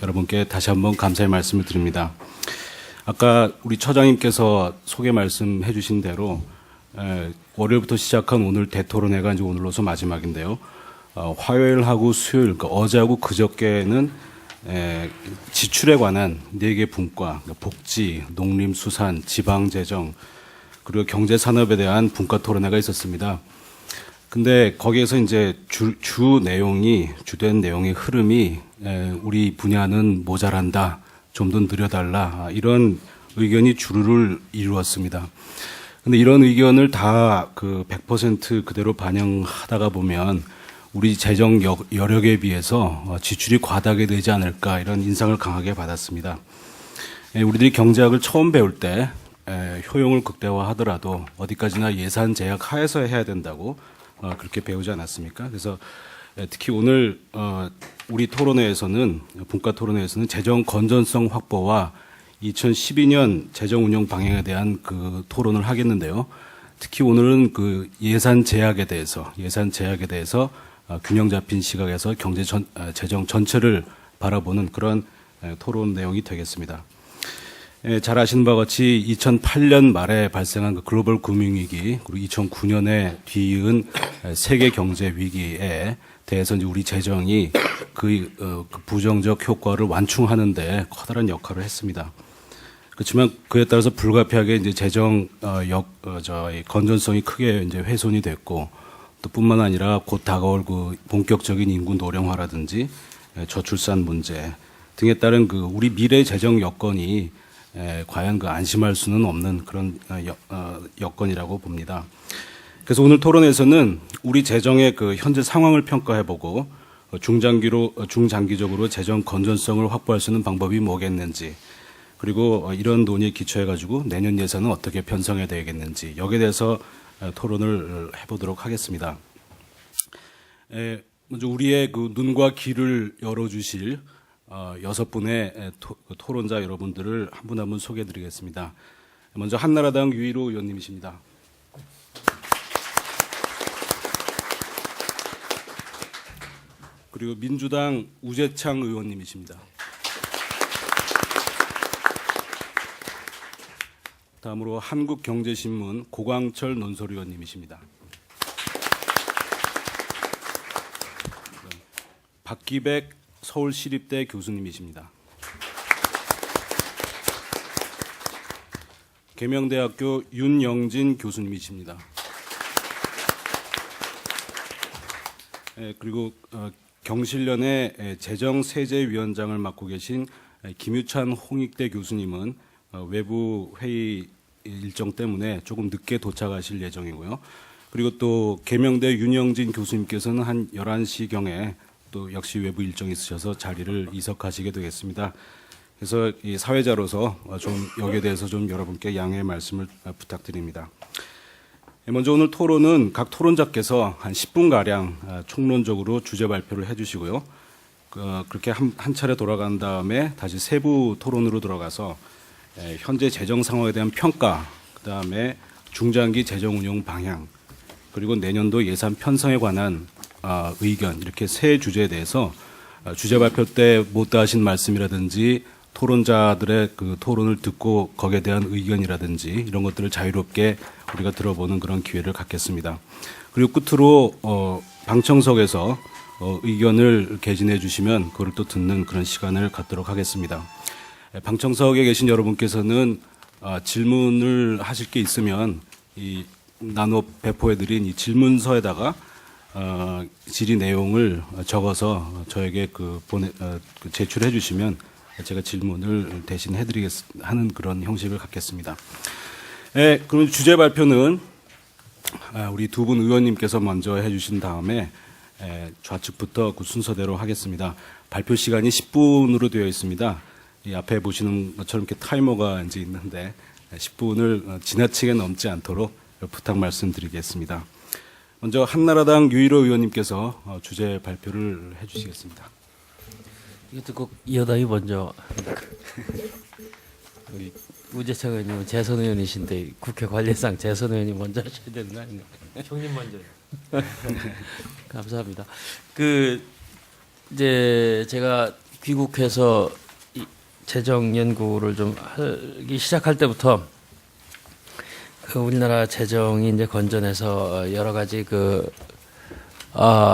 여러분께 다시 한번 감사의 말씀을 드립니다. 아까 우리 처장님께서 소개 말씀해 주신 대로 월요일부터 시작한 오늘 대토론회가 이제 오늘로서 마지막인데요. 화요일하고 수요일, 그러니까 어제하고 그저께는 지출에 관한 4개 분과, 그러니까 복지, 농림수산, 지방재정, 그리고 경제산업에 대한 분과 토론회가 있었습니다. 근데 거기에서 이제 주된 내용의 흐름이 우리 분야는 모자란다, 좀 더 늘려달라, 이런 의견이 주류를 이루었습니다. 근데 이런 의견을 다 100% 그대로 반영하다가 보면 우리 재정 여력에 비해서 지출이 과다하게 되지 않을까, 이런 인상을 강하게 받았습니다. 우리들이 경제학을 처음 배울 때 효용을 극대화하더라도 어디까지나 예산 제약 하에서 해야 된다고 그렇게 배우지 않았습니까? 그래서 특히 오늘 우리 토론회에서는, 분과 토론회에서는 재정 건전성 확보와 2012년 재정 운영 방향에 대한 토론을 하겠는데요. 특히 오늘은 예산 제약에 대해서 균형 잡힌 시각에서 재정 전체를 바라보는 그런 토론 내용이 되겠습니다. 잘 아시는 바와 같이 2008년 말에 발생한 글로벌 금융위기, 그리고 2009년에 뒤이은 세계 경제 위기에 대해서 이제 우리 재정이 부정적 효과를 완충하는데 커다란 역할을 했습니다. 그렇지만 그에 따라서 불가피하게 이제 재정 건전성이 크게 이제 훼손이 됐고, 또 뿐만 아니라 곧 다가올 본격적인 인구 노령화라든지 저출산 문제 등에 따른 우리 미래 재정 여건이 과연 안심할 수는 없는 그런 여건이라고 봅니다. 그래서 오늘 토론에서는 우리 재정의 현재 상황을 평가해보고 중장기적으로 재정 건전성을 확보할 수 있는 방법이 뭐겠는지, 그리고 이런 논의에 기초해가지고 내년 예산은 어떻게 편성해야 되겠는지, 여기에 대해서 토론을 해보도록 하겠습니다. 먼저 우리의 눈과 귀를 열어주실 6분의 토론자 여러분들을 한 분 한 분 소개해드리겠습니다. 먼저 한나라당 유일호 의원님이십니다. 그리고 민주당 우재창 의원님이십니다. 다음으로 한국경제신문 고광철 논설위원님이십니다. 박기백 서울시립대 교수님이십니다. 계명대학교 윤영진 교수님이십니다. 그리고 경실련의 재정세제위원장을 맡고 계신 김유찬 홍익대 교수님은 외부 회의 일정 때문에 조금 늦게 도착하실 예정이고요. 그리고 또 계명대 윤영진 교수님께서는 한 11시경에 또 역시 외부 일정이 있으셔서 자리를 이석하시게 되겠습니다. 그래서 이 사회자로서 좀 여기에 대해서 좀 여러분께 양해의 말씀을 부탁드립니다. 먼저 오늘 토론은 각 토론자께서 한 10분가량 총론적으로 주제 발표를 해주시고요. 그렇게 한 차례 돌아간 다음에 다시 세부 토론으로 들어가서 현재 재정 상황에 대한 평가, 그다음에 중장기 재정 운용 방향, 그리고 내년도 예산 편성에 관한 의견, 이렇게 세 주제에 대해서 주제 발표 때 못다 하신 말씀이라든지 토론자들의 토론을 듣고 거기에 대한 의견이라든지 이런 것들을 자유롭게 우리가 들어보는 그런 기회를 갖겠습니다. 그리고 끝으로 방청석에서 의견을 개진해 주시면 그걸 또 듣는 그런 시간을 갖도록 하겠습니다. 방청석에 계신 여러분께서는 질문을 하실 게 있으면 이 나눠 배포해드린 이 질문서에다가 질의 내용을 적어서 저에게 제출해 주시면 제가 질문을 대신 하는 그런 형식을 갖겠습니다. 그럼 주제 발표는 우리 두 분 의원님께서 먼저 해주신 다음에 좌측부터 그 순서대로 하겠습니다. 발표 시간이 10분으로 되어 있습니다. 이 앞에 보시는 것처럼 이렇게 타이머가 이제 있는데 10분을 지나치게 넘지 않도록 부탁 말씀드리겠습니다. 먼저 한나라당 유일호 의원님께서 주제 발표를 해주시겠습니다. 이것도 꼭 여당이 먼저. 우리 우재창 의원님은 재선 의원이신데 국회 관례상 재선 의원이 먼저 하셔야 되는 거 아닌가? 형님 먼저. 감사합니다. 이제 제가 귀국해서 이 재정 연구를 좀 하기 시작할 때부터 그 우리나라 재정이 이제 건전해서 여러 가지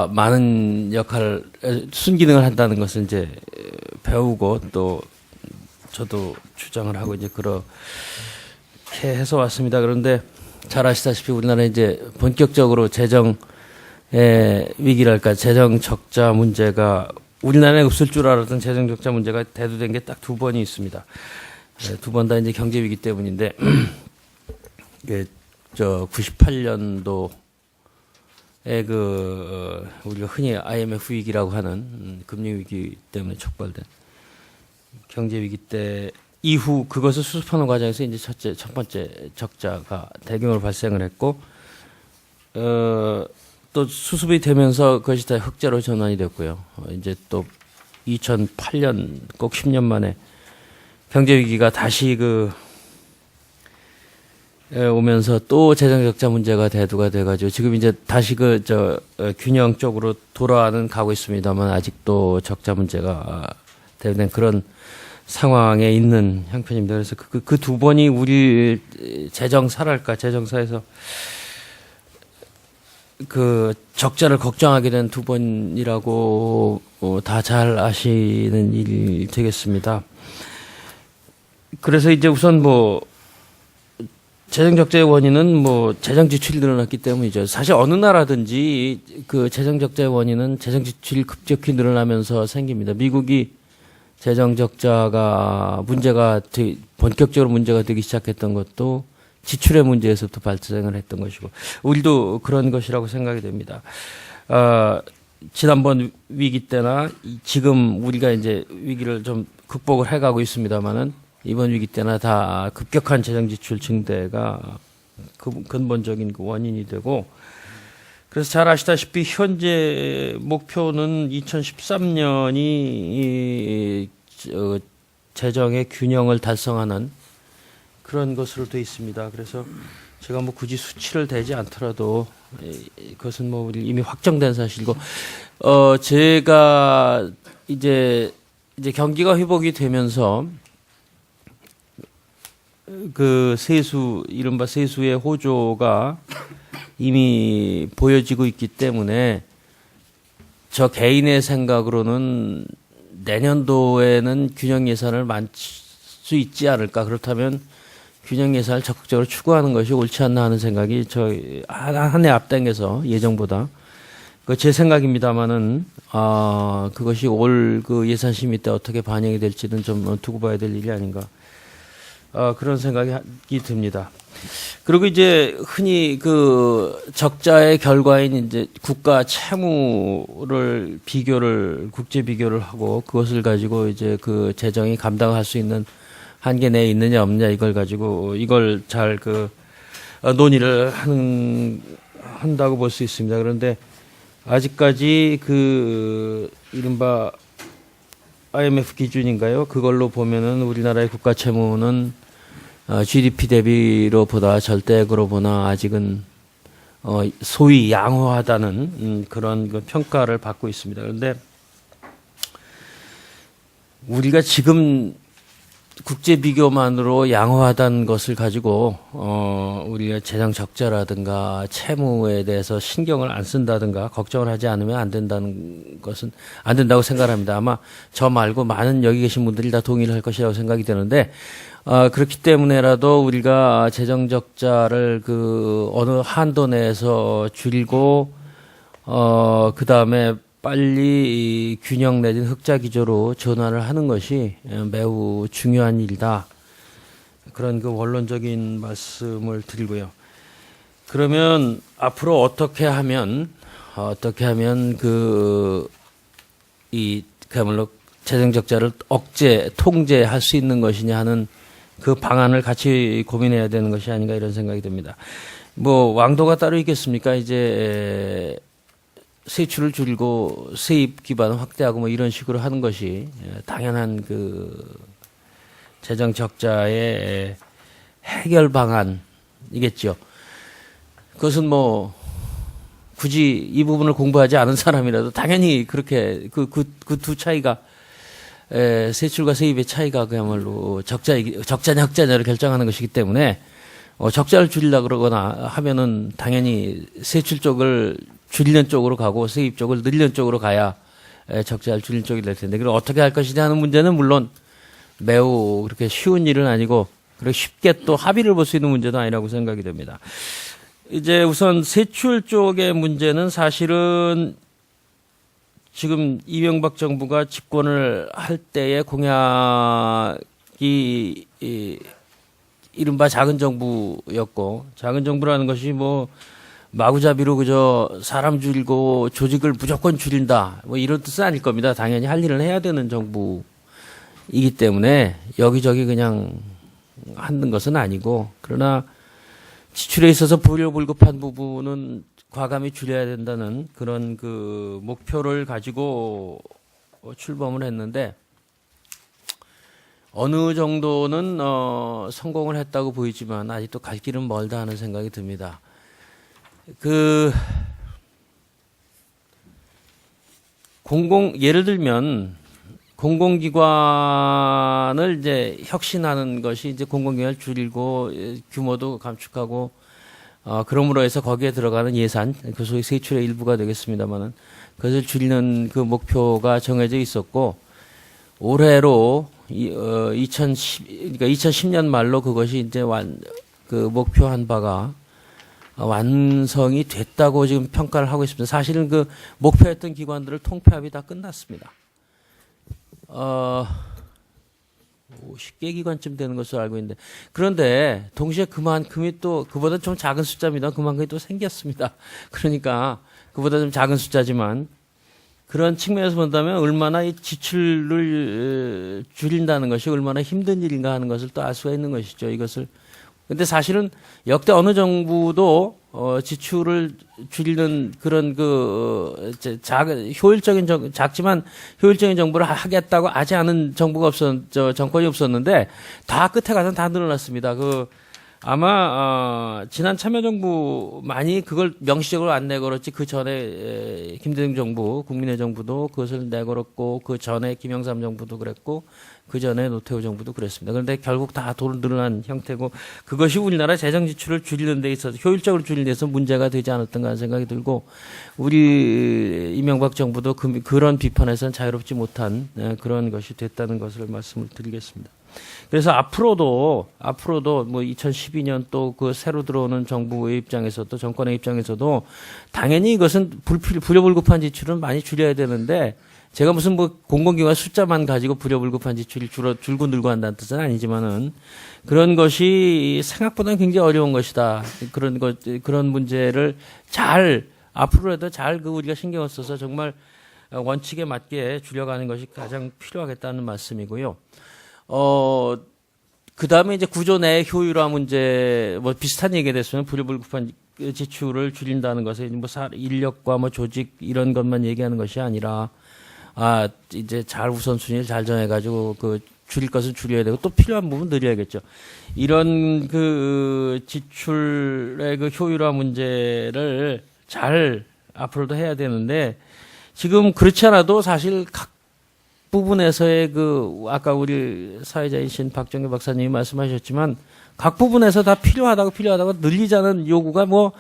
많은 역할 순기능을 한다는 것을 이제 배우고 또 저도 주장을 하고 이제 그렇게 해서 왔습니다. 그런데 잘 아시다시피 우리나라 이제 본격적으로 재정의 위기랄까 재정 적자 문제가 우리나라에 없을 줄 알았던 재정 적자 문제가 대두된 게 딱 두 번이 있습니다. 두 번 다 이제 경제 위기 때문인데 이게 98년도에 우리가 흔히 IMF 위기라고 하는 금융 위기 때문에 촉발된 경제 위기 때 이후 그것을 수습하는 과정에서 이제 첫 번째 적자가 대규모로 발생을 했고 또 수습이 되면서 그것이 다 흑자로 전환이 됐고요. 이제 또 2008년 꼭 10년 만에 경제 위기가 다시 오면서 또 재정 적자 문제가 대두가 돼가지고 지금 이제 다시 균형 쪽으로 돌아가는 가고 있습니다만 아직도 적자 문제가 대두된 그런 상황에 있는 형편입니다. 그래서 그 두 번이 우리 재정사랄까 재정사에서 그 적자를 걱정하게 된 두 번이라고 다 잘 아시는 일이 되겠습니다. 그래서 이제 우선 재정 적자의 원인은 재정 지출이 늘어났기 때문이죠. 사실 어느 나라든지 그 재정 적자의 원인은 재정 지출이 급격히 늘어나면서 생깁니다. 미국이 재정 적자가 본격적으로 문제가 되기 시작했던 것도 지출의 문제에서부터 발생을 했던 것이고, 우리도 그런 것이라고 생각이 됩니다. 지난번 위기 때나 지금 우리가 이제 위기를 좀 극복을 해가고 있습니다만은 이번 위기 때나 다 급격한 재정 지출 증대가 근본적인 원인이 되고, 그래서 잘 아시다시피 현재 목표는 2013년이 재정의 균형을 달성하는 그런 것으로 되어 있습니다. 그래서 제가 굳이 수치를 대지 않더라도 그것은 우리 이미 확정된 사실이고, 제가 이제 경기가 회복이 되면서 이른바 세수의 호조가 이미 보여지고 있기 때문에 저 개인의 생각으로는 내년도에는 균형 예산을 맞출 수 있지 않을까. 그렇다면 균형 예산을 적극적으로 추구하는 것이 옳지 않나 하는 생각이 한 해 앞당겨서 예정보다 제 생각입니다만은 그것이 올 예산 심의 때 어떻게 반영이 될지는 좀 두고 봐야 될 일이 아닌가. 그런 생각이 듭니다. 그리고 이제 흔히 적자의 결과인 이제 국가 채무를 국제 비교를 하고 그것을 가지고 이제 재정이 감당할 수 있는 한계 내에 있느냐 없느냐 이걸 가지고 이걸 잘 논의를 한다고 볼 수 있습니다. 그런데 아직까지 이른바 IMF 기준인가요? 그걸로 보면은 우리나라의 국가 채무는 GDP 대비로 보다 절대액으로 보나 아직은 소위 양호하다는 그런 평가를 받고 있습니다. 그런데 우리가 지금 국제 비교만으로 양호하다는 것을 가지고 우리가 재정 적자라든가 채무에 대해서 신경을 안 쓴다든가 걱정을 하지 않으면 안 된다고 생각합니다. 아마 저 말고 많은 여기 계신 분들이 다 동의를 할 것이라고 생각이 되는데, 그렇기 때문에라도 우리가 재정 적자를 어느 한도 내에서 줄이고 그 다음에 빨리 균형 내진 흑자 기조로 전환을 하는 것이 매우 중요한 일이다. 그런 원론적인 말씀을 드리고요. 그러면 앞으로 어떻게 하면 그야말로 재정 적자를 통제할 수 있는 것이냐 하는 그 방안을 같이 고민해야 되는 것이 아닌가 이런 생각이 듭니다. 왕도가 따로 있겠습니까? 이제 세출을 줄이고 세입 기반을 확대하고 이런 식으로 하는 것이 당연한 재정 적자의 해결 방안이겠죠. 그것은 굳이 이 부분을 공부하지 않은 사람이라도 당연히 그렇게 그 두 차이가 세출과 세입의 차이가 그야말로 적자냐 흑자냐를 결정하는 것이기 때문에 적자를 줄이려 그러거나 하면은 당연히 세출 쪽을 줄이는 쪽으로 가고 세입 쪽을 늘리는 쪽으로 가야 적자를 줄일 쪽이 될 텐데 그럼 어떻게 할 것이냐 하는 문제는 물론 매우 그렇게 쉬운 일은 아니고 그렇게 쉽게 또 합의를 볼 수 있는 문제도 아니라고 생각이 됩니다. 이제 우선 세출 쪽의 문제는 사실은 지금 이명박 정부가 집권을 할 때의 공약이 이른바 작은 정부였고 작은 정부라는 것이 뭐 마구잡이로 그저 사람 줄이고 조직을 무조건 줄인다 뭐 이런 뜻은 아닐 겁니다. 당연히 할 일을 해야 되는 정부이기 때문에 여기저기 그냥 하는 것은 아니고 그러나 지출에 있어서 불효불급한 부분은 과감히 줄여야 된다는 그런 그 목표를 가지고 출범을 했는데 어느 정도는 성공을 했다고 보이지만 아직도 갈 길은 멀다 하는 생각이 듭니다. 예를 들면 공공기관을 이제 혁신하는 것이 이제 공공기관을 줄이고 규모도 감축하고 그러므로 해서 거기에 들어가는 예산, 그 소위 세출의 일부가 되겠습니다만은 그것을 줄이는 그 목표가 정해져 있었고 올해로 2010년 말로 그것이 이제 그 목표한 바가 완성이 됐다고 지금 평가를 하고 있습니다. 사실은 그 목표했던 기관들을 통폐합이 다 끝났습니다. 50개 기관쯤 되는 것으로 알고 있는데 그런데 동시에 그만큼이 또 그보다 좀 작은 숫자입니다. 그만큼이 또 생겼습니다. 그러니까 그보다 좀 작은 숫자지만 그런 측면에서 본다면 얼마나 이 지출을 줄인다는 것이 얼마나 힘든 일인가 하는 것을 또 알 수가 있는 것이죠. 이것을 근데 사실은 역대 어느 정부도 지출을 줄이는 그런 작지만 효율적인 정부를 하겠다고 하지 않은 정부가 정권이 없었는데 다 끝에 가서 다 늘어났습니다. 아마 지난 참여정부 많이 그걸 명시적으로 안 내걸었지 그 전에 김대중 정부, 국민의 정부도 그것을 내걸었고 그 전에 김영삼 정부도 그랬고 그 전에 노태우 정부도 그랬습니다. 그런데 결국 다 돈 늘어난 형태고 그것이 우리나라 재정 지출을 줄이는 데 있어서 효율적으로 줄이는 데 있어서 문제가 되지 않았던가 하는 생각이 들고 우리 이명박 정부도 그런 비판에서는 자유롭지 못한 그런 것이 됐다는 것을 말씀을 드리겠습니다. 그래서 앞으로도 뭐 2012년 또 그 새로 들어오는 정부의 입장에서도 정권의 입장에서도 당연히 이것은 불효불급한 지출은 많이 줄여야 되는데 제가 무슨 뭐 공공기관 숫자만 가지고 불효불급한 지출이 줄고 늘고 한다는 뜻은 아니지만은 그런 것이 생각보다는 굉장히 어려운 것이다. 그런 문제를 앞으로라도 우리가 신경을 써서 정말 원칙에 맞게 줄여가는 것이 가장 필요하겠다는 말씀이고요. 그 다음에 이제 구조 내 효율화 문제, 뭐 비슷한 얘기가 됐으면 불효불급한 지출을 줄인다는 것에 뭐 인력과 뭐 조직 이런 것만 얘기하는 것이 아니라, 이제 우선순위를 잘 정해가지고 줄일 것은 줄여야 되고 또 필요한 부분 늘려야겠죠. 이런 지출의 효율화 문제를 앞으로도 해야 되는데 지금 그렇지 않아도 사실 각 부분에서의 아까 우리 사회자이신 박정규 박사님이 말씀하셨지만 각 부분에서 다 필요하다고 늘리자는 요구가 뭐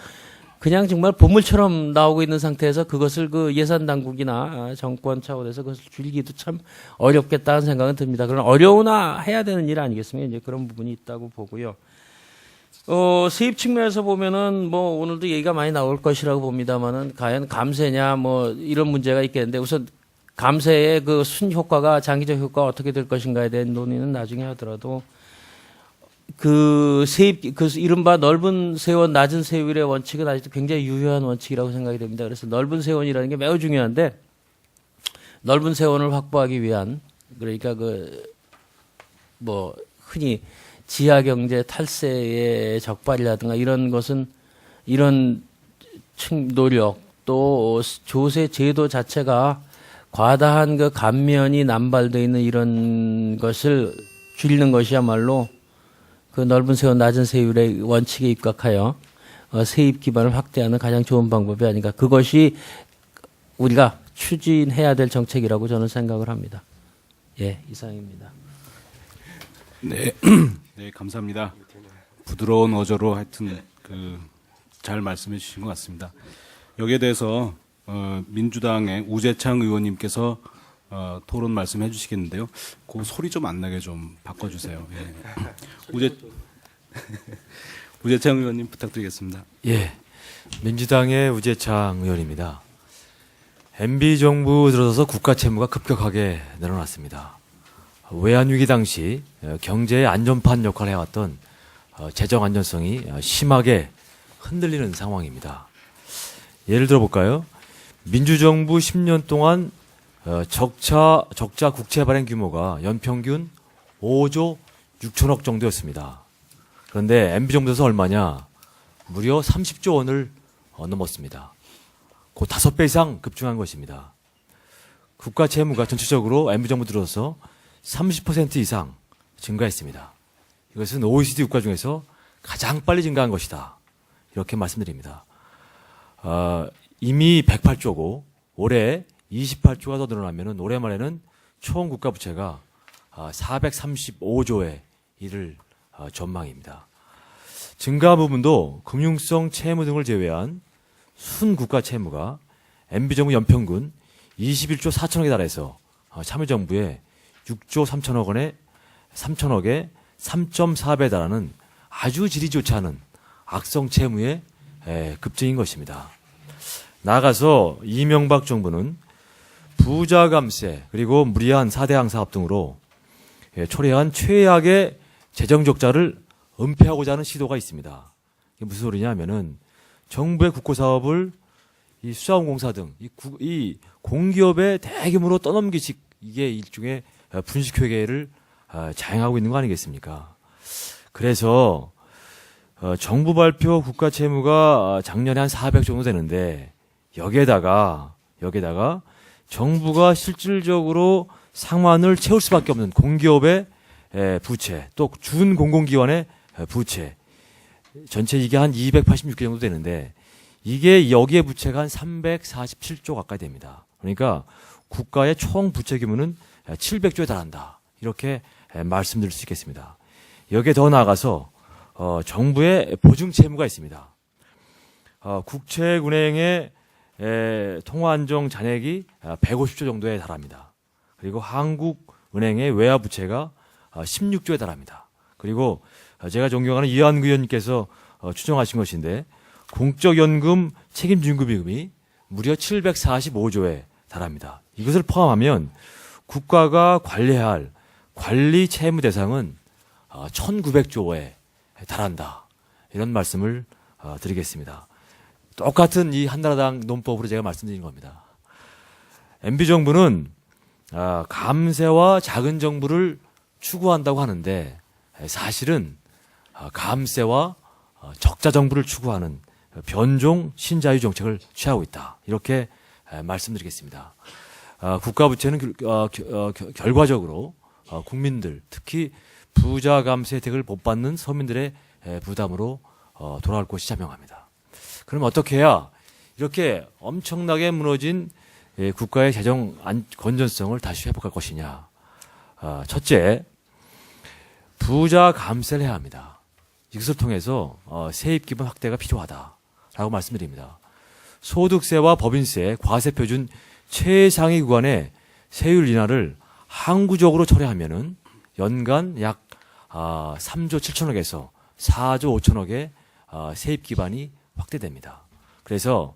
그냥 정말 보물처럼 나오고 있는 상태에서 그것을 예산 당국이나 정권 차원에서 그것을 줄이기도 참 어렵겠다는 생각은 듭니다. 그런 어려우나 해야 되는 일 아니겠습니까? 이제 그런 부분이 있다고 보고요. 세입 측면에서 보면은 뭐 오늘도 얘기가 많이 나올 것이라고 봅니다만은 과연 감세냐 뭐 이런 문제가 있겠는데 우선 감세의 순효과가 장기적 효과가 어떻게 될 것인가에 대한 논의는 나중에 하더라도 세입 이른바 넓은 세원 낮은 세율의 원칙은 아직도 굉장히 유효한 원칙이라고 생각이 됩니다. 그래서 넓은 세원이라는 게 매우 중요한데 넓은 세원을 확보하기 위한 그러니까 뭐 흔히 지하경제 탈세의 적발이라든가 이런 것은 이런 노력 또 조세 제도 자체가 과다한 감면이 남발되어 있는 이런 것을 줄이는 것이야말로 넓은 세원 낮은 세율의 원칙에 입각하여 세입 기반을 확대하는 가장 좋은 방법이 아닌가. 그것이 우리가 추진해야 될 정책이라고 저는 생각을 합니다. 예, 이상입니다. 네, 네 감사합니다. 부드러운 어조로 하여튼 잘 말씀해 주신 것 같습니다. 여기에 대해서 민주당의 우재창 의원님께서 토론 말씀해 주시겠는데요. 그 소리 좀 안 나게 좀 바꿔주세요. 예. 우재창 의원님 부탁드리겠습니다. 예, 민주당의 우재창 의원입니다. MB 정부 들어서서 국가 채무가 급격하게 늘어났습니다. 외환위기 당시 경제의 안전판 역할을 해왔던 재정 안전성이 심하게 흔들리는 상황입니다. 예를 들어볼까요? 민주정부 10년 동안 적자 국채 발행 규모가 연평균 5조 6천억 정도였습니다. 그런데 MB정부 들어서 얼마냐? 무려 30조 원을 넘었습니다. 그 5배 이상 급증한 것입니다. 국가 채무가 전체적으로 MB정부 들어서 30% 이상 증가했습니다. 이것은 OECD 국가 중에서 가장 빨리 증가한 것이다. 이렇게 말씀드립니다. 이미 108조고 올해 28조가 더 늘어나면 올해 말에는 총 국가 부채가 435조에 이를 전망입니다. 증가 부분도 금융성 채무 등을 제외한 순국가 채무가 MB정부 연평균 21조 4천억에 달해서 참여정부의 6조 3천억에 3.4배에 달하는 아주 질이 좋지 않은 악성 채무의 급증인 것입니다. 나아가서 이명박 정부는 부자 감세 그리고 무리한 4대 항사업 등으로 초래한 최악의 재정 적자를 은폐하고자 하는 시도가 있습니다. 이게 무슨 소리냐 하면은 정부의 국고 사업을 이 수자원공사 등 이 공기업에 대규모로 떠넘기식 이게 일종의 분식회계를 자행하고 있는 거 아니겠습니까? 그래서 정부 발표 국가 채무가 작년에 한 400 정도 되는데 여기에다가 정부가 실질적으로 상환을 채울 수밖에 없는 공기업의 부채, 또 준공공기관의 부채, 전체 이게 한 286개 정도 되는데 이게 여기에 부채가 한 347조 가까이 됩니다. 그러니까 국가의 총 부채 규모는 700조에 달한다. 이렇게 말씀드릴 수 있겠습니다. 여기에 더 나아가서 정부의 보증 채무가 있습니다. 국채은행의 통화안정 잔액이 150조 정도에 달합니다. 그리고 한국은행의 외화 부채가 16조에 달합니다. 그리고 제가 존경하는 이한구 의원님께서 추정하신 것인데 공적연금 책임증금비금이 무려 745조에 달합니다. 이것을 포함하면 국가가 관리해야 할 관리 채무 대상은 1900조에 달한다. 이런 말씀을 드리겠습니다. 똑같은 이 한나라당 논법으로 제가 말씀드린 겁니다. MB정부는 감세와 작은 정부를 추구한다고 하는데 사실은 감세와 적자 정부를 추구하는 변종 신자유 정책을 취하고 있다. 이렇게 말씀드리겠습니다. 국가 부채는 결과적으로 국민들, 특히 부자 감세 혜택을 못 받는 서민들의 부담으로 돌아갈 것이 자명합니다. 그럼 어떻게 해야 이렇게 엄청나게 무너진 국가의 재정 건전성을 다시 회복할 것이냐? 첫째, 부자 감세를 해야 합니다. 이것을 통해서 세입 기반 확대가 필요하다라고 말씀드립니다. 소득세와 법인세, 과세 표준 최상위 구간의 세율 인하를 항구적으로 철회하면은 연간 약 3조 7천억에서 4조 5천억의 세입 기반이 확대됩니다. 그래서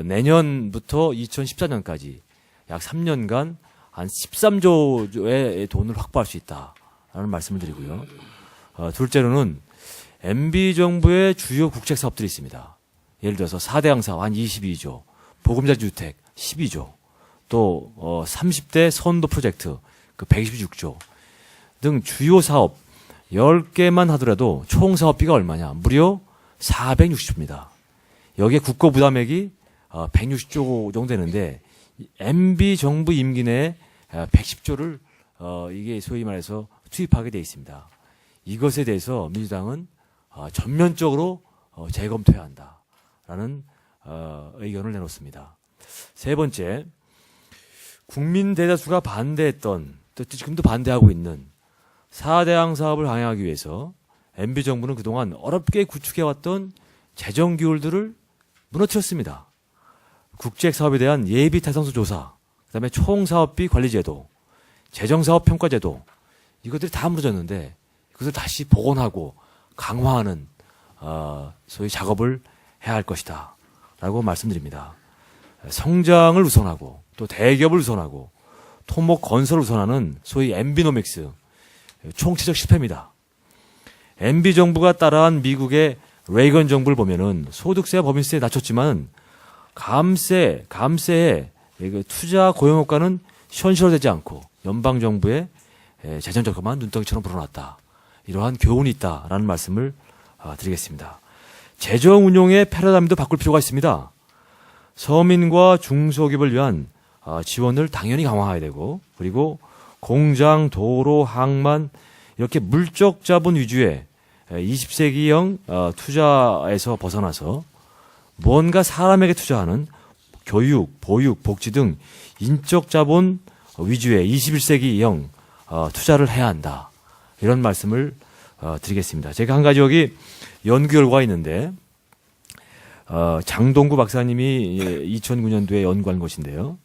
내년부터 2014년까지 약 3년간 한 13조의 돈을 확보할 수 있다라는 말씀을 드리고요. 둘째로는 MB정부의 주요 국책 사업들이 있습니다. 예를 들어서 4대 항사업 한 22조, 보금자리 주택 12조, 또 30대 선도 프로젝트 그 126조 등 주요 사업 10개만 하더라도 총 사업비가 얼마냐? 무려 460조입니다. 여기에 국고 부담액이 160조 정도 되는데 MB 정부 임기 내에 110조를 이게 소위 말해서 투입하게 되어 있습니다. 이것에 대해서 민주당은 전면적으로 재검토해야 한다라는 의견을 내놓습니다. 세 번째, 국민 대다수가 반대했던 또 지금도 반대하고 있는 4대강 사업을 강행하기 위해서 MB 정부는 그동안 어렵게 구축해왔던 재정 규율들을 무너뜨렸습니다. 국책 사업에 대한 예비 타당성 조사, 그다음에 총사업비 관리제도, 재정사업 평가제도 이것들이 다 무너졌는데 그것을 다시 복원하고 강화하는 소위 작업을 해야 할 것이다라고 말씀드립니다. 성장을 우선하고 또 대기업을 우선하고 토목 건설을 우선하는 소위 MB노믹스 총체적 실패입니다. MB 정부가 따라한 미국의 레이건 정부를 보면은 소득세와 법인세 낮췄지만 감세에 투자 고용 효과는 현실화되지 않고 연방 정부의 재정 적금만 눈덩이처럼 불어났다. 이러한 교훈이 있다라는 말씀을 드리겠습니다. 재정 운용의 패러다임도 바꿀 필요가 있습니다. 서민과 중소기업을 위한 지원을 당연히 강화해야 되고 그리고 공장, 도로, 항만 이렇게 물적 자본 위주의 20세기형 투자에서 벗어나서 뭔가 사람에게 투자하는 교육, 보육, 복지 등 인적 자본 위주의 21세기형 투자를 해야 한다. 이런 말씀을 드리겠습니다. 제가 한 가지 여기 연구 결과가 있는데 장동구 박사님이 2009년도에 연구한 것인데요.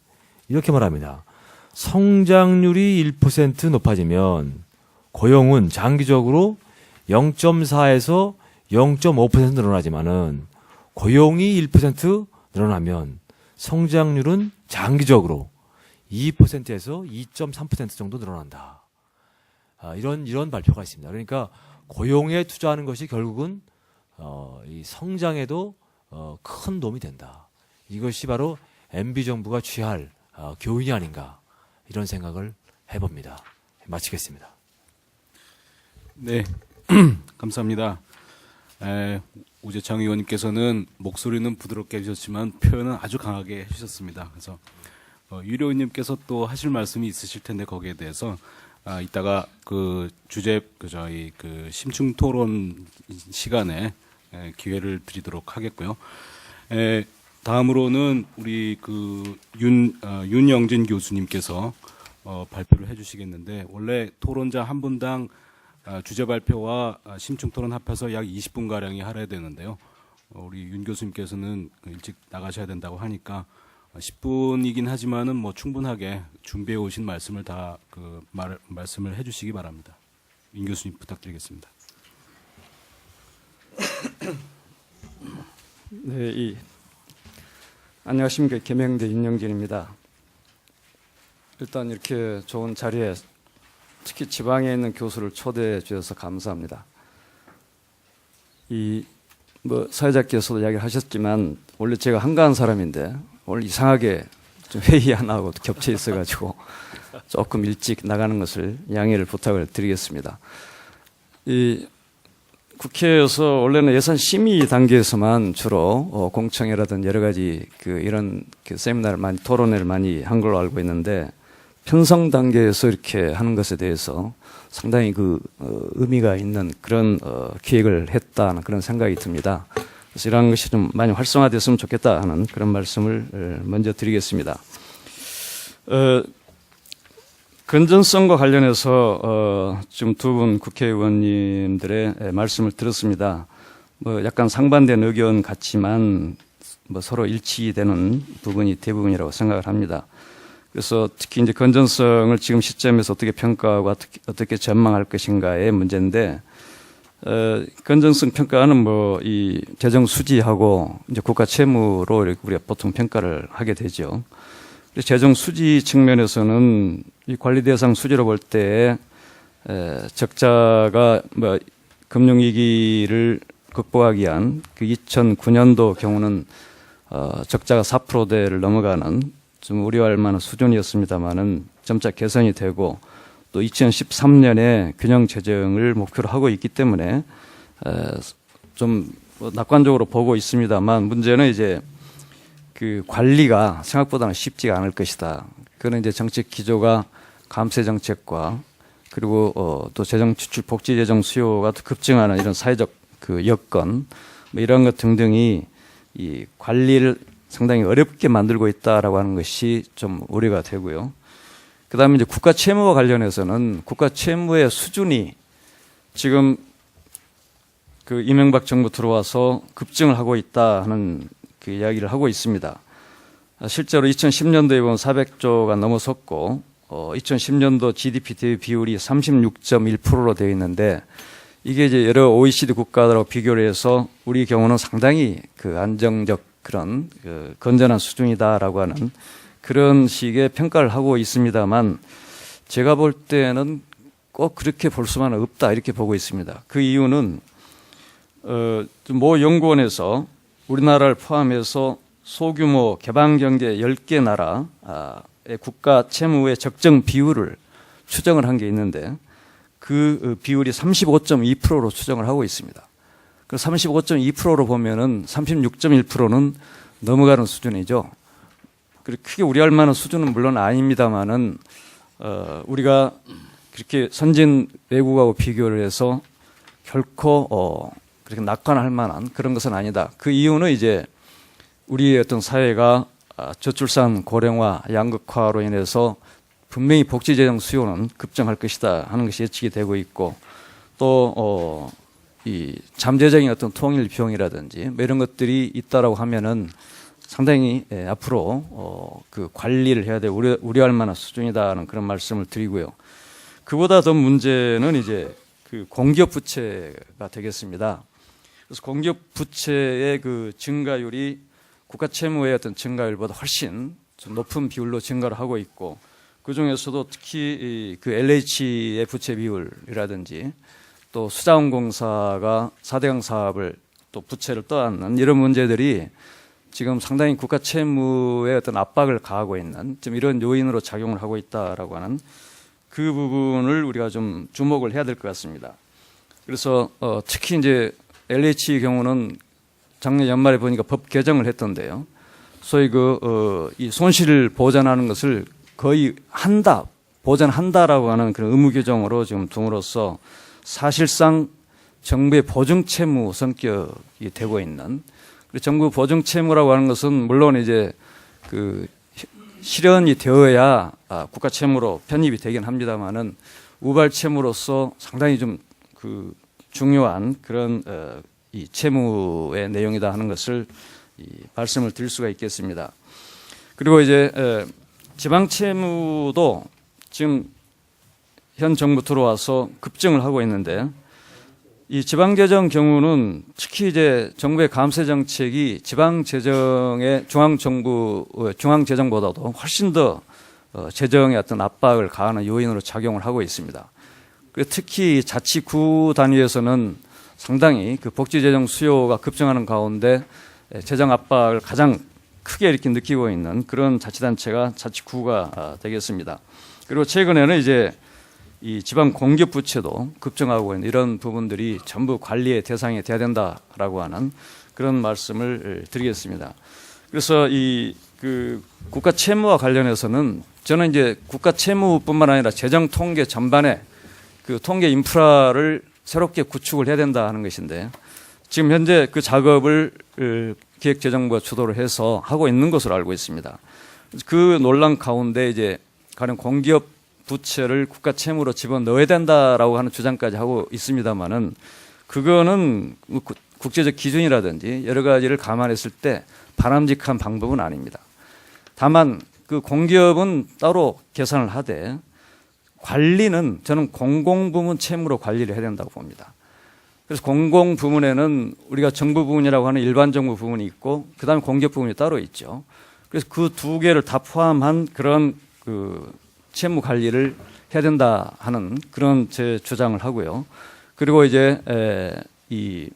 이렇게 말합니다. 성장률이 1% 높아지면 고용은 장기적으로 0.4에서 0.5% 늘어나지만은 고용이 1% 늘어나면 성장률은 장기적으로 2%에서 2.3% 정도 늘어난다. 이런 발표가 있습니다. 그러니까 고용에 투자하는 것이 결국은 이 성장에도 큰 도움이 된다. 이것이 바로 MB 정부가 취할 교훈이 아닌가 이런 생각을 해봅니다. 마치겠습니다. 네, 감사합니다. 우재창 의원님께서는 목소리는 부드럽게 해주셨지만 표현은 아주 강하게 해주셨습니다. 그래서 유료 의원님께서 또 하실 말씀이 있으실 텐데 거기에 대해서 이따가 그 주제 저희 그 심층 토론 시간에 기회를 드리도록 하겠고요. 다음으로는 우리 그 윤영진 교수님께서 발표를 해주시겠는데 원래 토론자 한 분당 주제 발표와 심층 토론 합해서 약 20분 가량이 할애되는데요. 우리 윤 교수님께서는 일찍 나가셔야 된다고 하니까 10분이긴 하지만은 뭐 충분하게 준비해 오신 말씀을 다 말씀을 해주시기 바랍니다. 윤 교수님 부탁드리겠습니다. 네, 안녕하십니까. 개명대 윤영진입니다. 일단 이렇게 좋은 자리에 특히 지방에 있는 교수를 초대해 주셔서 감사합니다. 사회자께서도 이야기를 하셨지만 원래 제가 한가한 사람인데 오늘 이상하게 좀 회의 하나하고 겹쳐 있어가지고 조금 일찍 나가는 것을 양해를 부탁을 드리겠습니다. 국회에서 원래는 예산 심의 단계에서만 주로 공청회라든 여러 가지 이런 세미나를 많이 토론회를 많이 한 걸로 알고 있는데 편성 단계에서 이렇게 하는 것에 대해서 상당히 의미가 있는 그런 기획을 했다는 그런 생각이 듭니다. 그래서 이러한 것이 좀 많이 활성화됐으면 좋겠다 하는 그런 말씀을 먼저 드리겠습니다. 건전성과 관련해서 지금 두 분 국회의원님들의 말씀을 들었습니다. 약간 상반된 의견 같지만 서로 일치되는 부분이 대부분이라고 생각을 합니다. 그래서 특히 이제 건전성을 지금 시점에서 어떻게 평가하고 어떻게 전망할 것인가의 문제인데, 건전성 평가는 이 재정 수지하고 이제 국가 채무로 우리가 보통 평가를 하게 되죠. 재정 수지 측면에서는 이 관리 대상 수지로 볼 때 적자가 금융위기를 극복하기 위한 2009년도 경우는 적자가 4%대를 넘어가는 좀 우려할 만한 수준이었습니다만은 점차 개선이 되고 또 2013년에 균형 재정을 목표로 하고 있기 때문에 좀 낙관적으로 보고 있습니다만 문제는 이제 관리가 생각보다는 쉽지가 않을 것이다. 그는 이제 정책 기조가 감세 정책과 그리고 또 재정 지출 복지 재정 수요가 급증하는 이런 사회적 여건 이런 것 등등이 이 관리를 상당히 어렵게 만들고 있다라고 하는 것이 좀 우려가 되고요. 그다음에 이제 국가 채무와 관련해서는 국가 채무의 수준이 지금 그 이명박 정부 들어와서 급증을 하고 있다 하는 그 이야기를 하고 있습니다. 실제로 2010년도에 보면 400조가 넘어섰고 2010년도 GDP 대비 비율이 36.1%로 되어 있는데 이게 이제 여러 OECD 국가들하고 비교를 해서 우리 경우는 상당히 그 안정적 그런 그 건전한 수준이다라고 하는 그런 식의 평가를 하고 있습니다만 제가 볼 때는 꼭 그렇게 볼 수만은 없다 이렇게 보고 있습니다. 그 이유는 모 연구원에서 우리나라를 포함해서 소규모 개방경제 10개 나라의 국가 채무의 적정 비율을 추정을 한 게 있는데 그 비율이 35.2%로 추정을 하고 있습니다. 그 35.2%로 보면은 36.1%는 넘어가는 수준이죠. 그리고 크게 우려할 만한 수준은 물론 아닙니다만은 우리가 그렇게 선진 외국하고 비교를 해서 결코 그렇게 낙관할 만한 그런 것은 아니다. 그 이유는 이제 우리의 어떤 사회가 저출산 고령화 양극화로 인해서 분명히 복지재정 수요는 급증할 것이다 하는 것이 예측이 되고 있고 또 이 잠재적인 어떤 통일 비용이라든지 뭐 이런 것들이 있다라고 하면은 상당히 앞으로 그 관리를 해야 돼 우려할 만한 수준이다는 그런 말씀을 드리고요. 그보다 더 문제는 이제 그 공기업 부채가 되겠습니다. 그래서 공기업 부채의 그 증가율이 국가 채무의 어떤 증가율보다 훨씬 좀 높은 비율로 증가를 하고 있고 그 중에서도 특히 그 LH의 부채 비율이라든지 또 수자원공사가 4대강 사업을 또 부채를 떠안는 이런 문제들이 지금 상당히 국가 채무에 어떤 압박을 가하고 있는 좀 이런 요인으로 작용을 하고 있다라고 하는 그 부분을 우리가 좀 주목을 해야 될 것 같습니다. 그래서 특히 이제 LH 경우는 작년 연말에 보니까 법 개정을 했던데요. 소위 이 손실을 보전하는 것을 거의 보전한다라고 하는 그런 의무 규정으로 지금 둠으로써 사실상 정부의 보증 채무 성격이 되고 있는 정부 보증 채무라고 하는 것은 물론 이제 그 실현이 되어야 국가 채무로 편입이 되긴 합니다만은 우발 채무로서 상당히 좀 그 중요한 그런 이 채무의 내용이다 하는 것을 말씀을 드릴 수가 있겠습니다. 그리고 이제 지방 채무도 지금 현 정부 들어와서 급증을 하고 있는데 이 지방 재정 경우는 특히 이제 정부의 감세 정책이 지방 재정의 중앙 재정보다도 훨씬 더 재정의 어떤 압박을 가하는 요인으로 작용을 하고 있습니다. 그리고 특히 자치구 단위에서는 상당히 그 복지 재정 수요가 급증하는 가운데 재정 압박을 가장 크게 이렇게 느끼고 있는 그런 자치단체가 자치구가 되겠습니다. 그리고 최근에는 이제 이 지방 공기업 부채도 급증하고 있는 이런 부분들이 전부 관리의 대상이 돼야 된다라고 하는 그런 말씀을 드리겠습니다. 그래서 이 그 국가 채무와 관련해서는 저는 이제 국가 채무뿐만 아니라 재정 통계 전반에 그 통계 인프라를 새롭게 구축을 해야 된다 하는 것인데 지금 현재 그 작업을 기획재정부가 주도를 해서 하고 있는 것으로 알고 있습니다. 그 논란 가운데 이제 가령 공기업 부채를 국가 채무로 집어넣어야 된다라고 하는 주장까지 하고 있습니다만은 그거는 국제적 기준이라든지 여러 가지를 감안했을 때 바람직한 방법은 아닙니다. 다만 그 공기업은 따로 계산을 하되 관리는 저는 공공부문 채무로 관리를 해야 된다고 봅니다. 그래서 공공부문에는 우리가 정부 부문이라고 하는 일반 정부 부문이 있고 그다음에 공기업 부문이 따로 있죠. 그래서 그 두 개를 다 포함한 그런 그 채무 관리를 해야 된다 하는 그런 제 주장을 하고요. 그리고 이제 이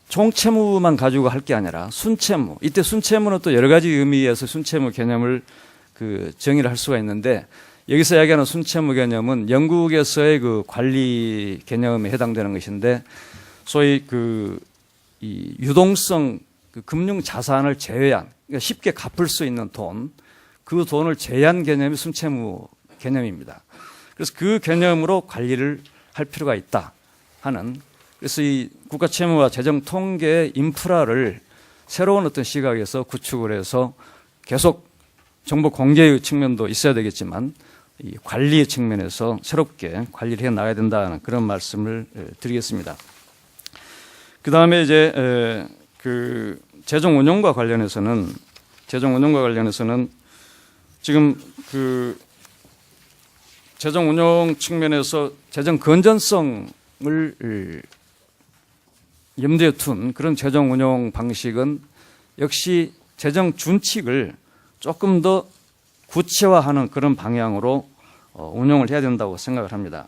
총채무만 가지고 할 게 아니라 순채무. 이때 순채무는 또 여러 가지 의미에서 순채무 개념을 그 정의를 할 수가 있는데 여기서 이야기하는 순채무 개념은 영국에서의 그 관리 개념에 해당되는 것인데 소위 이 유동성 그 금융 자산을 제외한 그러니까 쉽게 갚을 수 있는 돈 그 돈을 제한 개념이 순채무 개념입니다. 그래서 그 개념으로 관리를 할 필요가 있다 하는 그래서 이 국가 채무와 재정 통계의 인프라를 새로운 어떤 시각에서 구축을 해서 계속 정보 공개의 측면도 있어야 되겠지만 이 관리 측면에서 새롭게 관리를 해 나가야 된다는 그런 말씀을 드리겠습니다. 그 다음에 이제 그 재정 운용과 관련해서는 지금 그 재정 운용 측면에서 재정 건전성을 염두에 둔 그런 재정 운용 방식은 역시 재정 준칙을 조금 더 구체화하는 그런 방향으로 운용을 해야 된다고 생각을 합니다.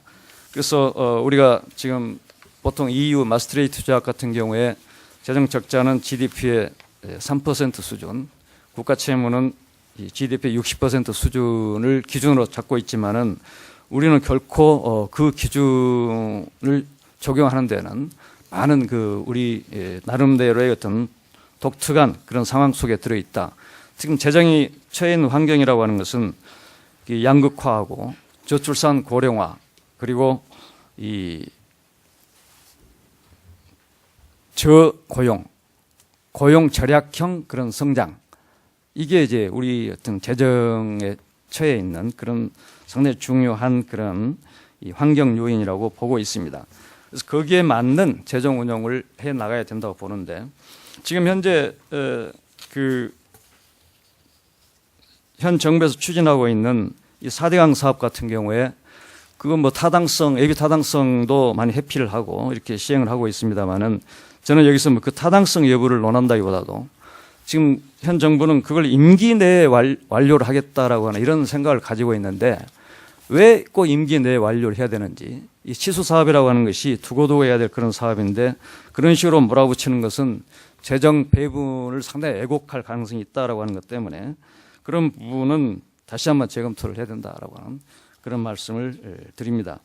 그래서 우리가 지금 보통 EU 마스트레이트 조약 같은 경우에 재정 적자는 GDP의 3% 수준, 국가 채무는 GDP의 60% 수준을 기준으로 잡고 있지만은 우리는 결코 그 기준을 적용하는 데는 많은 그 우리 나름대로의 어떤 독특한 그런 상황 속에 들어있다. 지금 재정이 처해 있는 환경이라고 하는 것은 양극화하고 저출산 고령화 그리고 이 저고용, 고용 절약형 그런 성장 이게 이제 우리 어떤 재정에 처해 있는 그런 상당히 중요한 그런 이 환경 요인이라고 보고 있습니다. 그래서 거기에 맞는 재정 운용을 해 나가야 된다고 보는데 지금 현재 현 정부에서 추진하고 있는 이 4대강 사업 같은 경우에 그건 뭐 타당성, 예비 타당성도 많이 회피를 하고 이렇게 시행을 하고 있습니다만은 저는 여기서 뭐 그 타당성 여부를 논한다기보다도 지금 현 정부는 그걸 임기 내에 완료를 하겠다라고 하는 이런 생각을 가지고 있는데 왜 꼭 임기 내에 완료를 해야 되는지 이 치수 사업이라고 하는 것이 두고두고 해야 될 그런 사업인데 그런 식으로 몰아붙이는 것은 재정 배분을 상당히 왜곡할 가능성이 있다라고 하는 것 때문에 그런 부분은 다시 한번 재검토를 해야 된다라고 하는 그런 말씀을 드립니다.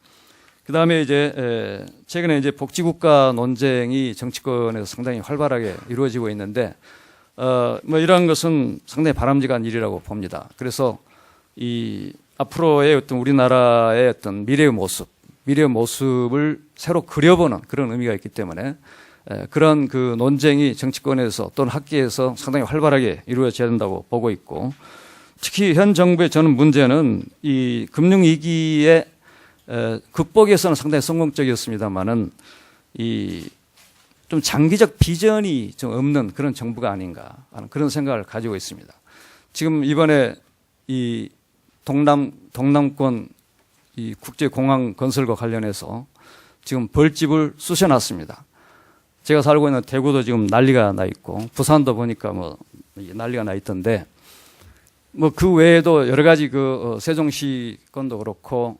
그 다음에 이제 최근에 이제 복지국가 논쟁이 정치권에서 상당히 활발하게 이루어지고 있는데 뭐 이러한 것은 상당히 바람직한 일이라고 봅니다. 그래서 이 앞으로의 어떤 우리나라의 어떤 미래의 모습을 새로 그려보는 그런 의미가 있기 때문에 그런 그 논쟁이 정치권에서 또는 학계에서 상당히 활발하게 이루어져야 된다고 보고 있고 특히 현 정부의 저는 문제는 이 금융위기의 극복에서는 상당히 성공적이었습니다만은 이 좀 장기적 비전이 좀 없는 그런 정부가 아닌가 하는 그런 생각을 가지고 있습니다. 지금 이번에 이 동남권 이 국제공항 건설과 관련해서 지금 벌집을 쑤셔놨습니다. 제가 살고 있는 대구도 지금 난리가 나 있고 부산도 보니까 뭐 난리가 나 있던데 뭐 그 외에도 여러 가지 그 세종시 건도 그렇고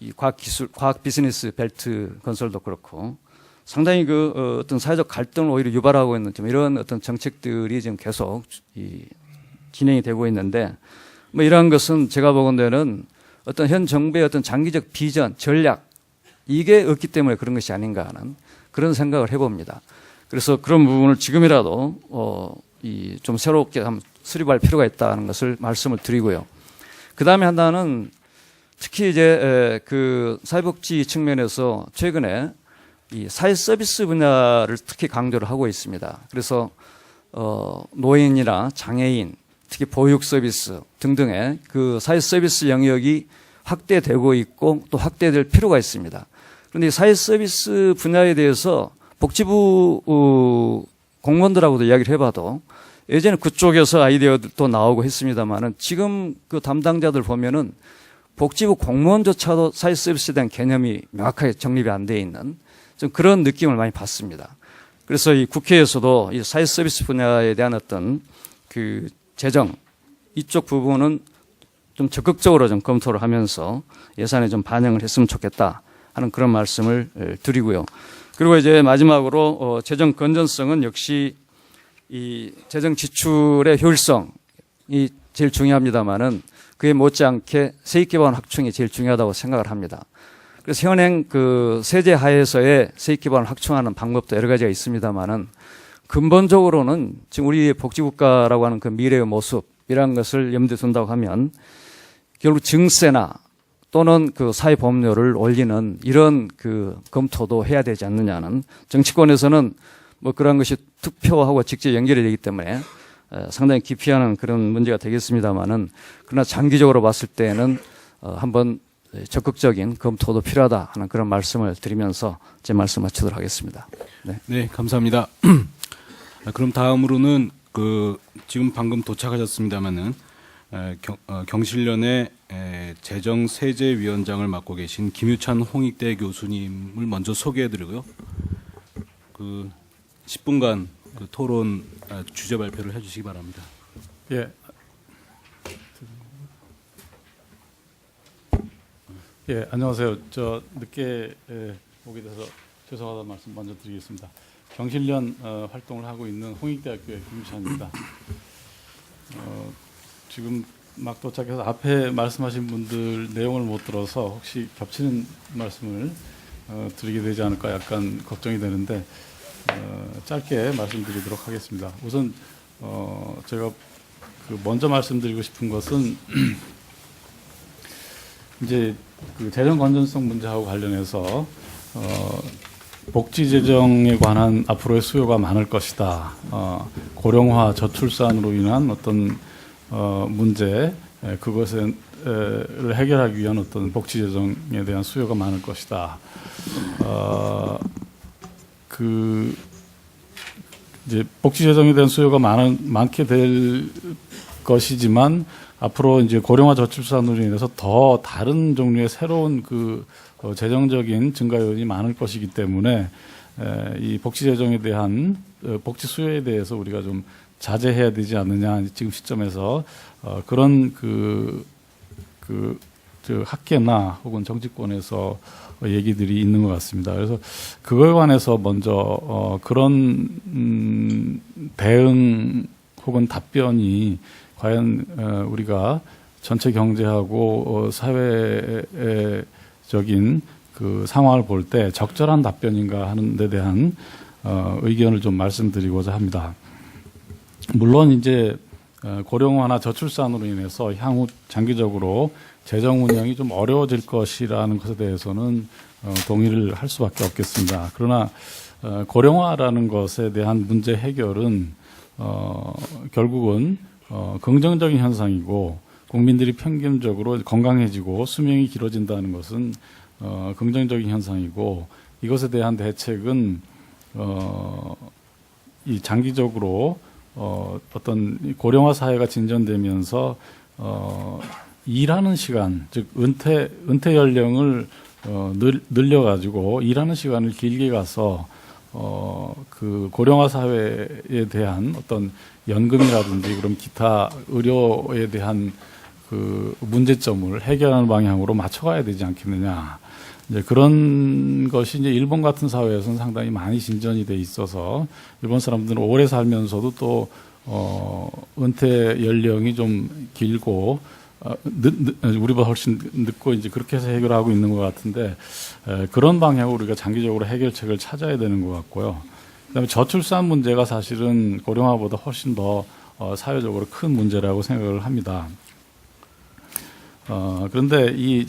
이 과학 비즈니스 벨트 건설도 그렇고 상당히 그 어떤 사회적 갈등을 오히려 유발하고 있는 좀 이런 어떤 정책들이 지금 계속 진행이 되고 있는데 뭐 이러한 것은 제가 보건대는 어떤 현 정부의 어떤 장기적 비전, 전략 이게 없기 때문에 그런 것이 아닌가 하는 그런 생각을 해봅니다. 그래서 그런 부분을 지금이라도 좀 새롭게 한번 수립할 필요가 있다는 것을 말씀을 드리고요. 그 다음에 하나는 특히 이제 그 사회복지 측면에서 최근에 이 사회 서비스 분야를 특히 강조를 하고 있습니다. 그래서 노인이나 장애인, 특히 보육 서비스 등등의 그 사회 서비스 영역이 확대되고 있고 또 확대될 필요가 있습니다. 그런데 사회 서비스 분야에 대해서 복지부 공무원들하고도 이야기를 해봐도 예전에 그쪽에서 아이디어도 나오고 했습니다만은 지금 그 담당자들 보면은 복지부 공무원조차도 사회 서비스에 대한 개념이 명확하게 정립이 안 돼 있는 좀 그런 느낌을 많이 받습니다. 그래서 이 국회에서도 이 사회 서비스 분야에 대한 어떤 그 재정 이쪽 부분은 좀 적극적으로 좀 검토를 하면서 예산에 좀 반영을 했으면 좋겠다 하는 그런 말씀을 드리고요. 그리고 이제 마지막으로 재정 건전성은 역시 이 재정 지출의 효율성이 제일 중요합니다만은 그에 못지않게 세입 기반 확충이 제일 중요하다고 생각을 합니다. 그래서 현행 그 세제 하에서의 세입 기반을 확충하는 방법도 여러 가지가 있습니다만은 근본적으로는 지금 우리의 복지국가라고 하는 그 미래의 모습이라는 것을 염두에 둔다고 하면 결국 증세나 또는 그 사회보험료를 올리는 이런 그 검토도 해야 되지 않느냐는 정치권에서는 뭐 그런 것이 투표하고 직접 연결이 되기 때문에 상당히 기피하는 그런 문제가 되겠습니다만은 그러나 장기적으로 봤을 때에는 한번 적극적인 검토도 필요하다 하는 그런 말씀을 드리면서 제 말씀 마치도록 하겠습니다. 네. 네, 감사합니다. 그럼 다음으로는 지금 방금 도착하셨습니다만은 경실련의 재정세제위원장을 맡고 계신 김유찬 홍익대 교수님을 먼저 소개해드리고요. 10분간 토론 주제 발표를 해주시기 바랍니다. 예. 예, 안녕하세요. 저 늦게 오게 돼서 죄송하다는 말씀 먼저 드리겠습니다. 경실련 활동을 하고 있는 홍익대학교의 김유찬입니다. 지금 막 도착해서 앞에 말씀하신 분들 내용을 못 들어서 혹시 겹치는 말씀을 드리게 되지 않을까 약간 걱정이 되는데 짧게 말씀드리도록 하겠습니다. 우선 제가 먼저 말씀드리고 싶은 것은 이제 재정 건전성 문제하고 관련해서 복지 재정에 관한 앞으로의 수요가 많을 것이다. 고령화 저출산으로 인한 어떤 문제 그것을 해결하기 위한 어떤 복지 재정에 대한 수요가 많을 것이다. 이제 복지 재정에 대한 수요가 많게 될 것이지만 앞으로 이제 고령화 저출산으로 인해서 더 다른 종류의 새로운 재정적인 증가 요인이 많을 것이기 때문에 이 복지 재정에 대한 복지 수요에 대해서 우리가 좀 자제해야 되지 않느냐 지금 시점에서 그런 학계나 혹은 정치권에서 얘기들이 있는 것 같습니다. 그래서 그거에 관해서 먼저 그런 대응 혹은 답변이 과연 우리가 전체 경제하고 사회적인 상황을 볼 때 적절한 답변인가 하는 데 대한 의견을 좀 말씀드리고자 합니다. 물론 이제 고령화나 저출산으로 인해서 향후 장기적으로 재정 운영이 좀 어려워질 것이라는 것에 대해서는 동의를 할 수밖에 없겠습니다. 그러나 고령화라는 것에 대한 문제 해결은 결국은 긍정적인 현상이고 국민들이 평균적으로 건강해지고 수명이 길어진다는 것은 긍정적인 현상이고 이것에 대한 대책은 이 장기적으로 어떤 고령화 사회가 진전되면서 일하는 시간, 즉 은퇴 연령을 늘려가지고 일하는 시간을 길게 가서 고령화 사회에 대한 어떤 연금이라든지 그런 기타 의료에 대한 문제점을 해결하는 방향으로 맞춰가야 되지 않겠느냐. 이제 그런 것이 이제 일본 같은 사회에서는 상당히 많이 진전이 돼 있어서 일본 사람들은 오래 살면서도 또 은퇴 연령이 좀 길고 우리보다 훨씬 늦고 이제 그렇게 해서 해결하고 있는 것 같은데 그런 방향으로 우리가 장기적으로 해결책을 찾아야 되는 것 같고요. 그다음에 저출산 문제가 사실은 고령화보다 훨씬 더 사회적으로 큰 문제라고 생각을 합니다. 그런데 이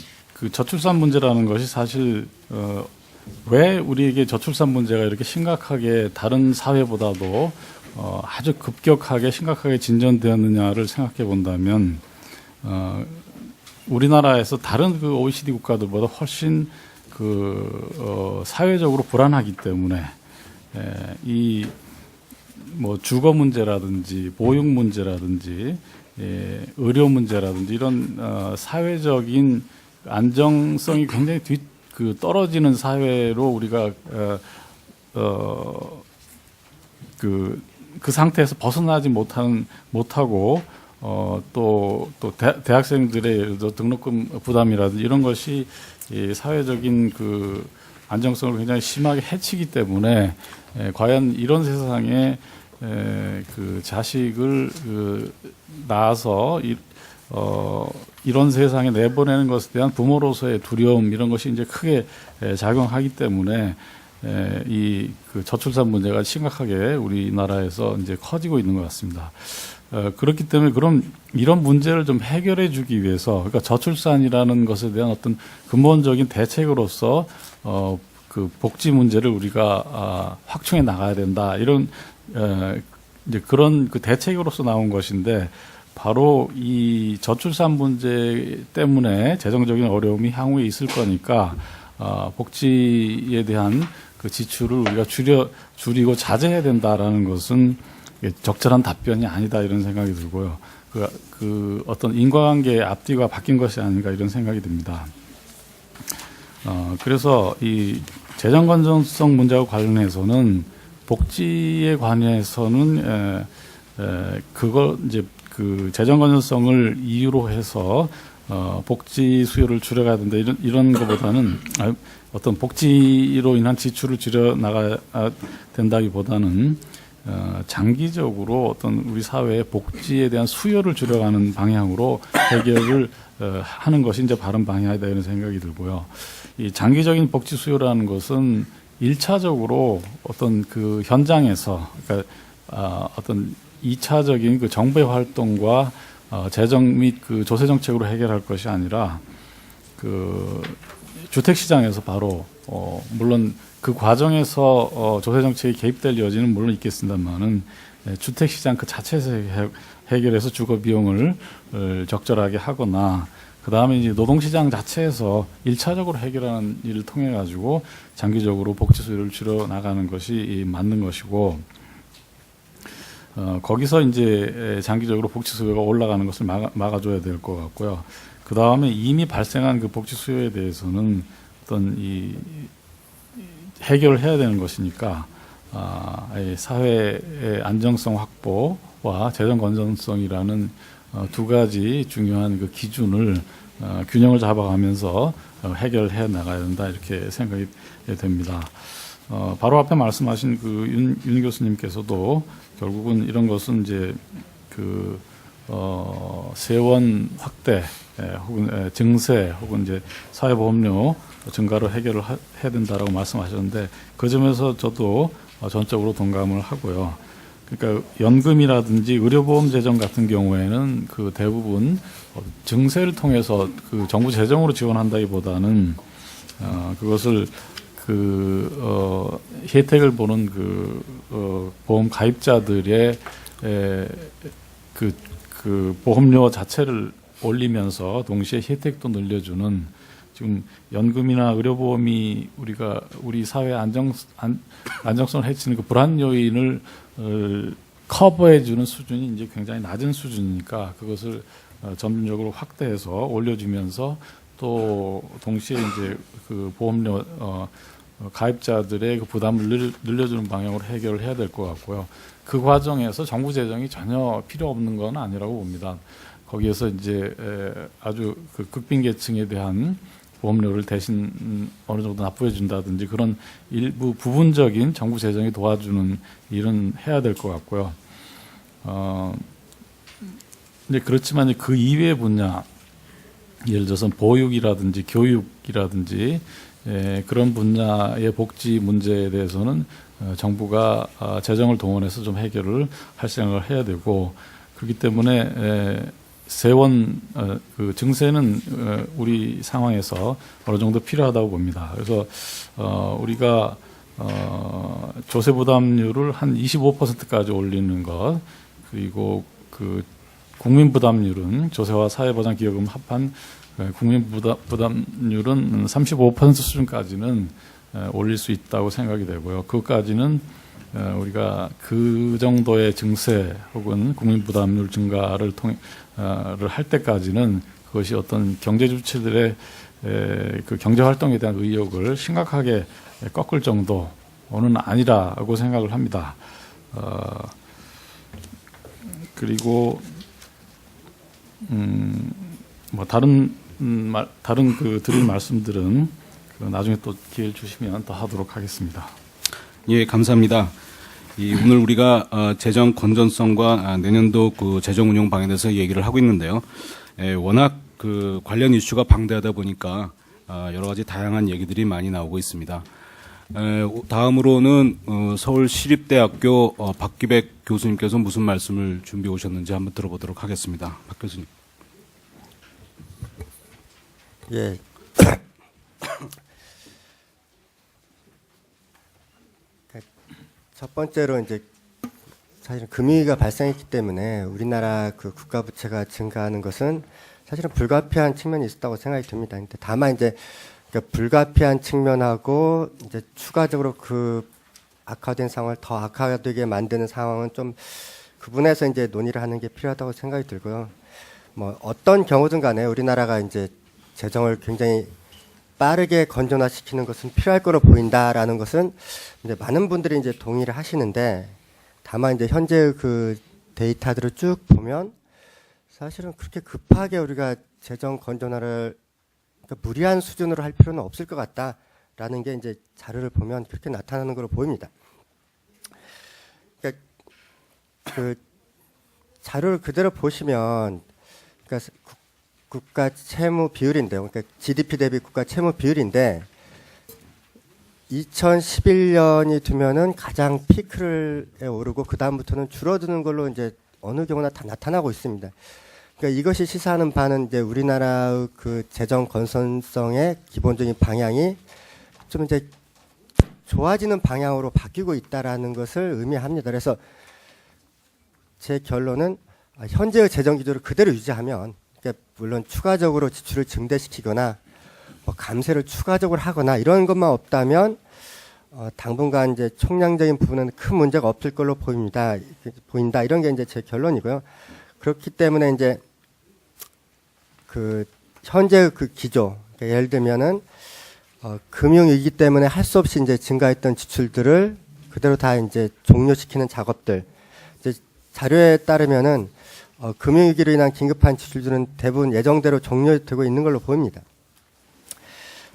저출산 문제라는 것이 사실 왜 우리에게 저출산 문제가 이렇게 심각하게 다른 사회보다도 아주 급격하게 심각하게 진전되었느냐를 생각해 본다면 우리나라에서 다른 OECD 국가들보다 훨씬 사회적으로 불안하기 때문에 이 주거 문제라든지 보육 문제라든지 의료 문제라든지 이런 사회적인 안정성이 굉장히 떨어지는 사회로 우리가 그 상태에서 벗어나지 못하고 또 대학생들의 예를 들어 등록금 부담이라든지 이런 것이 이 사회적인 안정성을 굉장히 심하게 해치기 때문에 과연 이런 세상에 자식을 낳아서 이런 세상에 내보내는 것에 대한 부모로서의 두려움 이런 것이 이제 크게 작용하기 때문에 이 저출산 문제가 심각하게 우리나라에서 이제 커지고 있는 것 같습니다. 그렇기 때문에 그럼 이런 문제를 좀 해결해 주기 위해서 그러니까 저출산이라는 것에 대한 어떤 근본적인 대책으로서 복지 문제를 우리가 확충해 나가야 된다 이런 이제 그런 그 대책으로서 나온 것인데 바로 이 저출산 문제 때문에 재정적인 어려움이 향후에 있을 거니까 복지에 대한 그 지출을 우리가 줄이고 자제해야 된다라는 것은 적절한 답변이 아니다 이런 생각이 들고요. 그 어떤 인과관계의 앞뒤가 바뀐 것이 아닌가 이런 생각이 듭니다. 그래서 이 재정 건전성 문제와 관련해서는 복지에 관해서는 그걸 이제 그 재정 건전성을 이유로 해서 복지 수요를 줄여가야 된다 이런 것보다는 어떤 복지로 인한 지출을 줄여 나가야 된다기보다는 장기적으로 어떤 우리 사회의 복지에 대한 수요를 줄여가는 방향으로 해결을 하는 것이 이제 바른 방향이다 이런 생각이 들고요. 이 장기적인 복지 수요라는 것은 1차적으로 어떤 그 현장에서 그러니까 어떤 2차적인 그 정부의 활동과 재정 및 그 조세 정책으로 해결할 것이 아니라 그 주택 시장에서 바로 물론 그 과정에서 조세 정책이 개입될 여지는 물론 있겠습니다만은 주택 시장 그 자체에서 해결해서 주거 비용을 적절하게 하거나 그 다음에 이제 노동시장 자체에서 1차적으로 해결하는 일을 통해 가지고 장기적으로 복지 수요를 줄여 나가는 것이 맞는 것이고 거기서 이제 장기적으로 복지 수요가 올라가는 것을 막아줘야 될 것 같고요. 그 다음에 이미 발생한 그 복지 수요에 대해서는 어떤 이 해결을 해야 되는 것이니까 사회의 안정성 확보와 재정 건전성이라는 두 가지 중요한 그 기준을 균형을 잡아가면서 해결해 나가야 된다 이렇게 생각이 됩니다. 바로 앞에 말씀하신 그 윤 교수님께서도 결국은 이런 것은 이제 그 세원 확대 혹은 증세 혹은 이제 사회보험료 증가로 해결을 해야 된다라고 말씀하셨는데 그 점에서 저도 전적으로 동감을 하고요. 그러니까 연금이라든지 의료보험 재정 같은 경우에는 그 대부분 증세를 통해서 그 정부 재정으로 지원한다기보다는 그것을 혜택을 보는 보험 가입자들의 그 보험료 자체를 올리면서 동시에 혜택도 늘려주는 지금 연금이나 의료보험이 우리 사회 안정성을 해치는 그 불안 요인을 커버해주는 수준이 이제 굉장히 낮은 수준이니까 그것을 점진적으로 확대해서 올려주면서 또 동시에 이제 그 보험료 가입자들의 그 부담을 늘려주는 방향으로 해결을 해야 될 것 같고요. 그 과정에서 정부 재정이 전혀 필요 없는 건 아니라고 봅니다. 거기에서 이제 아주 그 극빈계층에 대한 보험료를 대신 어느 정도 납부해 준다든지 그런 일부 부분적인 정부 재정이 도와주는 일은 해야 될 것 같고요. 이제 그렇지만 그 이외의 분야, 예를 들어서 보육이라든지 교육이라든지 그런 분야의 복지 문제에 대해서는 정부가 재정을 동원해서 좀 해결을 할 생각을 해야 되고 그렇기 때문에 세원 그 증세는 우리 상황에서 어느 정도 필요하다고 봅니다. 그래서 우리가 조세 부담률을 한 25%까지 올리는 것 그리고 그 국민 부담률은 조세와 사회보장기여금 합한 국민 부담률은 35% 수준까지는 올릴 수 있다고 생각이 되고요. 그것까지는 우리가 그 정도의 증세 혹은 국민 부담률 증가를 할 때까지는 그것이 어떤 경제 주체들의 그 경제 활동에 대한 의욕을 심각하게 꺾을 정도는 아니라고 생각을 합니다. 그리고 뭐 다른 그 드릴 말씀들은 나중에 또 기회를 주시면 더 하도록 하겠습니다. 예, 감사합니다. 오늘 우리가 재정 건전성과 내년도 그 재정 운용 방향에 대해서 얘기를 하고 있는데요. 워낙 그 관련 이슈가 방대하다 보니까 여러 가지 다양한 얘기들이 많이 나오고 있습니다. 다음으로는 서울시립대학교 박기백 교수님께서 무슨 말씀을 준비해 오셨는지 한번 들어보도록 하겠습니다. 박 교수님. 예. 첫 번째로 이제 사실은 금융위기가 발생했기 때문에 우리나라 그 국가 부채가 증가하는 것은 사실은 불가피한 측면이 있었다고 생각이 듭니다. 근데 다만 이제 그러니까 불가피한 측면하고 이제 추가적으로 그 악화된 상황을 더 악화되게 만드는 상황은 좀 구분해서 이제 논의를 하는 게 필요하다고 생각이 들고요. 뭐 어떤 경우든 간에 우리나라가 이제 재정을 굉장히 빠르게 건전화시키는 것은 필요할 거로 보인다라는 것은 이제 많은 분들이 이제 동의를 하시는데 다만 이제 현재 그 데이터들을 쭉 보면 사실은 그렇게 급하게 우리가 재정 건전화를 그러니까 무리한 수준으로 할 필요는 없을 것 같다라는 게 이제 자료를 보면 그렇게 나타나는 걸로 보입니다. 그러니까 그 자료를 그대로 보시면 그러니까 국가 채무 비율인데요. 그러니까 GDP 대비 국가 채무 비율인데 2011년이 되면은 가장 피크에 오르고 그 다음부터는 줄어드는 걸로 이제 어느 경우나 다 나타나고 있습니다. 그러니까 이것이 시사하는 바는 이제 우리나라의 그 재정 건전성의 기본적인 방향이 좀 이제 좋아지는 방향으로 바뀌고 있다라는 것을 의미합니다. 그래서 제 결론은 현재의 재정 기조를 그대로 유지하면 그러니까 물론 추가적으로 지출을 증대시키거나 뭐 감세를 추가적으로 하거나 이런 것만 없다면 당분간 이제 총량적인 부분은 큰 문제가 없을 걸로 보인다 이런 게 이제 제 결론이고요. 그렇기 때문에 이제 그 현재 그 기조 그러니까 예를 들면은 금융위기 때문에 할 수 없이 이제 증가했던 지출들을 그대로 다 이제 종료시키는 작업들 이제 자료에 따르면은 금융위기로 인한 긴급한 지출들은 대부분 예정대로 종료되고 있는 걸로 보입니다.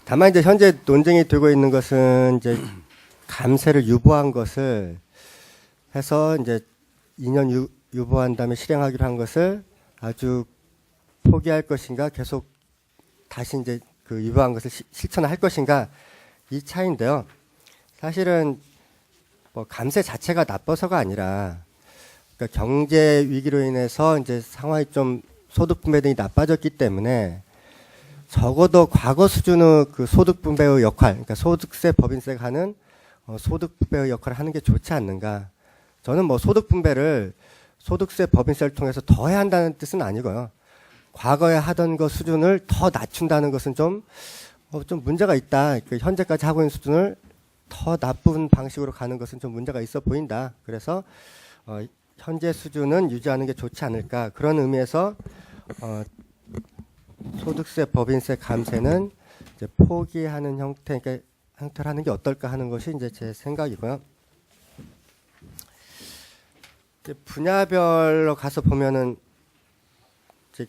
다만 이제 현재 논쟁이 되고 있는 것은 이제 감세를 유보한 것을 해서 이제 2년 유보한 다음에 실행하기로 한 것을 아주 포기할 것인가 계속 다시 이제 그 유보한 것을 실천을 할 것인가 이 차이인데요. 사실은 뭐 감세 자체가 나빠서가 아니라 그러니까 경제 위기로 인해서 이제 상황이 좀 소득 분배 등이 나빠졌기 때문에 적어도 과거 수준의 그 소득 분배의 역할, 그러니까 소득세, 법인세가 하는 소득 분배의 역할을 하는 게 좋지 않는가. 저는 뭐 소득 분배를 소득세, 법인세를 통해서 더 해야 한다는 뜻은 아니고요. 과거에 하던 것 수준을 더 낮춘다는 것은 좀 문제가 있다. 그 현재까지 하고 있는 수준을 더 나쁜 방식으로 가는 것은 좀 문제가 있어 보인다. 그래서 현재 수준은 유지하는 게 좋지 않을까. 그런 의미에서 소득세, 법인세 감세는 이제 포기하는 형태로 하는 게 어떨까 하는 것이 이제 제 생각이고요. 이제 분야별로 가서 보면은 이제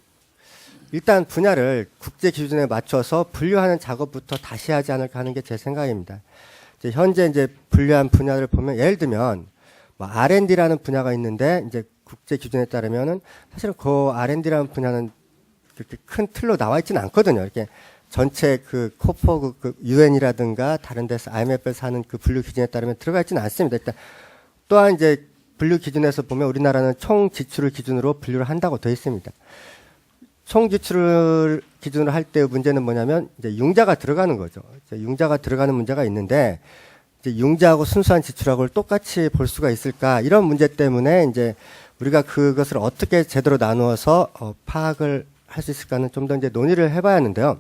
일단 분야를 국제 기준에 맞춰서 분류하는 작업부터 다시 하지 않을까 하는 게 제 생각입니다. 이제 현재 이제 분류한 분야를 보면 예를 들면 뭐 R&D라는 분야가 있는데 이제 국제 기준에 따르면은 사실은 그 R&D라는 분야는 그렇게 큰 틀로 나와 있지는 않거든요. 이렇게 전체 그 코퍼 그 UN이라든가 다른 데서 IMF에서 하는 그 분류 기준에 따르면 들어가 있지는 않습니다. 일단 또한 이제 분류 기준에서 보면 우리나라는 총 지출을 기준으로 분류를 한다고 되어 있습니다. 총 지출을 기준으로 할 때의 문제는 뭐냐면 이제 융자가 들어가는 거죠. 이제 융자가 들어가는 문제가 있는데 이제 융자하고 순수한 지출하고를 똑같이 볼 수가 있을까 이런 문제 때문에 이제 우리가 그것을 어떻게 제대로 나누어서 파악을 할 수 있을까는 좀 더 이제 논의를 해봐야 하는데요.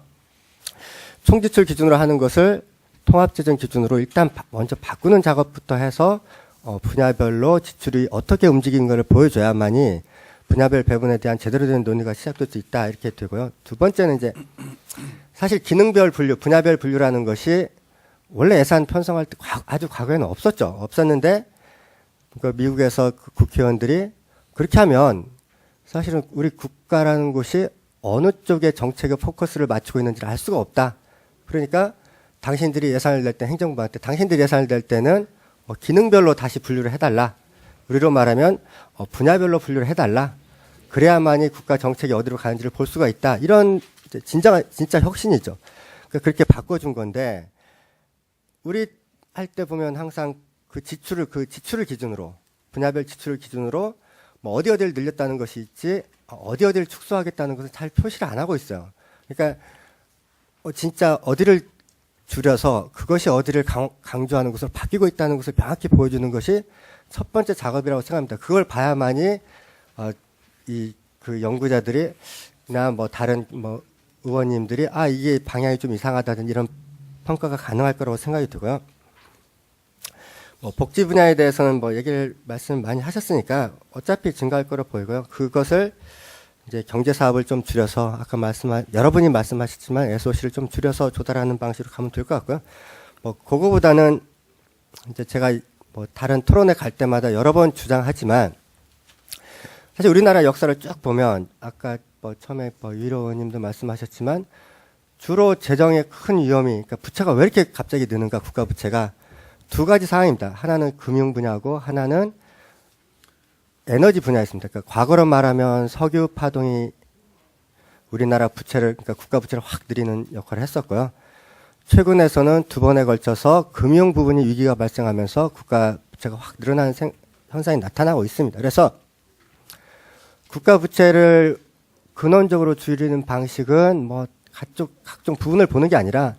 총지출 기준으로 하는 것을 통합재정 기준으로 일단 먼저 바꾸는 작업부터 해서 분야별로 지출이 어떻게 움직이는 걸 보여줘야만이 분야별 배분에 대한 제대로 된 논의가 시작될 수 있다 이렇게 되고요. 두 번째는 이제 사실 기능별 분류, 분야별 분류라는 것이 원래 예산 편성할 때 아주 과거에는 없었죠. 없었는데 그 미국에서 그 국회의원들이 그렇게 하면 사실은 우리 국가라는 곳이 어느 쪽에 정책의 포커스를 맞추고 있는지를 알 수가 없다. 그러니까 당신들이 예산을 낼 때 행정부한테 당신들이 예산을 낼 때는 기능별로 다시 분류를 해달라. 우리로 말하면 분야별로 분류를 해달라. 그래야만이 국가 정책이 어디로 가는지를 볼 수가 있다. 이런 진짜 혁신이죠. 그러니까 그렇게 바꿔준 건데 우리 할 때 보면 항상 그 지출을 기준으로 분야별 지출을 기준으로 뭐 어디를 늘렸다는 것이 있지 어디를 축소하겠다는 것을 잘 표시를 안 하고 있어요. 그러니까 진짜 어디를 줄여서 그것이 어디를 강조하는 것으로 바뀌고 있다는 것을 명확히 보여주는 것이 첫 번째 작업이라고 생각합니다. 그걸 봐야만이 이 그 연구자들이 나 뭐 다른 뭐 의원님들이 이게 방향이 좀 이상하다든 이런 평가가 가능할 거라고 생각이 들고요. 뭐 복지 분야에 대해서는 뭐 말씀 많이 하셨으니까 어차피 증가할 거로 보이고요. 그것을 이제 경제 사업을 좀 줄여서 아까 여러분이 말씀하셨지만 SOC를 좀 줄여서 조달하는 방식으로 가면 될 것 같고요. 뭐 그거보다는 이제 제가 뭐 다른 토론회 갈 때마다 여러 번 주장하지만 사실 우리나라 역사를 쭉 보면 아까 뭐 처음에 뭐 유일호 의원님도 말씀하셨지만 주로 재정의 큰 위험이 그러니까 부채가 왜 이렇게 갑자기 느는가 국가 부채가 두 가지 상황입니다. 하나는 금융 분야고 하나는 에너지 분야였습니다. 그러니까 과거로 말하면 석유 파동이 우리나라 부채를 그러니까 국가 부채를 확 늘리는 역할을 했었고요. 최근에서는 두 번에 걸쳐서 금융 부분이 위기가 발생하면서 국가 부채가 확 늘어나는 현상이 나타나고 있습니다. 그래서 국가 부채를 근원적으로 줄이는 방식은 뭐 각종 부분을 보는 게 아니라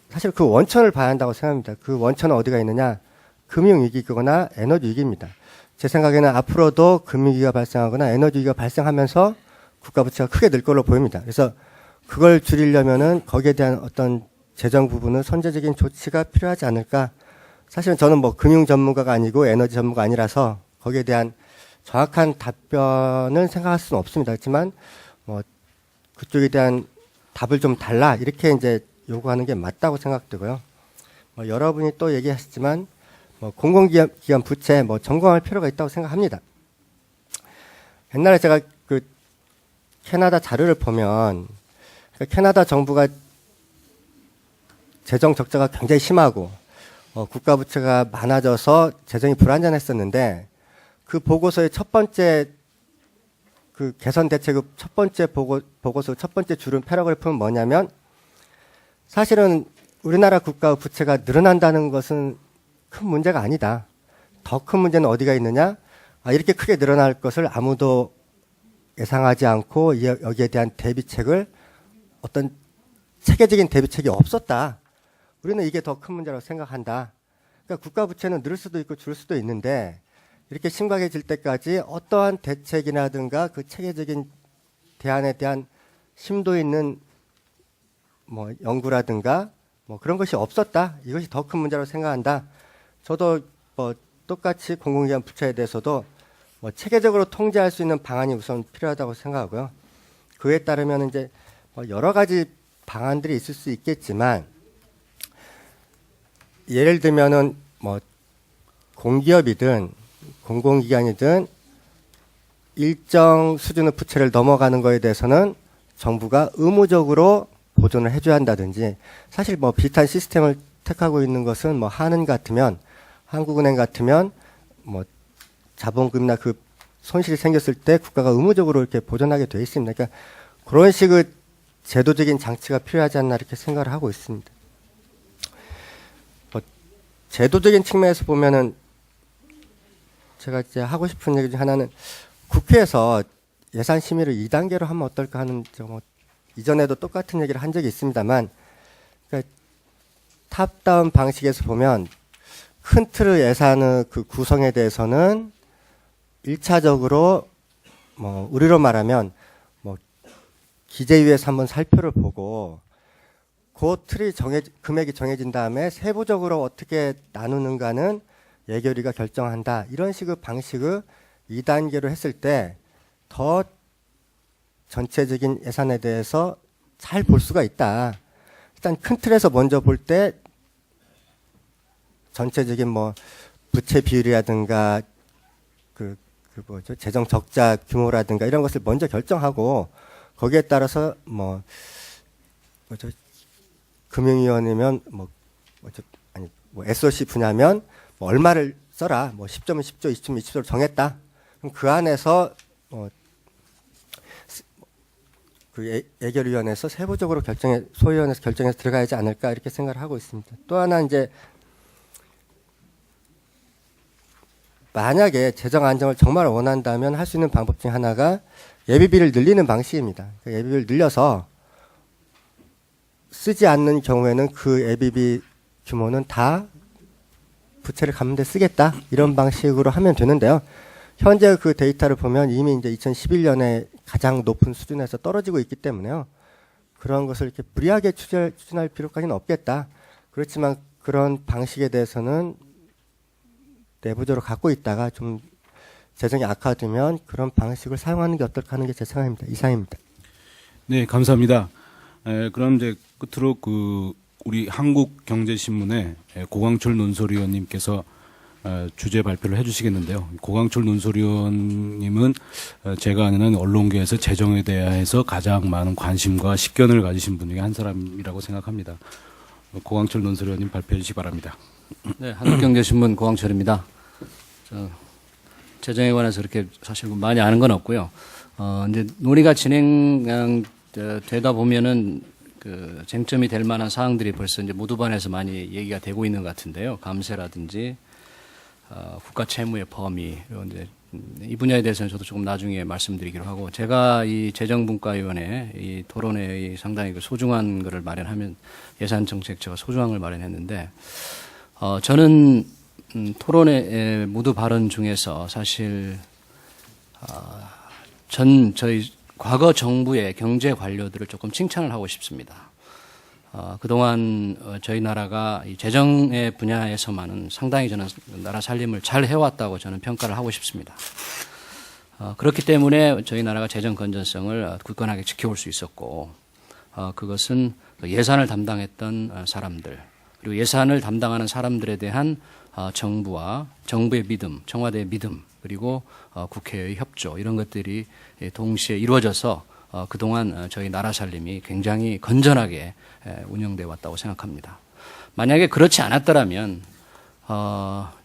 사실 그 원천을 봐야 한다고 생각합니다. 그 원천은 어디가 있느냐? 금융위기거나 에너지 위기입니다. 제 생각에는 앞으로도 금융위기가 발생하거나 에너지 위기가 발생하면서 국가 부채가 크게 늘 걸로 보입니다. 그래서 그걸 줄이려면은 거기에 대한 어떤 재정 부분은 선제적인 조치가 필요하지 않을까. 사실은 저는 뭐 금융 전문가가 아니고 에너지 전문가 아니라서 거기에 대한 정확한 답변을 생각할 수는 없습니다. 그렇지만 뭐 그쪽에 대한 답을 좀 달라 이렇게 이제 요구하는 게 맞다고 생각되고요. 뭐 여러분이 또 얘기하셨지만 뭐 공공기관 부채 뭐 점검할 필요가 있다고 생각합니다. 옛날에 제가 그 캐나다 자료를 보면 그러니까 캐나다 정부가 재정 적자가 굉장히 심하고 국가 부채가 많아져서 재정이 불안전했었는데 그 보고서의 첫 번째 그 개선 대책의 첫 번째 보고서 첫 번째 주름 패러그래프는 뭐냐면 사실은 우리나라 국가 부채가 늘어난다는 것은 큰 문제가 아니다. 더 큰 문제는 어디가 있느냐? 이렇게 크게 늘어날 것을 아무도 예상하지 않고 여기에 대한 대비책을 어떤 체계적인 대비책이 없었다. 우리는 이게 더 큰 문제라고 생각한다. 그러니까 국가 부채는 늘 수도 있고 줄 수도 있는데 이렇게 심각해질 때까지 어떠한 대책이라든가 그 체계적인 대안에 대한 심도 있는 뭐 연구라든가 뭐 그런 것이 없었다. 이것이 더 큰 문제라고 생각한다. 저도 뭐 똑같이 공공기관 부채에 대해서도 뭐 체계적으로 통제할 수 있는 방안이 우선 필요하다고 생각하고요. 그에 따르면 이제 뭐 여러 가지 방안들이 있을 수 있겠지만 예를 들면은 뭐 공기업이든 공공기관이든 일정 수준의 부채를 넘어가는 거에 대해서는 정부가 의무적으로 보존을 해줘야 한다든지 사실 뭐 비슷한 시스템을 택하고 있는 것은 뭐 한은 같으면 한국은행 같으면 뭐 자본금이나 그 손실이 생겼을 때 국가가 의무적으로 이렇게 보존하게 되어 있습니다. 그러니까 그런 식의 제도적인 장치가 필요하지 않나 이렇게 생각을 하고 있습니다. 뭐 제도적인 측면에서 보면은 제가 이제 하고 싶은 얘기 중 하나는 국회에서 예산 심의를 2단계로 하면 어떨까 하는 뭐 이전에도 똑같은 얘기를 한 적이 있습니다만 그러니까 탑다운 방식에서 보면 큰 틀의 예산의 그 구성에 대해서는 1차적으로 뭐 우리로 말하면 뭐 기재위에서 한번 살펴를 보고 그 틀이 금액이 정해진 다음에 세부적으로 어떻게 나누는가는 예결위가 결정한다. 이런 식의 방식의 2단계로 했을 때 더 전체적인 예산에 대해서 잘 볼 수가 있다. 일단 큰 틀에서 먼저 볼 때 전체적인 뭐 부채 비율이라든가 그 뭐죠 재정 적자 규모라든가 이런 것을 먼저 결정하고 거기에 따라서 뭐 뭐죠 금융위원회면 뭐 SOC 분야면 뭐 얼마를 써라 뭐 10점은 10조 20점은 20조를 정했다. 그럼 그 안에서 그 예결위원회에서 세부적으로 소위원회에서 결정해서 들어가야지 않을까 이렇게 생각을 하고 있습니다. 또 하나 이제 만약에 재정 안정을 정말 원한다면 할 수 있는 방법 중 하나가 예비비를 늘리는 방식입니다. 그러니까 예비비를 늘려서 쓰지 않는 경우에는 그 예비비 규모는 다 부채를 갚는 데 쓰겠다 이런 방식으로 하면 되는데요. 현재 그 데이터를 보면 이미 이제 2011년에 가장 높은 수준에서 떨어지고 있기 때문에요. 그런 것을 이렇게 무리하게 추진할 필요까지는 없겠다. 그렇지만 그런 방식에 대해서는 내부적으로 갖고 있다가 좀 재정이 악화되면 그런 방식을 사용하는 게 어떨까 하는 게 제 생각입니다. 이상입니다. 네, 감사합니다. 그럼 이제 끝으로 우리 한국경제신문의 고광철 논설위원님께서 주제 발표를 해주시겠는데요. 고광철 논설위원님은 제가 아는 한 언론계에서 재정에 대해서 가장 많은 관심과 식견을 가지신 분 중에 한 사람이라고 생각합니다. 고광철 논설위원님 발표해 주시기 바랍니다. 네, 한국경제신문 고광철입니다. 재정에 관해서 그렇게 사실 많이 아는 건 없고요. 이제 논의가 진행되다 보면은 그 쟁점이 될 만한 사항들이 벌써 이제 모두반에서 많이 얘기가 되고 있는 것 같은데요. 감세라든지 국가 채무의 범위 이런 이제 이 분야에 대해서는 저도 조금 나중에 말씀드리기로 하고, 제가 이 재정분과위원회 이 토론회의 상당히 그 소중한 거를 마련하면 예산 정책 제가 소중한 걸 마련했는데 저는 토론회 모두 발언 중에서 사실 저희 과거 정부의 경제 관료들을 조금 칭찬을 하고 싶습니다. 그동안 저희 나라가 이 재정의 분야에서만은 상당히 저는 나라 살림을 잘 해왔다고 저는 평가를 하고 싶습니다. 그렇기 때문에 저희 나라가 재정 건전성을 굳건하게 지켜올 수 있었고, 그것은 예산을 담당했던 사람들, 그리고 예산을 담당하는 사람들에 대한 정부와 정부의 믿음, 청와대의 믿음, 그리고 국회의 협조, 이런 것들이 동시에 이루어져서 그동안 저희 나라 살림이 굉장히 건전하게 운영되어 왔다고 생각합니다. 만약에 그렇지 않았더라면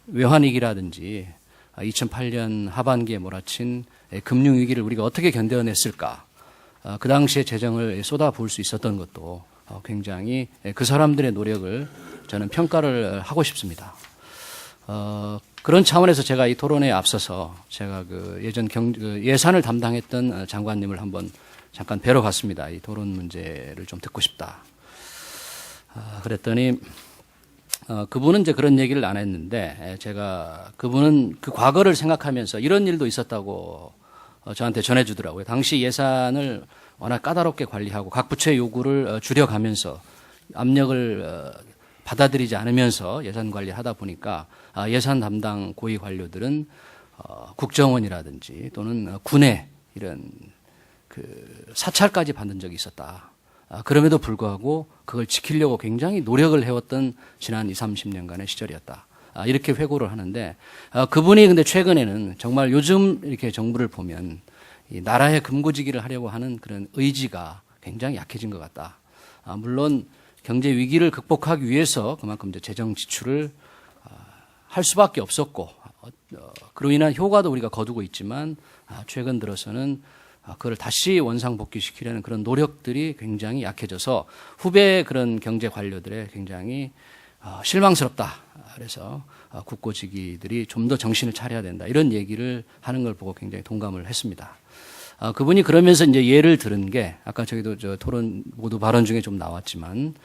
외환위기라든지 2008년 하반기에 몰아친 금융위기를 우리가 어떻게 견뎌냈을까, 그 당시에 재정을 쏟아부을 수 있었던 것도 굉장히 그 사람들의 노력을 저는 평가를 하고 싶습니다. 그런 차원에서 제가 이 토론회에 앞서서 제가 그 예전 예산을 담당했던 장관님을 한번 잠깐 뵈러 갔습니다. 이 토론 문제를 좀 듣고 싶다. 그랬더니 그분은 이제 그런 얘기를 안 했는데, 제가 그분은 그 과거를 생각하면서 이런 일도 있었다고 저한테 전해주더라고요. 당시 예산을 워낙 까다롭게 관리하고 각 부처의 요구를 줄여가면서 압력을 받아들이지 않으면서 예산 관리를 하다 보니까 예산 담당 고위 관료들은 국정원이라든지 또는 군의 이런 그 사찰까지 받는 적이 있었다. 그럼에도 불구하고 그걸 지키려고 굉장히 노력을 해왔던 지난 20, 30년간의 시절이었다. 이렇게 회고를 하는데, 그분이 근데 최근에는 정말 요즘 이렇게 정부를 보면 이 나라의 금고지기를 하려고 하는 그런 의지가 굉장히 약해진 것 같다. 물론 경제 위기를 극복하기 위해서 그만큼 이제 재정 지출을 할 수밖에 없었고, 그로 인한 효과도 우리가 거두고 있지만 최근 들어서는 그걸 다시 원상복귀시키려는 그런 노력들이 굉장히 약해져서 후배 그런 경제 관료들의 굉장히 실망스럽다. 그래서 국고지기들이 좀 더 정신을 차려야 된다. 이런 얘기를 하는 걸 보고 굉장히 동감을 했습니다. 그분이 그러면서 이제 예를 들은 게, 아까 저희도 저 토론 모두 발언 중에 좀 나왔지만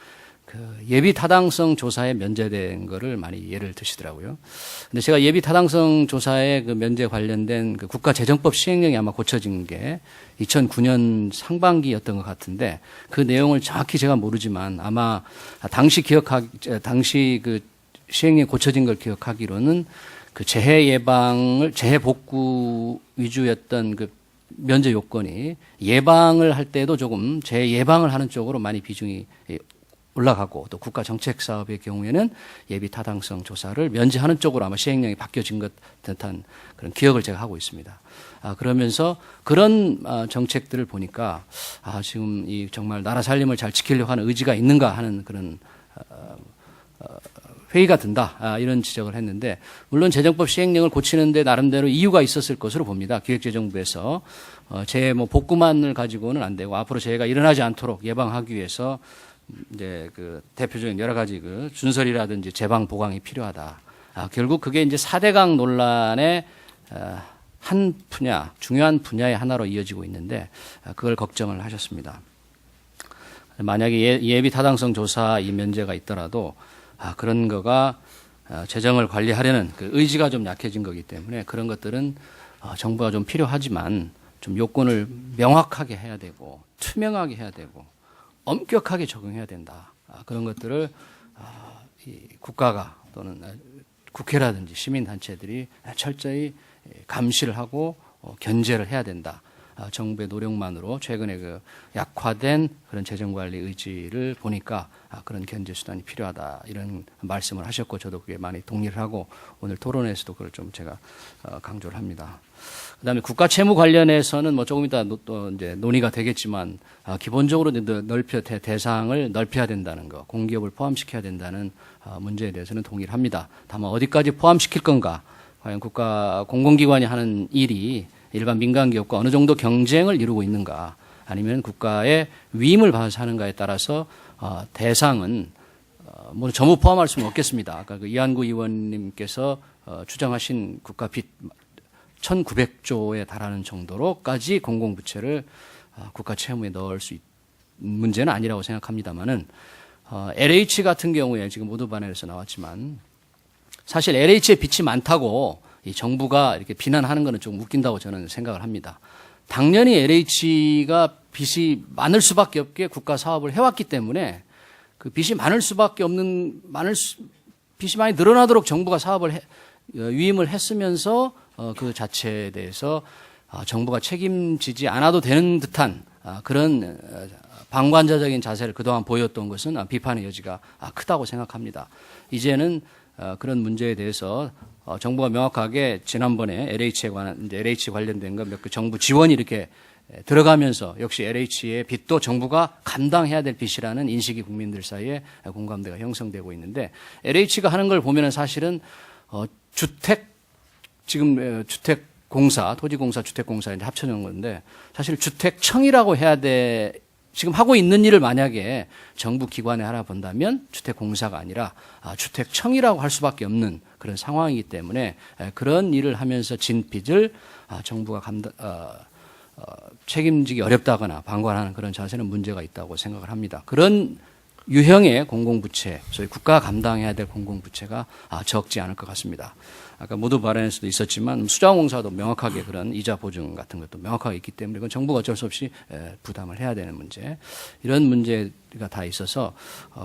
그 예비 타당성 조사에 면제된 거를 많이 예를 드시더라고요. 근데 제가 예비 타당성 조사에 그 면제 관련된 그 국가재정법 시행령이 아마 고쳐진 게 2009년 상반기였던 것 같은데, 그 내용을 정확히 제가 모르지만 아마 당시 그 시행령이 고쳐진 걸 기억하기로는 그 재해 복구 위주였던 그 면제 요건이 예방을 할 때도 조금 재예방을 하는 쪽으로 많이 비중이 올라가고, 또 국가 정책 사업의 경우에는 예비 타당성 조사를 면제하는 쪽으로 아마 시행령이 바뀌어진 것 듯한 그런 기억을 제가 하고 있습니다. 그러면서 그런 정책들을 보니까 지금 이 정말 나라 살림을 잘 지키려고 하는 의지가 있는가 하는 그런 회의가 든다. 이런 지적을 했는데, 물론 재정법 시행령을 고치는데 나름대로 이유가 있었을 것으로 봅니다. 기획재정부에서 재해 복구만을 가지고는 안 되고, 앞으로 재해가 일어나지 않도록 예방하기 위해서 이제 그 대표적인 여러 가지 그 준설이라든지 재방 보강이 필요하다. 결국 그게 이제 4대강 논란의 한 분야, 중요한 분야의 하나로 이어지고 있는데, 그걸 걱정을 하셨습니다. 만약에 예비 타당성 조사 이 면제가 있더라도 그런 거가 재정을 관리하려는 그 의지가 좀 약해진 거기 때문에 그런 것들은 정부가 좀 필요하지만 좀 요건을 명확하게 해야 되고 투명하게 해야 되고 엄격하게 적용해야 된다. 그런 것들을 이 국가가 또는 국회라든지 시민단체들이 철저히 감시를 하고 견제를 해야 된다. 정부의 노력만으로 최근에 그 약화된 그런 재정관리 의지를 보니까 그런 견제 수단이 필요하다 이런 말씀을 하셨고 저도 그게 많이 동의를 하고 오늘 토론에서도 그걸 좀 제가 강조를 합니다. 그다음에 국가 채무 관련해서는 뭐 조금 이따 또 이제 논의가 되겠지만 기본적으로 대상을 넓혀야 된다는 거, 공기업을 포함시켜야 된다는 문제에 대해서는 동의를 합니다. 다만 어디까지 포함시킬 건가, 과연 국가 공공기관이 하는 일이 일반 민간 기업과 어느 정도 경쟁을 이루고 있는가, 아니면 국가의 위임을 받아서 하는가에 따라서 대상은 뭐 전부 포함할 수는 없겠습니다. 아까 그 이한구 의원님께서 추정하신 국가 빚 1,900조에 달하는 정도로까지 공공부채를 국가 채무에 넣을 수 있는 문제는 아니라고 생각합니다만은 LH 같은 경우에 지금 모두 반열에서 나왔지만 사실 LH의 빚이 많다고 이 정부가 이렇게 비난하는 것은 좀 웃긴다고 저는 생각을 합니다. 당연히 LH가 빚이 많을 수밖에 없게 국가 사업을 해왔기 때문에 그 빚이 많을 수밖에 없는 빚이 많이 늘어나도록 정부가 사업을 위임을 했으면서 그 자체에 대해서 정부가 책임지지 않아도 되는 듯한 그런 방관자적인 자세를 그동안 보였던 것은 비판의 여지가 크다고 생각합니다. 이제는 그런 문제에 대해서 정부가 명확하게 지난번에 LH에 관한 이제 LH 관련된 것 몇 그 정부 지원이 이렇게 들어가면서 역시 LH의 빚도 정부가 감당해야 될 빚이라는 인식이 국민들 사이에 공감대가 형성되고 있는데 LH가 하는 걸 보면은 사실은 지금 주택공사, 토지공사, 주택공사 이제 합쳐놓은 건데 사실 주택청이라고 해야 돼. 지금 하고 있는 일을 만약에 정부 기관에 하나 본다면 주택공사가 아니라 주택청이라고 할 수밖에 없는 그런 상황이기 때문에 그런 일을 하면서 진 빚을 정부가 책임지기 어렵다거나 방관하는 그런 자세는 문제가 있다고 생각을 합니다. 그런 유형의 공공부채, 소위 국가가 감당해야 될 공공부채가 적지 않을 것 같습니다. 아까 모두 발언에서도 있었지만 수자공사도 명확하게 그런 이자 보증 같은 것도 명확하게 있기 때문에 그건 정부가 어쩔 수 없이 부담을 해야 되는 문제, 이런 문제가 다 있어서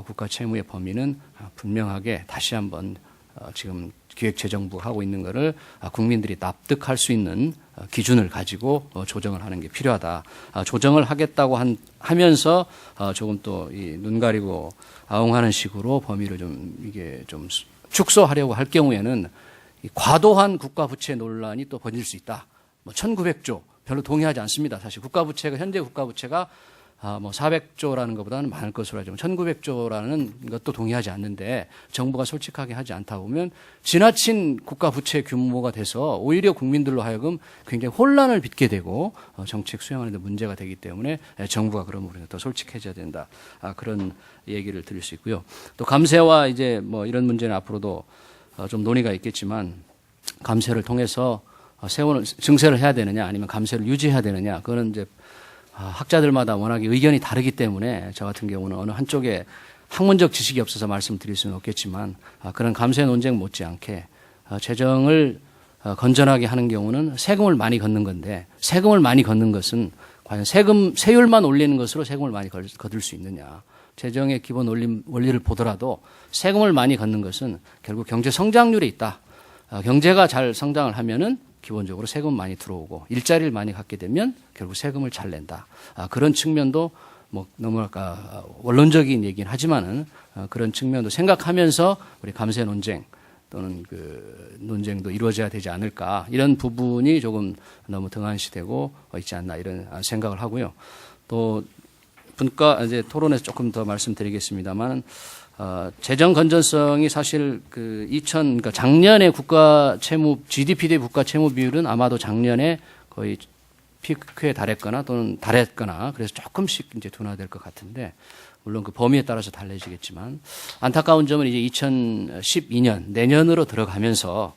국가 채무의 범위는 분명하게 다시 한번 지금 기획재정부 하고 있는 거를 국민들이 납득할 수 있는 기준을 가지고 조정을 하는 게 필요하다. 조정을 하겠다고 하면서 조금 또 이 눈 가리고 아웅하는 식으로 범위를 좀 이게 좀 축소하려고 할 경우에는 이 과도한 국가 부채 논란이 또 번질 수 있다. 뭐 1,900조 별로 동의하지 않습니다. 사실 국가 부채가 현재 국가 부채가 뭐 400조라는 것보다는 많을 것으로 하지만 1,900조라는 것도 동의하지 않는데 정부가 솔직하게 하지 않다 보면 지나친 국가 부채 규모가 돼서 오히려 국민들로 하여금 굉장히 혼란을 빚게 되고 정책 수행하는 데 문제가 되기 때문에 정부가 그런 부분에 더 솔직해져야 된다. 그런 얘기를 드릴 수 있고요. 또 감세와 이제 뭐 이런 문제는 앞으로도 좀 논의가 있겠지만 감세를 통해서 증세를 해야 되느냐 아니면 감세를 유지해야 되느냐, 그거는 이제 학자들마다 워낙에 의견이 다르기 때문에 저 같은 경우는 어느 한쪽에 학문적 지식이 없어서 말씀드릴 수는 없겠지만 그런 감세 논쟁 못지않게 재정을 건전하게 하는 경우는 세금을 많이 걷는 건데, 세금을 많이 걷는 것은 과연 세율만 올리는 것으로 세금을 많이 거둘 수 있느냐. 재정의 기본 원리를 보더라도 세금을 많이 걷는 것은 결국 경제 성장률에 있다. 경제가 잘 성장을 하면은 기본적으로 세금 많이 들어오고 일자리를 많이 갖게 되면 결국 세금을 잘 낸다. 그런 측면도 뭐 너무 원론적인 얘기는 하지만은 그런 측면도 생각하면서 우리 감세 논쟁 또는 그 논쟁도 이루어져야 되지 않을까, 이런 부분이 조금 너무 등한시되고 있지 않나 이런 생각을 하고요. 또 분과 이제 토론에서 조금 더 말씀드리겠습니다만 재정 건전성이 사실 그러니까 작년에 국가 채무 GDP 대 국가 채무 비율은 아마도 작년에 거의 피크에 달했거나 또는 달했거나 그래서 조금씩 이제 둔화될 것 같은데, 물론 그 범위에 따라서 달라지겠지만 안타까운 점은 이제 2012년 내년으로 들어가면서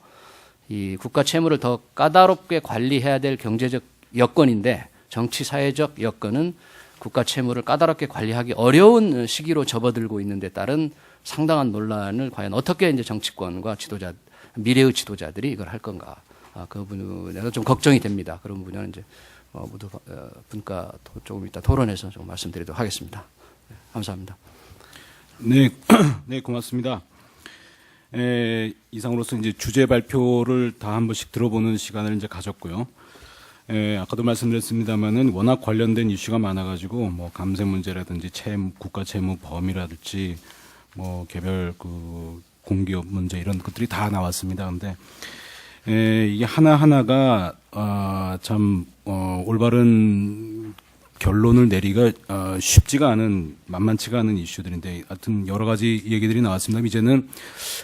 이 국가 채무를 더 까다롭게 관리해야 될 경제적 여건인데 정치 사회적 여건은 국가 채무를 까다롭게 관리하기 어려운 시기로 접어들고 있는 데 따른 상당한 논란을 과연 어떻게 이제 정치권과 지도자, 미래의 지도자들이 이걸 할 건가. 그 부분에서 좀 걱정이 됩니다. 그런 부분은 이제 모두 분과 조금 이따 토론해서 좀 말씀드리도록 하겠습니다. 네, 감사합니다. 네, 네, 고맙습니다. 이상으로서 이제 주제 발표를 다 한 번씩 들어보는 시간을 이제 가졌고요. 아까도 말씀드렸습니다만은 워낙 관련된 이슈가 많아가지고 뭐 감세 문제라든지 국가 채무 범위라든지 뭐 개별 그 공기업 문제 이런 것들이 다 나왔습니다. 근데 이게 하나하나가 참 올바른 결론을 내리기가 쉽지가 않은, 만만치가 않은 이슈들인데, 하여튼 여러 가지 얘기들이 나왔습니다. 이제는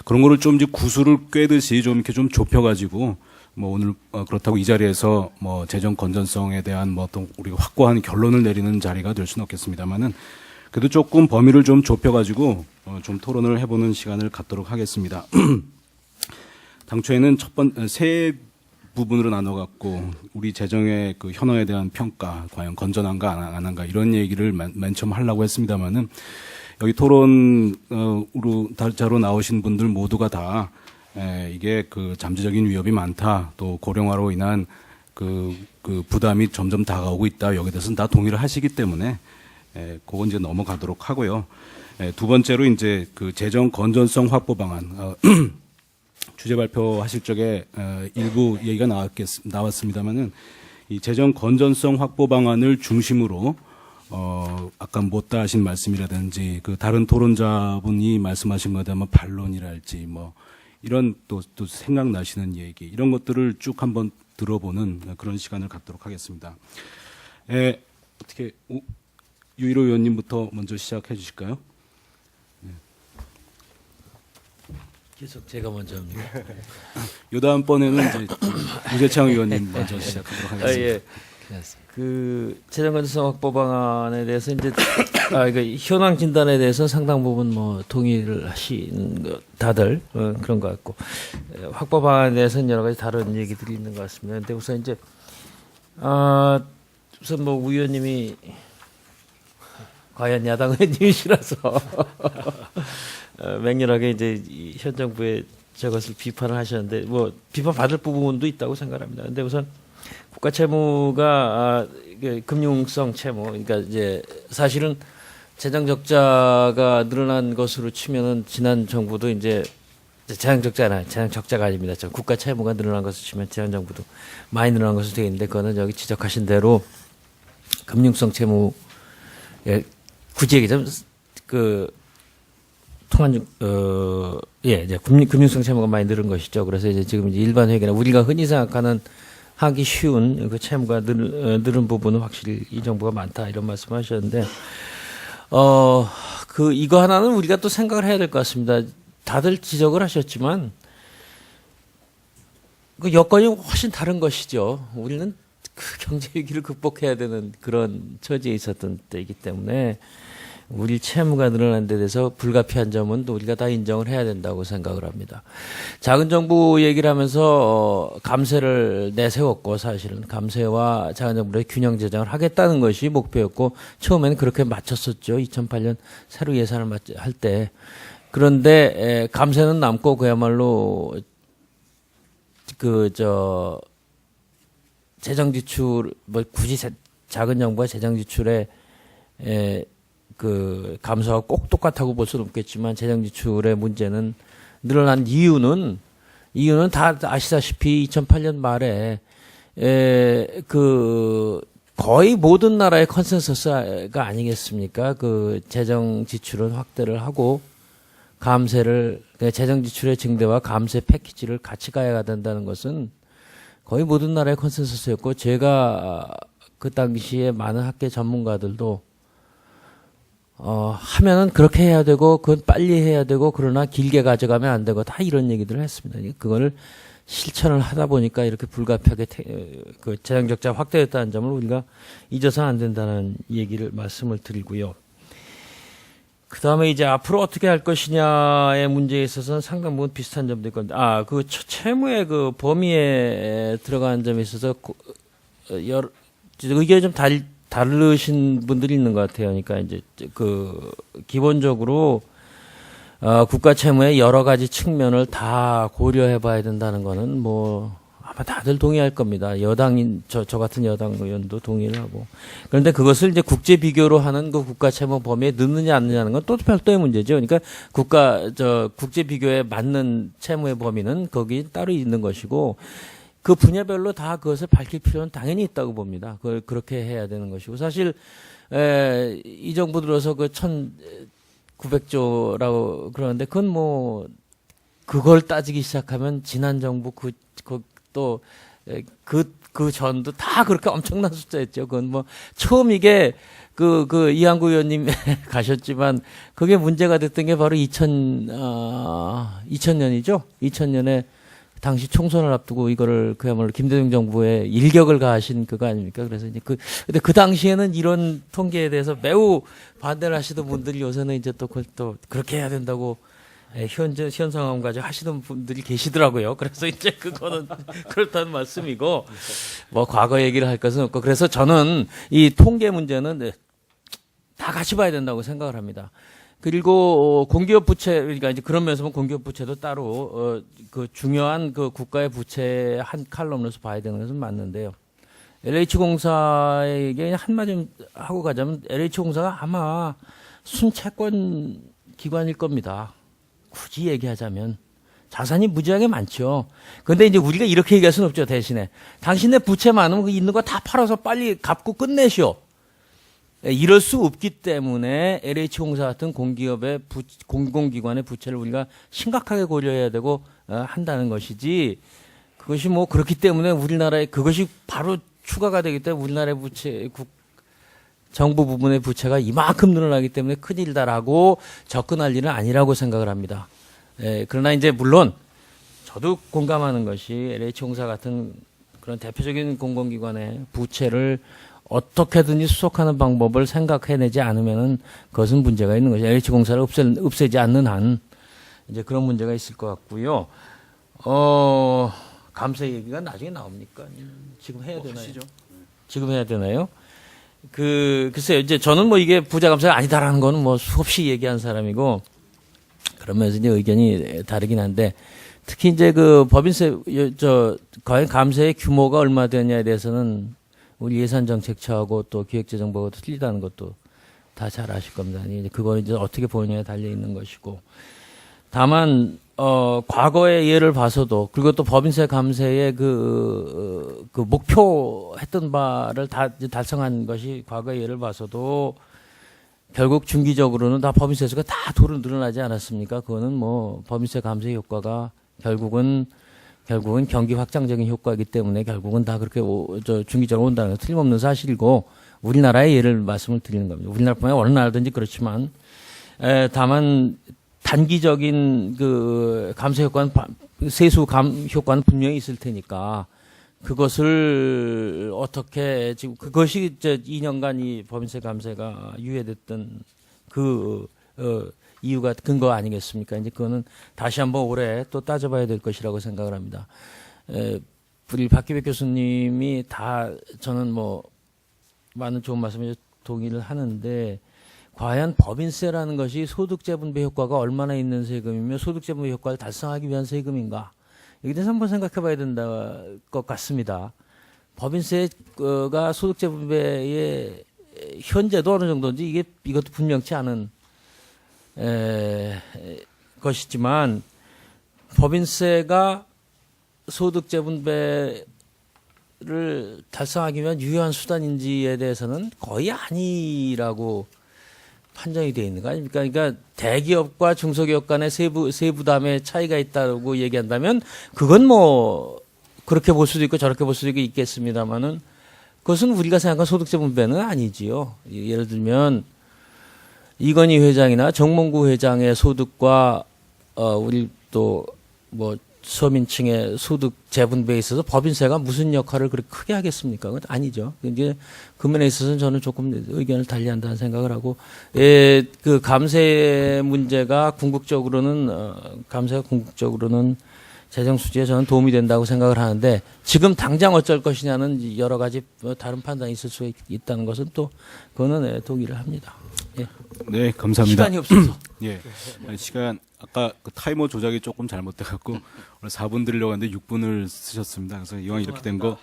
그런 거를 좀 이제 구슬을 꿰듯이 좀 이렇게 좀 좁혀가지고, 뭐 오늘 그렇다고 이 자리에서 뭐 재정 건전성에 대한 뭐 어떤 우리가 확고한 결론을 내리는 자리가 될 수는 없겠습니다만은, 그래도 조금 범위를 좀 좁혀가지고 좀 토론을 해보는 시간을 갖도록 하겠습니다. 당초에는 세 부분으로 나눠갖고 우리 재정의 그 현황에 대한 평가, 과연 건전한가 안 한가 이런 얘기를 맨 처음 하려고 했습니다만은 여기 토론으로 자로 나오신 분들 모두가 다 이게 그 잠재적인 위협이 많다, 또 고령화로 인한 그 부담이 점점 다가오고 있다, 여기에 대해서는 다 동의를 하시기 때문에 그건 이제 넘어가도록 하고요. 두 번째로 이제 그 재정 건전성 확보 방안. 주제 발표하실 적에 일부 얘기가 나왔습니다만은 이 재정 건전성 확보 방안을 중심으로 아까 못다 하신 말씀이라든지 그 다른 토론자분이 말씀하신 것에 대한 반론이랄지 뭐 이런 또 생각나시는 얘기 이런 것들을 쭉 한번 들어보는 그런 시간을 갖도록 하겠습니다. 어떻게 유일호 의원님부터 먼저 시작해 주실까요? 계속 제가 먼저 합니다. 요 다음번에는 이제 유재창 의원님 먼저 시작하도록 하겠습니다. 예. 그 재정 건전성 확보 방안에 대해서 이제 그 현황 진단에 대해서 상당 부분 뭐 동의를 하시는 거 다들 그런 것 같고 확보 방안에 대해서는 여러 가지 다른 얘기들이 있는 것 같습니다. 근데 우선 이제 우선 뭐 우 의원님이 과연 야당 의원님이시라서 맹렬하게 이제 현 정부의 저것을 비판을 하셨는데 뭐 비판 받을 부분도 있다고 생각합니다. 근데 우선 국가 채무가 금융성 채무, 그러니까 이제 사실은 재정 적자가 늘어난 것으로 치면은 지난 정부도 이제 재정 적자가 아닙니다. 국가 채무가 늘어난 것으로 치면 지난 정부도 많이 늘어난 것으로 되어 있는데 그거는 여기 지적하신 대로 금융성 채무 굳이 얘기하자면 이제 금융성 채무가 많이 늘은 것이죠. 그래서 이제 지금 이제 일반 회계나 우리가 흔히 생각하는 하기 쉬운 그 채무가 늘은 부분은 확실히 이 정부가 많다 이런 말씀하셨는데, 이거 하나는 우리가 또 생각을 해야 될 것 같습니다. 다들 지적을 하셨지만 그 여건이 훨씬 다른 것이죠. 우리는 그 경제 위기를 극복해야 되는 그런 처지에 있었던 때이기 때문에. 우리 채무가 늘어난 데 대해서 불가피한 점은 또 우리가 다 인정을 해야 된다고 생각을 합니다. 작은 정부 얘기를 하면서 감세를 내세웠고 사실은 감세와 작은 정부의 균형 제정을 하겠다는 것이 목표였고 처음에는 그렇게 맞췄었죠. 2008년 새로 예산을 할 때. 그런데 감세는 남고 그야말로 재정 지출 뭐 굳이 작은 정부가 재정 지출에 감소하고 꼭 똑같다고 볼 수는 없겠지만 재정 지출의 문제는 늘어난 이유는 다 아시다시피 2008년 말에 거의 모든 나라의 컨센서스가 아니겠습니까? 그 재정 지출은 확대를 하고 감세를 재정 지출의 증대와 감세 패키지를 같이 가야 된다는 것은 거의 모든 나라의 컨센서스였고 제가 그 당시에 많은 학계 전문가들도 하면은 그렇게 해야 되고, 그건 빨리 해야 되고, 그러나 길게 가져가면 안 되고, 다 이런 얘기들을 했습니다. 그거를 실천을 하다 보니까 이렇게 불가피하게 그 재정적자 확대했다는 점을 우리가 잊어서는 안 된다는 얘기를 말씀을 드리고요. 그 다음에 이제 앞으로 어떻게 할 것이냐의 문제에 있어서는 상당 부분 비슷한 점도 있건데, 그 채무의 그 범위에 들어가는 점에 있어서 의견이 좀 다르신 분들이 있는 것 같아요. 그러니까 이제 그 기본적으로 국가 채무의 여러 가지 측면을 다 고려해 봐야 된다는 거는 뭐 아마 다들 동의할 겁니다. 여당인 저 같은 여당 의원도 동의를 하고. 그런데 그것을 이제 국제 비교로 하는 그 국가 채무 범위에 넣느냐 안 넣느냐는 건 또 별도의 문제죠. 그러니까 국제 비교에 맞는 채무의 범위는 거기 따로 있는 것이고 그 분야별로 다 그것을 밝힐 필요는 당연히 있다고 봅니다. 그걸 그렇게 해야 되는 것이고 사실 이 정부 들어서 그 1,900조라고 그러는데 그건 뭐 그걸 따지기 시작하면 지난 정부 그 전도 다 그렇게 엄청난 숫자였죠. 그건 뭐 처음 이게 이한구 의원님 가셨지만 그게 문제가 됐던 게 바로 2000년이죠. 2000년에 당시 총선을 앞두고 이거를 그야말로 김대중 정부의 일격을 가하신 그거 아닙니까? 그래서 이제 근데 그 당시에는 이런 통계에 대해서 매우 반대를 하시던 분들이 요새는 이제 또 그걸 또 그렇게 해야 된다고 현 상황 가지고 하시는 분들이 계시더라고요. 그래서 이제 그거는 그렇다는 말씀이고 뭐 과거 얘기를 할 것은 없고 그래서 저는 이 통계 문제는 다 같이 봐야 된다고 생각을 합니다. 그리고 공기업 부채 그러니까 이제 그런 면에서 보면 공기업 부채도 따로 그 중요한 그 국가의 부채 한 칼럼으로서 봐야 되는 것은 맞는데요. LH공사에게 한마디 좀 하고 가자면 LH공사가 아마 순채권 기관일 겁니다. 굳이 얘기하자면 자산이 무지하게 많죠. 그런데 이제 우리가 이렇게 얘기할 수는 없죠. 대신에 당신의 부채 많으면 그 있는 거 다 팔아서 빨리 갚고 끝내시오. 이럴 수 없기 때문에 LH공사 같은 공기업의 공공기관의 부채를 우리가 심각하게 고려해야 되고 한다는 것이지 그것이 뭐 그렇기 때문에 우리나라에 그것이 바로 추가가 되기 때문에 우리나라의 부채 정부 부분의 부채가 이만큼 늘어나기 때문에 큰일이다라고 접근할 일은 아니라고 생각을 합니다. 그러나 이제 물론 저도 공감하는 것이 LH공사 같은 그런 대표적인 공공기관의 부채를 어떻게든지 수속하는 방법을 생각해내지 않으면은 그것은 문제가 있는 거죠. LH공사를 없애지 않는 한 이제 그런 문제가 있을 것 같고요. 감세 얘기가 나중에 나옵니까? 지금 해야 되나요? 하시죠. 지금 해야 되나요? 글쎄요. 이제 저는 뭐 이게 부자 감세가 아니다라는 거는 뭐 수없이 얘기한 사람이고 그러면서 이제 의견이 다르긴 한데 특히 이제 그 법인세 과연 감세의 규모가 얼마 되느냐에 대해서는 우리 예산정책처하고 또 기획재정부하고 틀리다는 것도 다 잘 아실 겁니다. 이제 그거 이제 어떻게 보느냐에 달려 있는 것이고. 다만, 과거의 예를 봐서도, 그리고 또 법인세 감세의 그 목표했던 바를 다 달성한 것이 과거의 예를 봐서도 결국 중기적으로는 다 법인세 수가 다 도로 늘어나지 않았습니까? 그거는 뭐 법인세 감세 효과가 결국은 경기 확장적인 효과이기 때문에 결국은 다 그렇게 중기적으로 온다는 건 틀림없는 사실이고 우리나라의 예를 말씀을 드리는 겁니다. 우리나라뿐만 아니라 어느 나라든지 그렇지만 다만 단기적인 그 감세 효과는 세수 효과는 분명히 있을 테니까 그것을 어떻게 지금 그것이 이제 2년간 이 법인세 감세가 유예됐던 이유가 근거 아니겠습니까? 이제 그거는 다시 한번 올해 또 따져봐야 될 것이라고 생각을 합니다. 우리 박기백 교수님이 다 저는 뭐 많은 좋은 말씀에 동의를 하는데 과연 법인세라는 것이 소득재분배 효과가 얼마나 있는 세금이며 소득재분배 효과를 달성하기 위한 세금인가? 여기에 대해서 한번 생각해봐야 된다 것 같습니다. 법인세가 소득재분배의 현재도 어느 정도인지 이것도 분명치 않은 것이지만 법인세가 소득재분배를 달성하기 위한 유효한 수단인지에 대해서는 거의 아니라고 판정이 되어 있는 거 아닙니까? 그러니까 대기업과 중소기업 간의 세부담의 차이가 있다고 얘기한다면 그건 뭐 그렇게 볼 수도 있고 저렇게 볼 수도 있겠습니다만은 그것은 우리가 생각한 소득재분배는 아니지요. 예를 들면 이건희 회장이나 정몽구 회장의 소득과 우리 또 뭐 서민층의 소득 재분배에 있어서 법인세가 무슨 역할을 그렇게 크게 하겠습니까? 그건 아니죠. 이제 그 면에 있어서는 저는 조금 의견을 달리한다는 생각을 하고, 그 감세 문제가 궁극적으로는 감세가 궁극적으로는 재정 수지에 저는 도움이 된다고 생각을 하는데 지금 당장 어쩔 것이냐는 여러 가지 다른 판단이 있을 수 있다는 것은 또 그거는 동의를 합니다. 예. 네, 감사합니다. 시간이 없어서. 예. 아니, 시간 아까 그 타이머 조작이 조금 잘못돼 갖고 원래 4분 드리려고 했는데 6분을 쓰셨습니다. 그래서 이왕 이렇게 된 거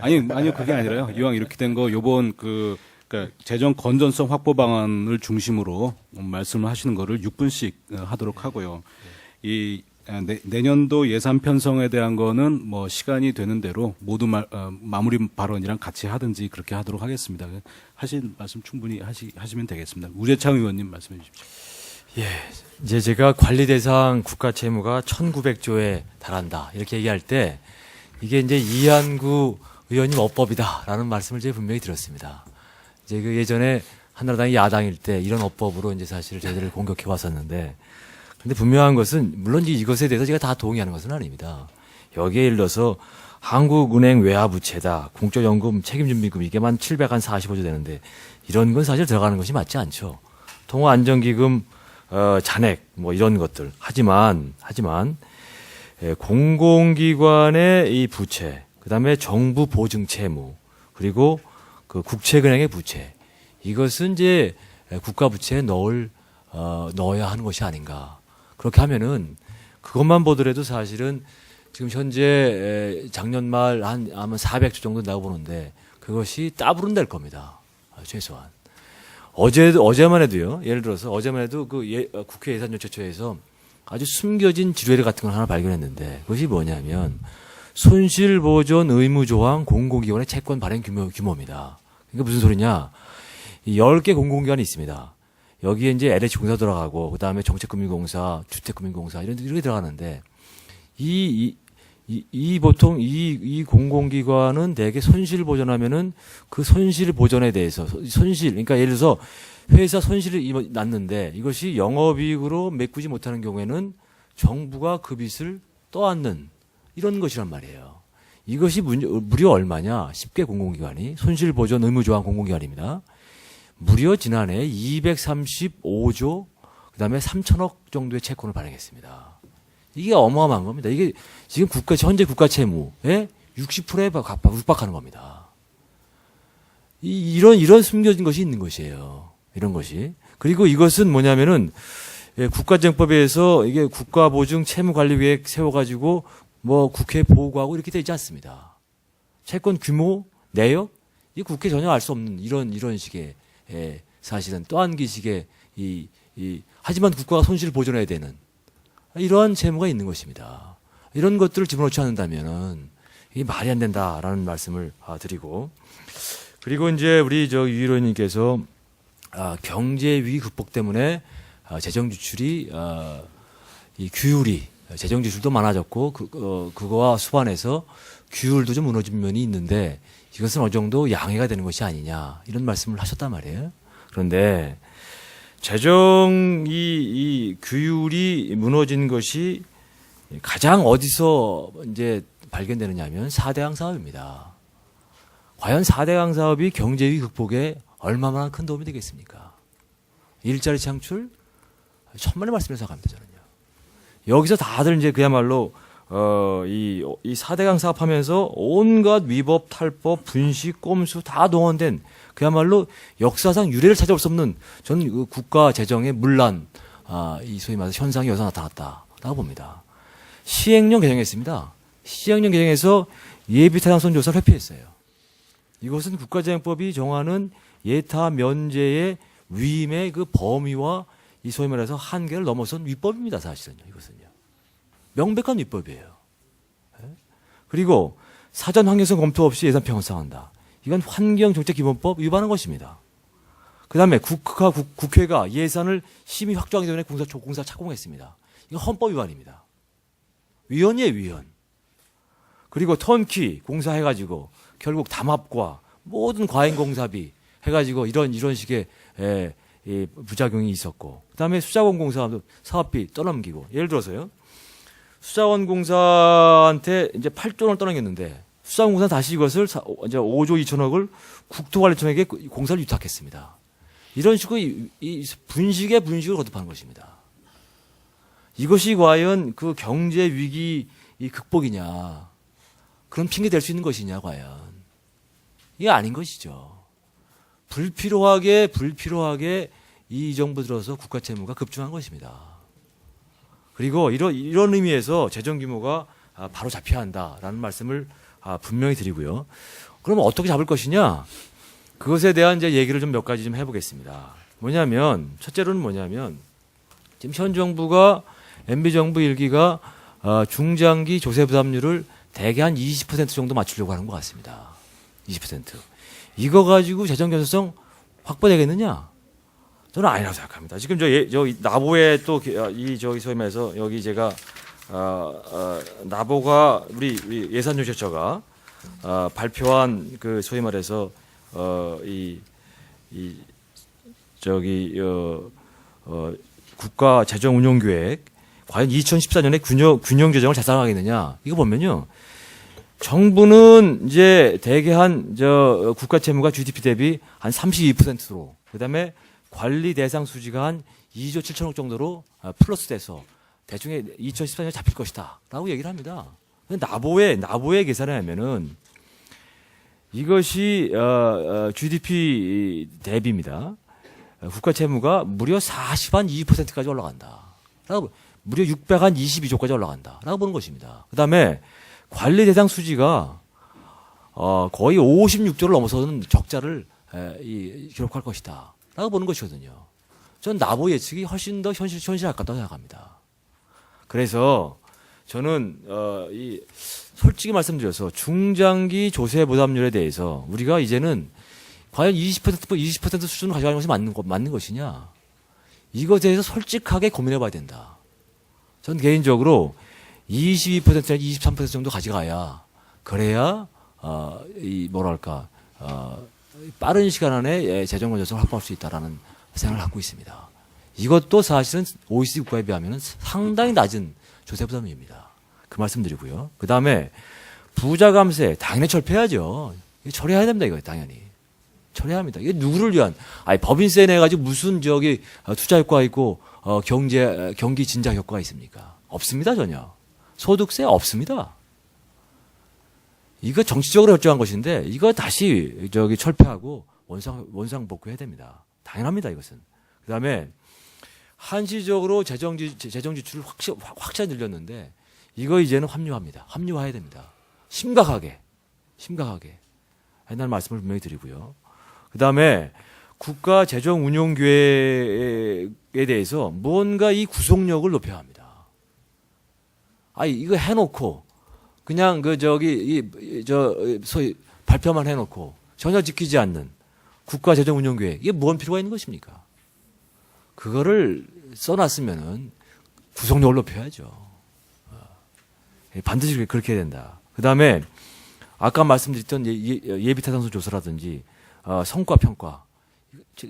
아니요, 그게 아니라요. 이왕 이렇게 된 거 요번 그러니까 재정 건전성 확보 방안을 중심으로 말씀을 하시는 거를 6분씩 하도록 하고요. 이 내년도 예산 편성에 대한 거는 뭐 시간이 되는 대로 모두 마무리 발언이랑 같이 하든지 그렇게 하도록 하겠습니다. 하실 말씀 충분히 하시면 되겠습니다. 우재창 의원님 말씀해 주십시오. 예, 이제 제가 관리 대상 국가 채무가 1,900조에 달한다 이렇게 얘기할 때 이게 이제 이한구 의원님 어법이다라는 말씀을 제가 분명히 드렸습니다. 이제 그 예전에 한나라당이 야당일 때 이런 어법으로 이제 사실 저희들을 공격해 왔었는데, 근데 분명한 것은 물론 이것에 대해서 제가 다 동의하는 것은 아닙니다. 여기에 예를 들어서 한국은행 외화부채다, 공적연금 책임준비금 이게만 745조 되는데 이런 건 사실 들어가는 것이 맞지 않죠. 통화안정기금 잔액 뭐 이런 것들 하지만 공공기관의 이 부채, 그다음에 정부 보증 채무, 그리고 그 국채은행의 부채, 이것은 이제 국가 부채에 넣어야 하는 것이 아닌가. 그렇게 하면은 그것만 보더라도 사실은 지금 현재 작년 말 아마 400조 정도 나고 보는데 그것이 따블은 될 겁니다. 최소한. 어제만 해도요. 예를 들어서 어제만 해도 국회 예산조처처에서 아주 숨겨진 지뢰 같은 걸 하나 발견했는데 그것이 뭐냐면 손실보전 의무조항 공공기관의 채권 발행 규모입니다. 그러니까 무슨 소리냐? 10개 공공기관이 있습니다. 여기에 이제 LH공사 들어가고 그다음에 정책금융공사, 주택금융공사 이런 게 들어가는데 보통 이 공공기관은 대개 손실 보전하면은 그 손실 보전에 대해서 그러니까 예를 들어서 회사 손실이 났는데 이것이 영업이익으로 메꾸지 못하는 경우에는 정부가 그 빚을 떠안는 이런 것이란 말이에요. 이것이 무려 얼마냐? 10개 공공기관이 손실 보전 의무조항 공공기관입니다. 무려 지난해 235조 그다음에 3천억 정도의 채권을 발행했습니다. 이게 어마어마한 겁니다. 이게 지금 현재 국가 채무의 60%에 육박하는 겁니다. 이런 숨겨진 것이 있는 것이에요. 이런 것이. 그리고 이것은 뭐냐면은 국가정법에서 이게 국가보증 채무관리계획 세워가지고 뭐 국회에 보고하고 이렇게 되어 있지 않습니다. 채권 규모, 내역, 이 국회 전혀 알 수 없는 이런 식의 사실은 또한기식의 하지만 국가가 손실을 보존해야 되는 이러한 채무가 있는 것입니다. 이런 것들을 집어넣지 않는다면은 이게 말이 안 된다라는 말씀을 드리고, 그리고 이제 우리 유 의원님께서 경제 위기 극복 때문에 재정 지출이 이 규율이 재정 지출도 많아졌고 그거와 수반해서 규율도 좀 무너진 면이 있는데 이것은 어느 정도 양해가 되는 것이 아니냐 이런 말씀을 하셨단 말이에요. 그런데 재정 이 규율이 무너진 것이 가장 어디서 이제 발견되느냐면 4대강 사업입니다. 과연 4대강 사업이 경제 위기 극복에 얼마나 큰 도움이 되겠습니까? 일자리 창출 천만의 말씀을 생각합니다. 저는요. 여기서 다들 이제 그야말로 이 4대강 사업하면서 온갖 위법, 탈법, 분식, 꼼수 다 동원된 그야말로 역사상 유례를 찾아볼 수 없는 저는 그 국가 재정의 문란, 이 소위 말해서 현상이 여기서 나타났다라고 봅니다. 시행령 개정했습니다. 시행령 개정에서 예비타당성 조사를 회피했어요. 이것은 국가재정법이 정하는 예타 면제의 위임의 그 범위와 이 소위 말해서 한계를 넘어선 위법입니다. 사실은요. 이것은요. 명백한 위법이에요. 그리고 사전 환경성 검토 없이 예산 편성한다. 이건 환경정책기본법 위반한 것입니다. 그다음에 국회가 예산을 심의 확정하기 전에 공사 착공했습니다. 이건 헌법 위반입니다. 위헌이에요, 위헌. 그리고 턴키 공사해가지고 결국 담합과 모든 과잉공사비 해가지고 이런 식의 부작용이 있었고, 그다음에 수자원 공사 사업비 떠넘기고, 예를 들어서요. 수자원 공사한테 이제 8조 원을 떠넘겼는데 수자원 공사 다시 이것을 이제 5조 2천억을 국토관리청에게 공사를 위탁했습니다. 이런 식으로 이 분식을 거듭하는 것입니다. 이것이 과연 그 경제 위기 이 극복이냐, 그런 핑계 댈 수 있는 것이냐, 과연. 이게 아닌 것이죠. 불필요하게 이 정부 들어서 국가 채무가 급증한 것입니다. 그리고 이런 의미에서 재정 규모가 바로 잡혀야 한다라는 말씀을 분명히 드리고요. 그러면 어떻게 잡을 것이냐? 그것에 대한 이제 얘기를 좀 몇 가지 좀 해보겠습니다. 첫째로는 뭐냐면, 지금 현 정부가, MB 정부 1기가 중장기 조세 부담률을 대개 한 20% 정도 맞추려고 하는 것 같습니다. 20%. 이거 가지고 재정 견성성 확보되겠느냐? 저는 아니라고 생각합니다. 지금 저 나보에 또 소위 말해서 여기 제가 나보가 우리 예산조사처가 발표한 그 소위 말해서 국가 재정 운용 계획 과연 2014년에 균형 재정을 달성하겠느냐? 이거 보면요. 정부는 이제 대개 국가 채무가 GDP 대비 한 32%로, 그다음에 관리 대상 수지가 한 2조 7천억 정도로 플러스 돼서 대충 2014년에 잡힐 것이다라고 얘기를 합니다. 나보의 계산을 하면은 이것이 GDP 대비입니다. 국가 채무가 무려 40.2%까지 올라간다. 무려 622조까지 올라간다라고 보는 것입니다. 그다음에 관리 대상 수지가 거의 56조를 넘어서는 적자를 기록할 것이다라고 보는 것이거든요. 전 나보 예측이 훨씬 더 현실할 것 같다고 생각합니다. 그래서 저는 솔직히 말씀드려서 중장기 조세 부담률에 대해서 우리가 이제는 과연 20% 수준을 가져가는 것이 맞는 것이냐, 이것에 대해서 솔직하게 고민해봐야 된다. 전 개인적으로 22%나 23% 정도 가져가야, 그래야 빠른 시간 안에 재정 건전성을 확보할 수 있다라는 생각을 갖고 있습니다. 이것도 사실은 OECD 국가에 비하면 상당히 낮은 조세 부담입니다. 그 말씀드리고요. 그 다음에 부자 감세 당연히 철폐해야죠. 이거 처리해야 됩니다. 이거 당연히 처리해야 합니다. 이게 누구를 위한? 법인세 내 가지고 무슨 투자 효과가 있고 경기 진작 효과가 있습니까? 없습니다. 전혀. 소득세 없습니다. 이거 정치적으로 결정한 것인데 이거 다시 철폐하고 원상 복구해야 됩니다. 당연합니다. 이것은. 그 다음에 한시적으로 재정 지출을 확실히 늘렸는데 이거 이제는 합리화합니다. 합리화해야 됩니다. 심각하게 한다는 말씀을 분명히 드리고요. 그 다음에 국가 재정 운용 계획에 대해서 뭔가 이 구속력을 높여야 합니다. 이거 해놓고 그냥 소위 발표만 해놓고 전혀 지키지 않는 국가 재정 운용 계획, 이게 뭔 필요가 있는 것입니까? 그거를 써놨으면은 구속력을 높여야죠. 반드시 그렇게 해야 된다. 그 다음에 아까 말씀드렸던 예비타당성 조사라든지 성과 평가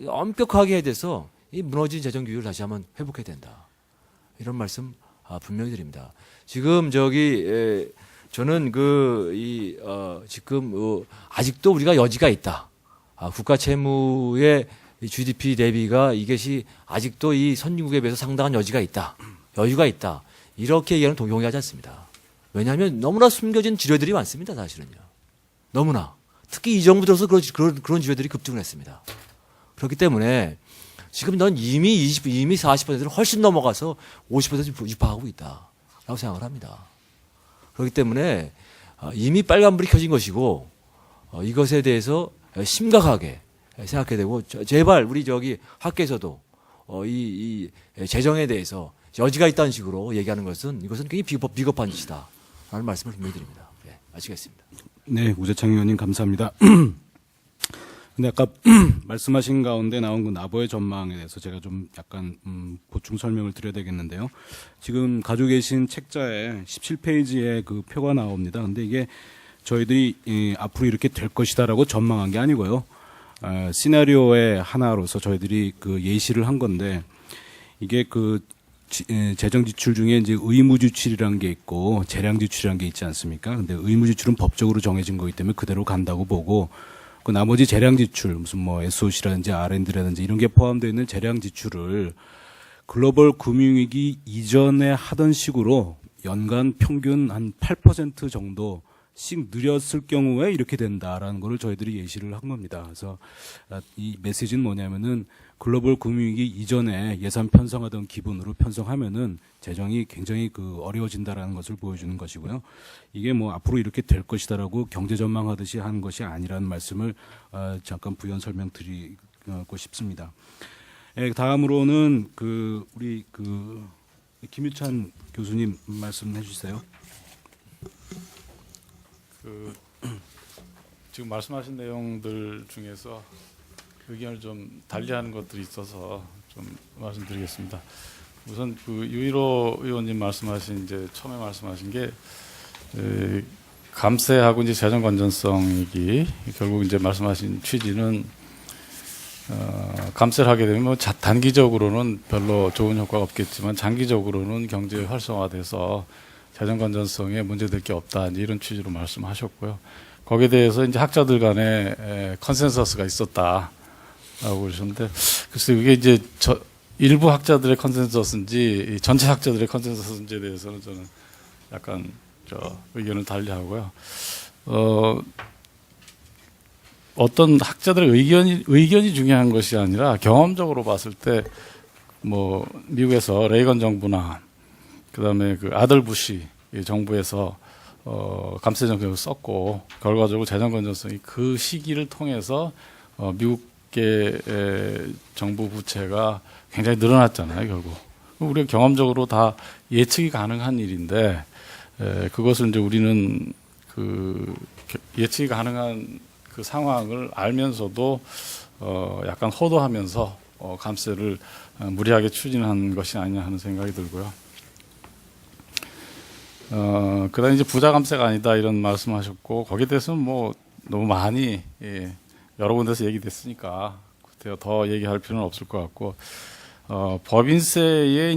엄격하게 해야 돼서 이 무너진 재정 규율을 다시 한번 회복해야 된다. 이런 말씀 분명히 드립니다. 지금 저는 지금 아직도 우리가 여지가 있다. 국가 채무의 GDP 대비가 이것이 아직도 이 선진국에 비해서 상당한 여유가 있다. 이렇게 얘기하는 동의하지 않습니다. 왜냐하면 너무나 숨겨진 지뢰들이 많습니다. 사실은요. 너무나. 특히 이 정부 들어서 그런 지뢰들이 급증을 했습니다. 그렇기 때문에 지금 넌 이미 40%를 훨씬 넘어가서 50% 유파하고 있다라고 생각을 합니다. 그렇기 때문에 이미 빨간불이 켜진 것이고 이것에 대해서 심각하게 생각해야 되고, 제발 우리 학계에서도 이 재정에 대해서 여지가 있다는 식으로 얘기하는 이것은 굉장히 비겁한 짓이다라는 말씀을 분명히 드립니다. 네, 마치겠습니다. 네, 우재창 의원님 감사합니다. 근데 아까 말씀하신 가운데 나온 그 나보의 전망에 대해서 제가 좀 약간 보충 설명을 드려야 되겠는데요. 지금 가지고 계신 책자에 17페이지에 그 표가 나옵니다. 근데 이게 저희들이 앞으로 이렇게 될 것이다라고 전망한 게 아니고요. 시나리오의 하나로서 저희들이 그 예시를 한 건데, 이게 재정 지출 중에 이제 의무 지출이라는 게 있고 재량 지출이라는 게 있지 않습니까? 근데 의무 지출은 법적으로 정해진 거기 때문에 그대로 간다고 보고, 그 나머지 재량 지출, 무슨 SOC라든지 R&D라든지 이런 게 포함되어 있는 재량 지출을 글로벌 금융위기 이전에 하던 식으로 연간 평균 한 8% 정도씩 늘었을 경우에 이렇게 된다라는 거를 저희들이 예시를 한 겁니다. 그래서 이 메시지는 뭐냐면은 글로벌 금융위기 이전에 예산 편성하던 기분으로 편성하면은 재정이 굉장히 어려워진다라는 것을 보여주는 것이고요. 이게 뭐 앞으로 이렇게 될 것이다라고 경제 전망하듯이 하는 것이 아니라는 말씀을 잠깐 부연 설명드리고 싶습니다. 다음으로는 우리 김유찬 교수님 말씀해 주세요. 지금 말씀하신 내용들 중에서 의견을 좀 달리하는 것들이 있어서 좀 말씀드리겠습니다. 우선 유일호 의원님 말씀하신 처음에 말씀하신 게 감세하고 재정 건전성 얘기, 결국 말씀하신 취지는 감세를 하게 되면 단기적으로는 별로 좋은 효과가 없겠지만 장기적으로는 경제 활성화돼서 재정 건전성에 문제될 게 없다, 이런 취지로 말씀하셨고요. 거기에 대해서 학자들 간에 컨센서스가 있었다라고 그러셨는데, 글쎄 이게 일부 학자들의 컨센서스인지 전체 학자들의 컨센서스인지에 대해서는 저는 약간 의견을 달리하고요. 어떤 학자들의 의견이 중요한 것이 아니라 경험적으로 봤을 때 뭐 미국에서 레이건 정부나 그다음에 아들 부시 정부에서 감세 정책을 썼고 결과적으로 재정 건전성이 그 시기를 통해서 미국계 정부 부채가 굉장히 늘어났잖아요. 결국 우리가 경험적으로 다 예측이 가능한 일인데 그것을 우리는 예측이 가능한 그 상황을 알면서도 약간 호도하면서 감세를 무리하게 추진한 것이 아니냐 하는 생각이 들고요. 그다음에 부자 감세가 아니다 이런 말씀하셨고, 거기에 대해서는 뭐 너무 많이 여러 군데서 얘기됐으니까 더 얘기할 필요는 없을 것 같고, 법인세에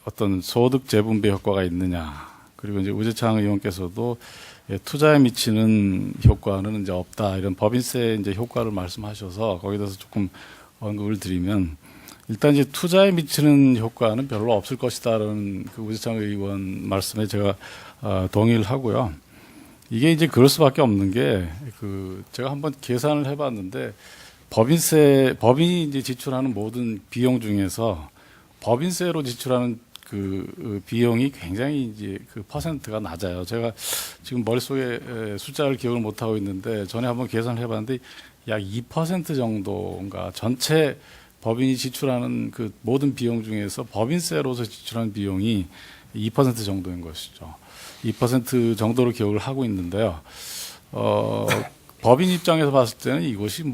어떤 소득 재분배 효과가 있느냐, 그리고 우재창 의원께서도 투자에 미치는 효과는 없다, 이런 법인세 효과를 말씀하셔서 거기에 대해서 조금 언급을 드리면, 일단 투자에 미치는 효과는 별로 없을 것이다라는 우재창 의원 말씀에 제가 동의를 하고요. 이게 그럴 수밖에 없는 게 제가 한번 계산을 해봤는데, 법인이 지출하는 모든 비용 중에서 법인세로 지출하는 비용이 굉장히 퍼센트가 낮아요. 제가 지금 머릿속에 숫자를 기억을 못하고 있는데, 전에 한번 계산을 해봤는데 약 2% 정도인가, 전체 법인이 지출하는 모든 비용 중에서 법인세로서 지출하는 비용이 2% 정도인 것이죠. 2% 정도로 기억을 하고 있는데요. 법인 입장에서 봤을 때는 이것이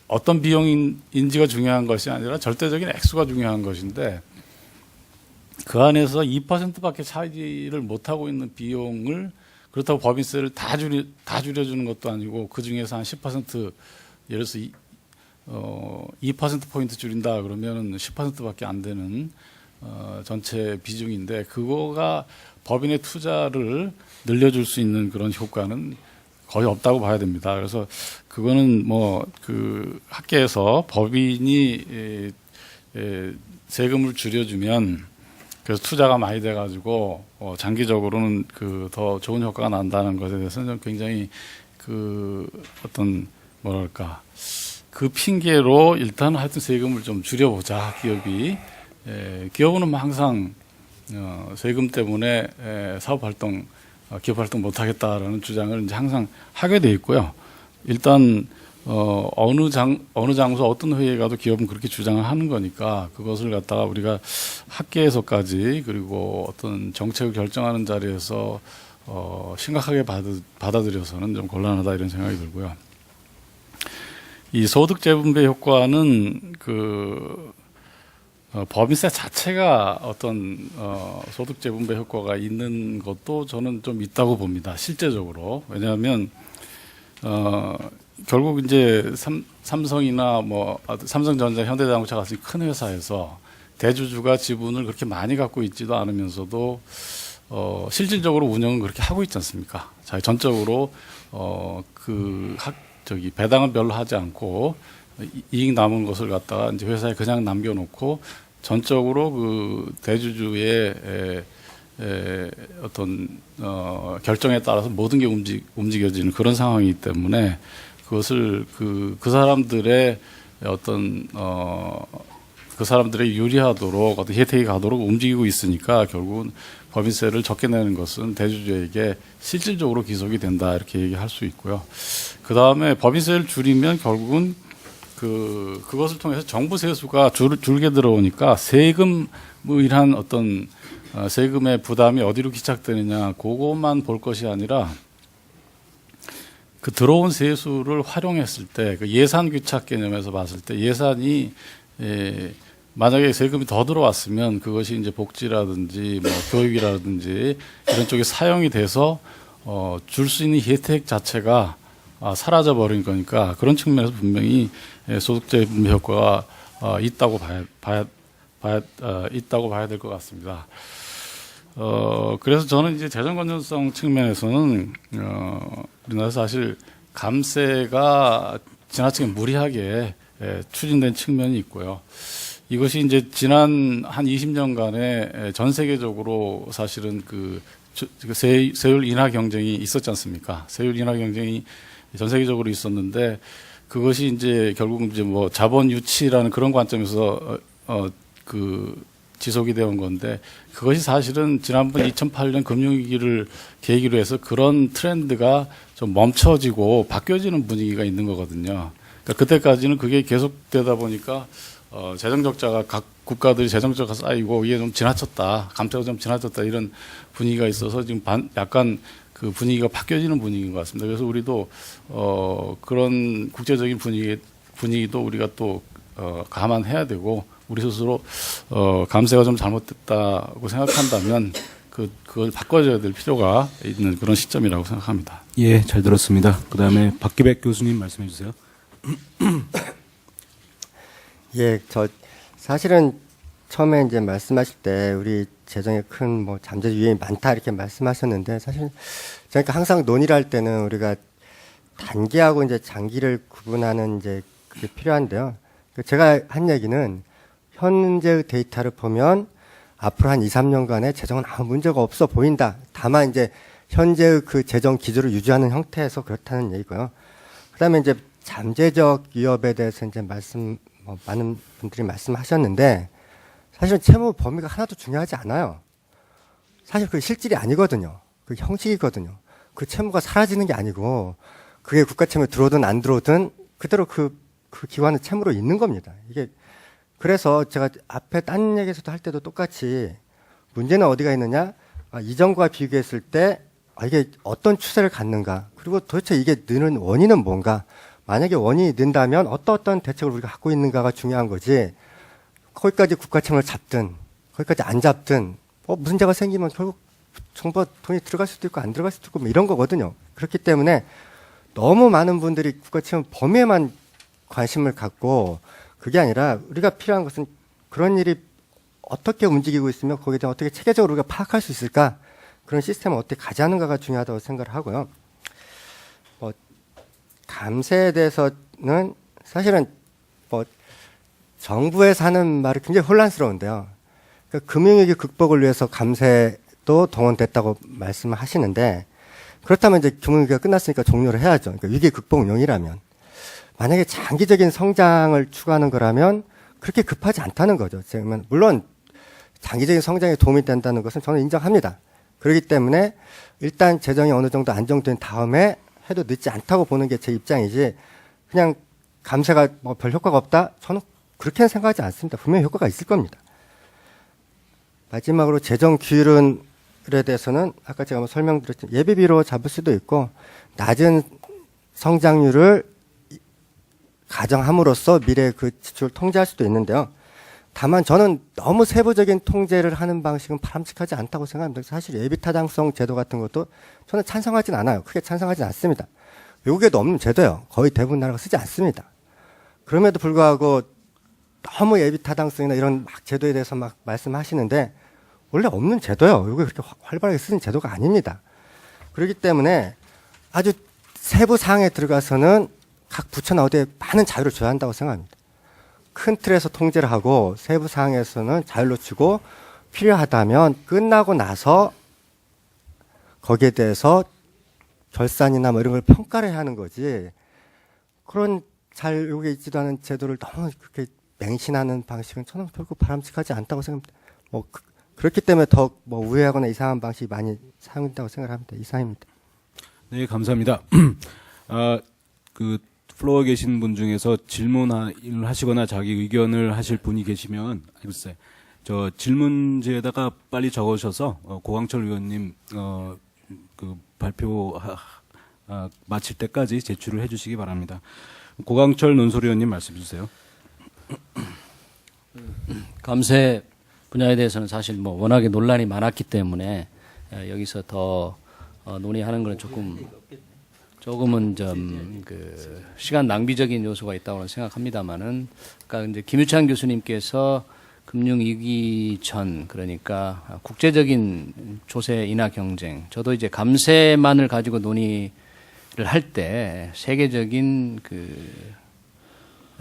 어떤 비용인지가 중요한 것이 아니라 절대적인 액수가 중요한 것인데, 그 안에서 2%밖에 차지를 못하고 있는 비용을, 그렇다고 법인세를 다 줄여주는 것도 아니고 그 중에서 한 10%, 예를 들어서 2%포인트 줄인다 그러면 10%밖에 안 되는 전체 비중인데, 그거가 법인의 투자를 늘려줄 수 있는 그런 효과는 거의 없다고 봐야 됩니다. 그래서 그거는 학계에서 법인이 세금을 줄여주면 그래서 투자가 많이 돼가지고 장기적으로는 더 좋은 효과가 난다는 것에 대해서는 굉장히 어떤 뭐랄까 핑계로 일단 하여튼 세금을 좀 줄여보자, 기업은 항상 세금 때문에 사업활동, 기업활동 못하겠다라는 주장을 항상 하게 돼 있고요. 일단 어느 장소 어떤 회의에 가도 기업은 그렇게 주장을 하는 거니까, 그것을 갖다가 우리가 학계에서까지 그리고 어떤 정책을 결정하는 자리에서 심각하게 받아들여서는 좀 곤란하다, 이런 생각이 들고요. 이 소득 재분배 효과는 법인세 자체가 어떤 소득 재분배 효과가 있는 것도 저는 좀 있다고 봅니다, 실제적으로. 왜냐하면 결국 삼성이나 삼성전자, 현대자동차 같은 큰 회사에서 대주주가 지분을 그렇게 많이 갖고 있지도 않으면서도 실질적으로 운영은 그렇게 하고 있지 않습니까? 전적으로 배당은 별로 하지 않고 이익 남은 것을 갖다가 회사에 그냥 남겨놓고 전적으로 그 대주주의 어떤 결정에 따라서 모든 게 움직여지는 그런 상황이기 때문에 그것을 그 사람들의 어떤 그 사람들의 유리하도록 어떤 혜택이 가도록 움직이고 있으니까 결국은 법인세를 적게 내는 것은 대주주에게 실질적으로 기속이 된다 이렇게 얘기할 수 있고요. 그 다음에 법인세를 줄이면 결국은 그것을 통해서 정부 세수가 줄게 들어오니까 세금 뭐 이러한 어떤 세금의 부담이 어디로 기착되느냐 그것만 볼 것이 아니라 그 들어온 세수를 활용했을 때 그 예산 귀착 개념에서 봤을 때 예산이 만약에 세금이 더 들어왔으면 그것이 이제 복지라든지 뭐 교육이라든지 이런 쪽에 사용이 돼서 줄 수 있는 혜택 자체가 사라져 버린 거니까 그런 측면에서 분명히 소득세 분배 효과가 있다고 있다고 봐야 될 것 같습니다. 그래서 저는 이제 재정 건전성 측면에서는 우리나라 사실 감세가 지나치게 무리하게 추진된 측면이 있고요. 이것이 이제 지난 한 20년간에 전 세계적으로 사실은 그 세율 인하 경쟁이 있었지 않습니까? 세율 인하 경쟁이 전 세계적으로 있었는데 그것이 이제 결국 이제 뭐 자본 유치라는 그런 관점에서 그 지속이 되어 온 건데 그것이 사실은 지난번 2008년 금융위기를 계기로 해서 그런 트렌드가 좀 멈춰지고 바뀌어지는 분위기가 있는 거거든요. 그러니까 그때까지는 그게 계속되다 보니까 재정 적자가 각 국가들이 재정 적자가 쌓이고 이게 좀 지나쳤다, 감세가 좀 지나쳤다 이런 분위기가 있어서 지금 약간 그 분위기가 바뀌어지는 분위기인 것 같습니다. 그래서 우리도 그런 국제적인 분위기도 우리가 또 감안해야 되고 우리 스스로 감세가 좀 잘못됐다고 생각한다면 그걸 바꿔줘야 될 필요가 있는 그런 시점이라고 생각합니다. 예, 잘 들었습니다. 그다음에 박기백 교수님 말씀해 주세요. 예, 저 사실은 처음에 이제 말씀하실 때 우리 재정에 큰 뭐 잠재 유행이 많다 이렇게 말씀하셨는데 사실 그러니까 항상 논의를 할 때는 우리가 단기하고 이제 장기를 구분하는 이제 그게 필요한데요. 제가 한 얘기는 현재의 데이터를 보면 앞으로 한 2, 3년간의 재정은 아무 문제가 없어 보인다. 다만 이제 현재의 그 재정 기조를 유지하는 형태에서 그렇다는 얘기고요. 그다음에 이제 잠재적 위협에 대해서 이제 많은 분들이 말씀하셨는데 사실은 채무 범위가 하나도 중요하지 않아요. 사실 그게 실질이 아니거든요. 그 형식이거든요. 그 채무가 사라지는 게 아니고 그게 국가 채무에 들어오든 안 들어오든 그대로 그 기관의 채무로 있는 겁니다. 이게 그래서 제가 앞에 딴 얘기에서도 할 때도 똑같이 문제는 어디가 있느냐? 이전과 비교했을 때 이게 어떤 추세를 갖는가? 그리고 도대체 이게 느는 원인은 뭔가? 만약에 원인이 는다면 어떤 대책을 우리가 갖고 있는가가 중요한 거지. 거기까지 국가 채무를 잡든 거기까지 안 잡든 문제가 생기면 결국 정부가 돈이 들어갈 수도 있고 안 들어갈 수도 있고 뭐 이런 거거든요. 그렇기 때문에 너무 많은 분들이 국가 채무 범위에만 관심을 갖고 그게 아니라 우리가 필요한 것은 그런 일이 어떻게 움직이고 있으며 거기에 대해 어떻게 체계적으로 우리가 파악할 수 있을까? 그런 시스템을 어떻게 가져가는가가 중요하다고 생각을 하고요. 감세에 대해서는 사실은 정부에서 하는 말이 굉장히 혼란스러운데요. 그러니까 금융위기 극복을 위해서 감세도 동원됐다고 말씀을 하시는데 그렇다면 이제 금융위기가 끝났으니까 종료를 해야죠. 그러니까 위기 극복용이라면. 만약에 장기적인 성장을 추구하는 거라면 그렇게 급하지 않다는 거죠. 물론 장기적인 성장에 도움이 된다는 것은 저는 인정합니다. 그렇기 때문에 일단 재정이 어느 정도 안정된 다음에 해도 늦지 않다고 보는 게 제 입장이지 그냥 감세가 별 효과가 없다? 저는 그렇게는 생각하지 않습니다. 분명히 효과가 있을 겁니다. 마지막으로 재정 규율에 대해서는 아까 제가 설명드렸지만 예비비로 잡을 수도 있고 낮은 성장률을 가정함으로써 미래 그 지출을 통제할 수도 있는데요. 다만 저는 너무 세부적인 통제를 하는 방식은 바람직하지 않다고 생각합니다. 사실 예비타당성 제도 같은 것도 저는 찬성하진 않아요. 크게 찬성하진 않습니다. 외국에도 없는 제도예요. 거의 대부분 나라가 쓰지 않습니다. 그럼에도 불구하고 너무 예비타당성이나 이런 제도에 대해서 말씀하시는데 원래 없는 제도예요. 이게 그렇게 활발하게 쓰는 제도가 아닙니다. 그렇기 때문에 아주 세부 사항에 들어가서는 각 부처나 어디에 많은 자유를 줘야 한다고 생각합니다. 큰 틀에서 통제를 하고 세부 사항에서는 자율로 주고 필요하다면 끝나고 나서 거기에 대해서 결산이나 뭐 이런 걸 평가를 해야 하는 거지. 그런 자유에 있지도 않은 제도를 너무 그렇게 맹신하는 방식은 저는 결국 바람직하지 않다고 생각합니다. 뭐 그렇기 때문에 더 뭐 우회하거나 이상한 방식이 많이 사용된다고 생각합니다. 이상입니다. 네, 감사합니다. 그 플로어에 계신 분 중에서 질문을 하시거나 자기 의견을 하실 분이 계시면 글쎄 저 질문지에다가 빨리 적으셔서 고광철 의원님 그 발표 마칠 때까지 제출을 해주시기 바랍니다. 고광철 논설위원님 말씀해 주세요. 감세 분야에 대해서는 사실 뭐 워낙에 논란이 많았기 때문에 여기서 더 논의하는 것은 조금은 좀 그 시간 낭비적인 요소가 있다고 생각합니다만은, 그러니까 이제 김유찬 교수님께서 금융위기 전, 그러니까 국제적인 조세 인하 경쟁, 저도 이제 감세만을 가지고 논의를 할 때 세계적인 그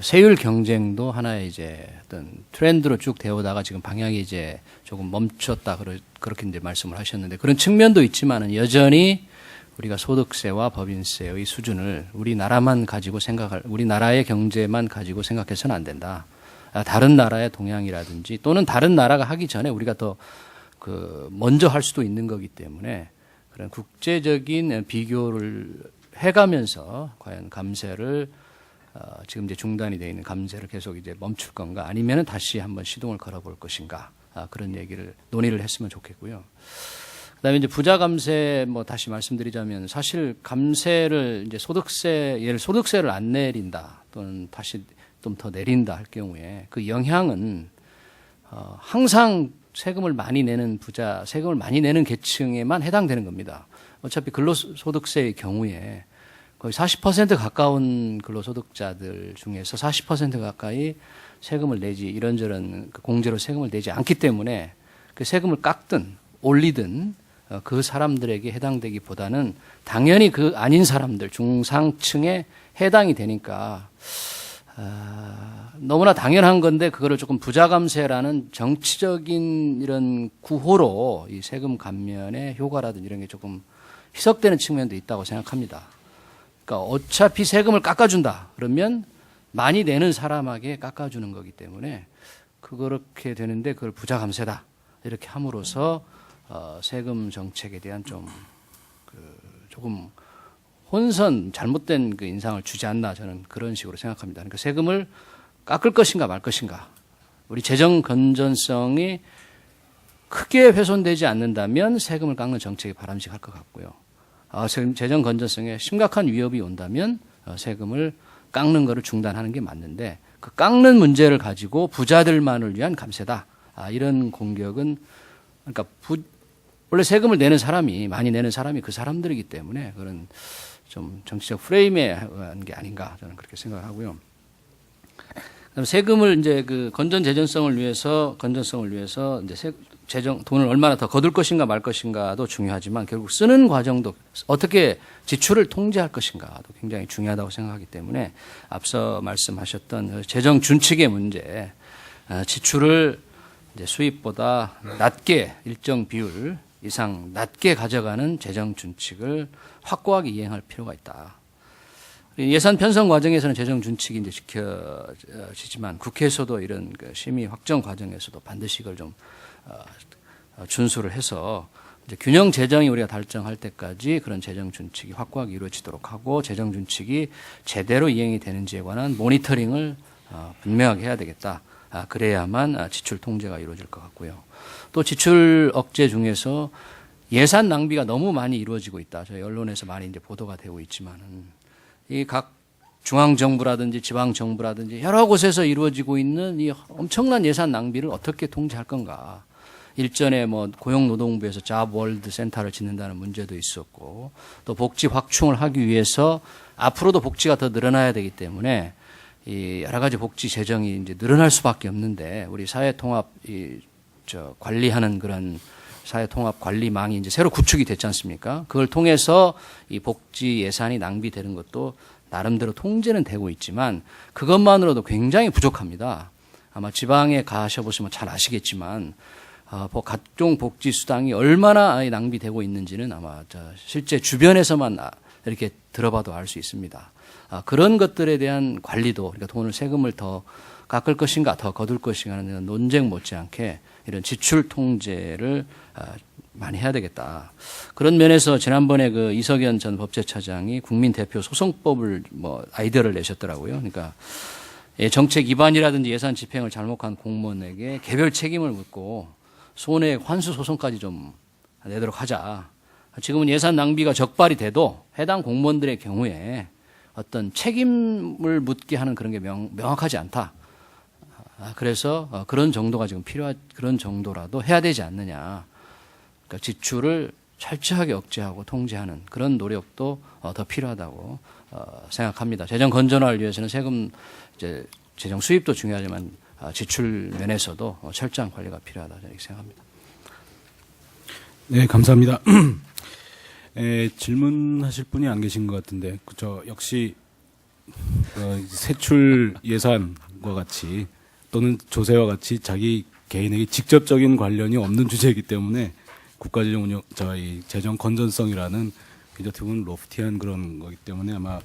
세율 경쟁도 하나의 이제 어떤 트렌드로 쭉 되어오다가 지금 방향이 이제 조금 멈췄다, 그렇게 이제 말씀을 하셨는데, 그런 측면도 있지만은 여전히 우리가 소득세와 법인세의 수준을 우리나라만 가지고 우리나라의 경제만 가지고 생각해서는 안 된다. 다른 나라의 동향이라든지 또는 다른 나라가 하기 전에 우리가 더 먼저 할 수도 있는 거기 때문에 그런 국제적인 비교를 해가면서 과연 감세를 지금 이제 중단이 되어 있는 감세를 계속 이제 멈출 건가, 아니면은 다시 한번 시동을 걸어볼 것인가, 그런 얘기를 논의를 했으면 좋겠고요. 그다음에 이제 부자 감세 뭐 다시 말씀드리자면, 사실 감세를 이제 소득세를 안 내린다 또는 다시 좀 더 내린다 할 경우에 그 영향은 항상 세금을 많이 내는 세금을 많이 내는 계층에만 해당되는 겁니다. 어차피 근로소득세의 경우에 거의 40% 가까운 근로소득자들 중에서 40% 가까이 세금을 내지, 이런저런 공제로 세금을 내지 않기 때문에 그 세금을 깎든 올리든 그 사람들에게 해당되기보다는 당연히 그 아닌 사람들, 중상층에 해당이 되니까 너무나 당연한 건데, 그거를 조금 부자감세라는 정치적인 이런 구호로 이 세금 감면의 효과라든지 이런 게 조금 희석되는 측면도 있다고 생각합니다. 그러니까 어차피 세금을 깎아준다 그러면 많이 내는 사람에게 깎아주는 거기 때문에 그렇게 되는데, 그걸 부자감세다 이렇게 함으로써 세금 정책에 대한 조금 잘못된 그 인상을 주지 않나, 저는 그런 식으로 생각합니다. 그러니까 세금을 깎을 것인가 말 것인가, 우리 재정 건전성이 크게 훼손되지 않는다면 세금을 깎는 정책이 바람직할 것 같고요. 재정 건전성에 심각한 위협이 온다면 세금을 깎는 것을 중단하는 게 맞는데, 그 깎는 문제를 가지고 부자들만을 위한 감세다, 이런 공격은, 그러니까 원래 세금을 내는 사람이, 많이 내는 사람이 그 사람들이기 때문에 그런 좀 정치적 프레임에 한 게 아닌가, 저는 그렇게 생각하고요. 그다음에 세금을 이제 그 건전성을 위해서 이제 돈을 얼마나 더 거둘 것인가 말 것인가도 중요하지만, 결국 쓰는 과정도 어떻게 지출을 통제할 것인가도 굉장히 중요하다고 생각하기 때문에, 앞서 말씀하셨던 재정 준칙의 문제, 지출을 이제 수입보다 낮게, 일정 비율 이상 낮게 가져가는 재정 준칙을 확고하게 이행할 필요가 있다. 예산 편성 과정에서는 재정 준칙이 이제 지켜지지만, 국회에서도 이런 그 심의 확정 과정에서도 반드시 이걸 좀 준수를 해서 이제 균형 재정이 우리가 달성할 때까지 그런 재정 준칙이 확고하게 이루어지도록 하고, 재정 준칙이 제대로 이행이 되는지에 관한 모니터링을 분명하게 해야 되겠다. 그래야만 지출 통제가 이루어질 것 같고요. 또 지출 억제 중에서 예산 낭비가 너무 많이 이루어지고 있다. 저희 언론에서 많이 이제 보도가 되고 있지만은, 이 각 중앙 정부라든지 지방 정부라든지 여러 곳에서 이루어지고 있는 이 엄청난 예산 낭비를 어떻게 통제할 건가. 일전에 뭐 고용노동부에서 잡월드 센터를 짓는다는 문제도 있었고, 또 복지 확충을 하기 위해서 앞으로도 복지가 더 늘어나야 되기 때문에 이 여러 가지 복지 재정이 이제 늘어날 수밖에 없는데, 우리 사회 통합 관리하는 그런 사회통합관리망이 이제 새로 구축이 됐지 않습니까? 그걸 통해서 이 복지 예산이 낭비되는 것도 나름대로 통제는 되고 있지만 그것만으로도 굉장히 부족합니다. 아마 지방에 가셔보시면 잘 아시겠지만 각종 복지 수당이 얼마나 낭비되고 있는지는 아마 실제 주변에서만 이렇게 들어봐도 알 수 있습니다. 그런 것들에 대한 관리도, 그러니까 돈을 세금을 더 깎을 것인가 더 거둘 것인가 하는 논쟁 못지않게 이런 지출 통제를 많이 해야 되겠다. 그런 면에서 지난번에 그 이석연 전 법제차장이 국민 대표 소송법을 아이디어를 내셨더라고요. 그러니까 정책 위반이라든지 예산 집행을 잘못한 공무원에게 개별 책임을 묻고 손해액 환수 소송까지 좀 내도록 하자. 지금은 예산 낭비가 적발이 돼도 해당 공무원들의 경우에 어떤 책임을 묻게 하는 그런 게 명확하지 않다. 그래서 그런 정도가 지금 그런 정도라도 해야 되지 않느냐. 그러니까 지출을 철저하게 억제하고 통제하는 그런 노력도 더 필요하다고 생각합니다. 재정 건전화를 위해서는 세금 재정 수입도 중요하지만 지출 면에서도 철저한 관리가 필요하다 저는 이렇게 생각합니다. 네, 감사합니다. 질문하실 분이 안 계신 것 같은데, 그저 역시 세출 예산과 같이 또는 조세와 같이 자기 개인에게 직접적인 관련이 없는 주제이기 때문에 국가재정 운영, 저희 재정 건전성이라는 어떻게 보면 로프티한 그런 거기 때문에 아마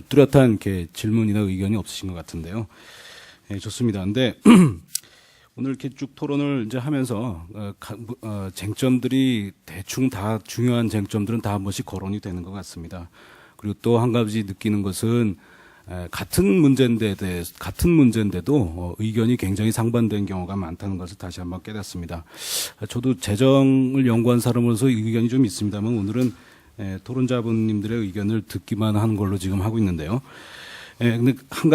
뚜렷한 이렇게 질문이나 의견이 없으신 것 같은데요. 네, 좋습니다. 근데 오늘 이렇게 쭉 토론을 이제 하면서 쟁점들이 대충 다 중요한 쟁점들은 다 한 번씩 거론이 되는 것 같습니다. 그리고 또 한 가지 느끼는 것은 같은 문제인데도 의견이 굉장히 상반된 경우가 많다는 것을 다시 한번 깨닫습니다. 저도 재정을 연구한 사람으로서 의견이 좀 있습니다만 오늘은 토론자분님들의 의견을 듣기만 하는 걸로 지금 하고 있는데요. 근데 한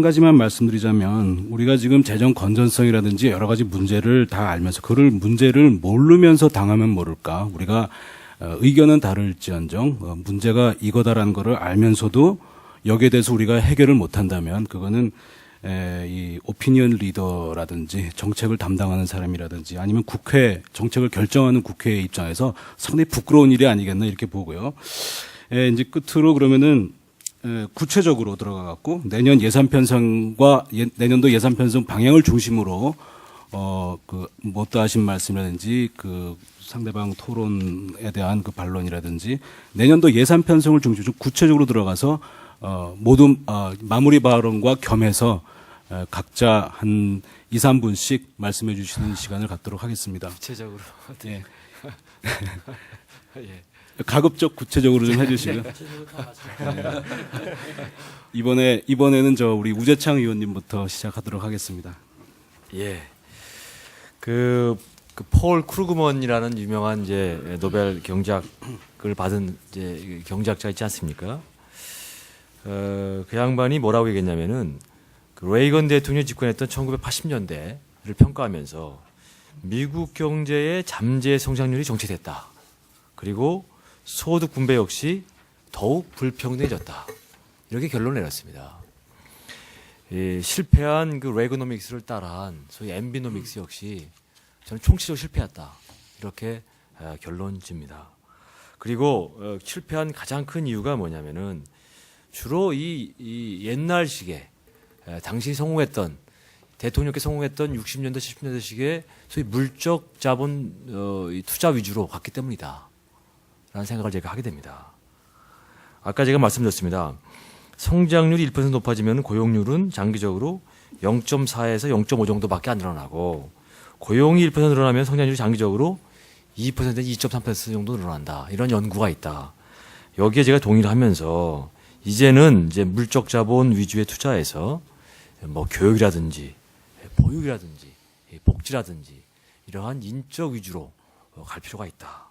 가지만 말씀드리자면 우리가 지금 재정 건전성이라든지 여러 가지 문제를 다 알면서 그를 문제를 모르면서 당하면 모를까. 우리가 의견은 다를지언정 문제가 이거다라는 거를 알면서도 여기에 대해서 우리가 해결을 못한다면 그거는 이 오피니언 리더라든지 정책을 담당하는 사람이라든지 아니면 정책을 결정하는 국회의 입장에서 상당히 부끄러운 일이 아니겠나 이렇게 보고요. 이제 끝으로 그러면은 구체적으로 들어가 갖고 내년 예산 편성과 내년도 예산 편성 방향을 중심으로 못다 하신 말씀이라든지 그 상대방 토론에 대한 그 반론이라든지 내년도 예산 편성을 중심으로 구체적으로 들어가서 모두 마무리 발언과 겸해서 각자 한 2, 3분씩 말씀해 주시는 시간을 갖도록 하겠습니다. 구체적으로. 예. 예. 가급적 구체적으로 좀 해주시고요. 이번에는 우리 우재창 의원님부터 시작하도록 하겠습니다. 예. 그 폴 크루그먼이라는 유명한 이제 노벨 경제학을 받은 이제 경제학자 있지 않습니까? 그 양반이 뭐라고 얘기했냐면은 그 레이건 대통령이 집권했던 1980년대를 평가하면서 미국 경제의 잠재 성장률이 정체됐다. 그리고 소득 분배 역시 더욱 불평등해졌다. 이렇게 결론을 내렸습니다. 실패한 그 레이거노믹스를 따라한 소위 엠비노믹스 역시 저는 총체적으로 실패했다. 이렇게 결론 집니다. 그리고 실패한 가장 큰 이유가 뭐냐면은 주로 이 옛날식의 당시 성공했던 대통령께 성공했던 60년대 70년대식의 소위 물적 자본 투자 위주로 갔기 때문이다. 라는 생각을 제가 하게 됩니다. 아까 제가 말씀드렸습니다. 성장률이 1% 높아지면 고용률은 장기적으로 0.4에서 0.5 정도밖에 안 늘어나고 고용이 1% 늘어나면 성장률이 장기적으로 2%에서 2.3% 정도 늘어난다. 이런 연구가 있다. 여기에 제가 동의를 하면서 이제는 이제 물적 자본 위주의 투자에서 뭐 교육이라든지 보육이라든지 복지라든지 이러한 인적 위주로 갈 필요가 있다.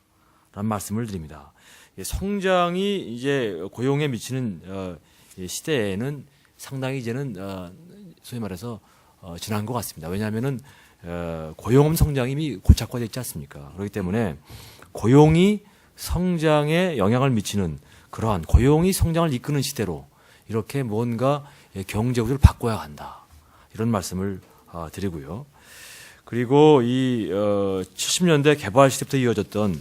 라는 말씀을 드립니다. 성장이 이제 고용에 미치는 시대에는 상당히 이제는 소위 말해서 지난 것 같습니다. 왜냐하면은 고용 성장이 이미 고착화되어 있지 않습니까? 그렇기 때문에 고용이 성장에 영향을 미치는 그러한 고용이 성장을 이끄는 시대로 이렇게 뭔가 경제 구조를 바꿔야 한다. 이런 말씀을 드리고요. 그리고 이 70년대 개발 시대부터 이어졌던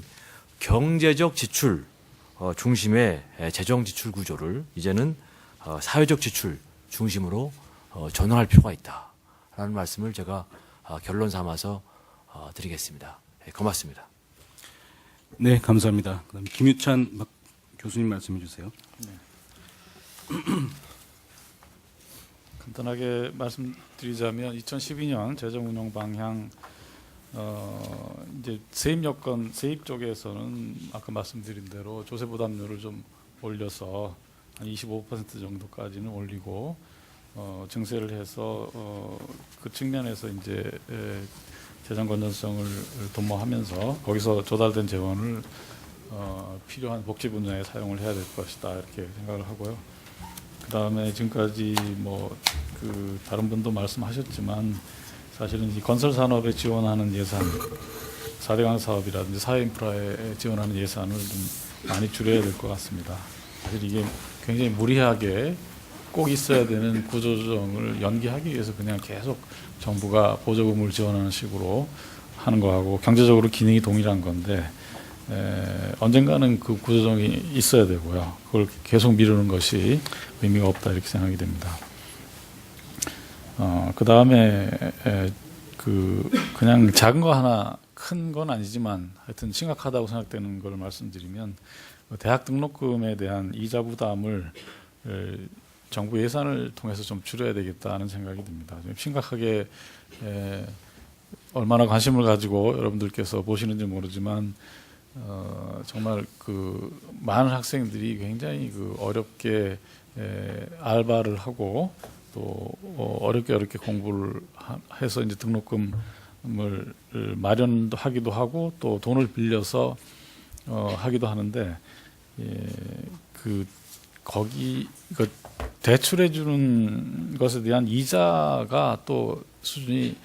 경제적 지출 중심의 재정 지출 구조를 이제는 사회적 지출 중심으로 전환할 필요가 있다라는 말씀을 제가 결론 삼아서 드리겠습니다. 고맙습니다. 네, 감사합니다. 그다음 김유찬 교수님 말씀해 주세요. 간단하게 말씀드리자면 2012년 재정 운영 방향 이제 세입 쪽에서는 아까 말씀드린 대로 조세 부담률을 좀 올려서 한 25% 정도까지는 올리고 증세를 해서 그 측면에서 이제 재정 건전성을 도모하면서 거기서 조달된 재원을 필요한 복지 분야에 사용을 해야 될 것이다 이렇게 생각을 하고요. 그 다음에 지금까지 그 다른 분도 말씀하셨지만 사실은 이 건설 산업에 지원하는 예산, 4대강 사업이라든지 사회 인프라에 지원하는 예산을 좀 많이 줄여야 될 것 같습니다. 사실 이게 굉장히 무리하게 꼭 있어야 되는 구조조정을 연기하기 위해서 그냥 계속 정부가 보조금을 지원하는 식으로 하는 거하고 경제적으로 기능이 동일한 건데 언젠가는 그 구조조정이 있어야 되고요. 그걸 계속 미루는 것이 의미가 없다 이렇게 생각이 됩니다. 그 다음에 그냥 작은 거 하나 큰 건 아니지만 하여튼 심각하다고 생각되는 걸 말씀드리면 대학 등록금에 대한 이자 부담을 정부 예산을 통해서 좀 줄여야 되겠다는 생각이 듭니다. 좀 심각하게 얼마나 관심을 가지고 여러분들께서 보시는지 모르지만 정말 그 많은 학생들이 굉장히 그 어렵게 알바를 하고 또 어렵게 공부를 해서 이제 등록금을 마련도 하기도 하고 또 돈을 빌려서 하기도 하는데 거기 대출해 주는 것에 대한 이자가 또 수준이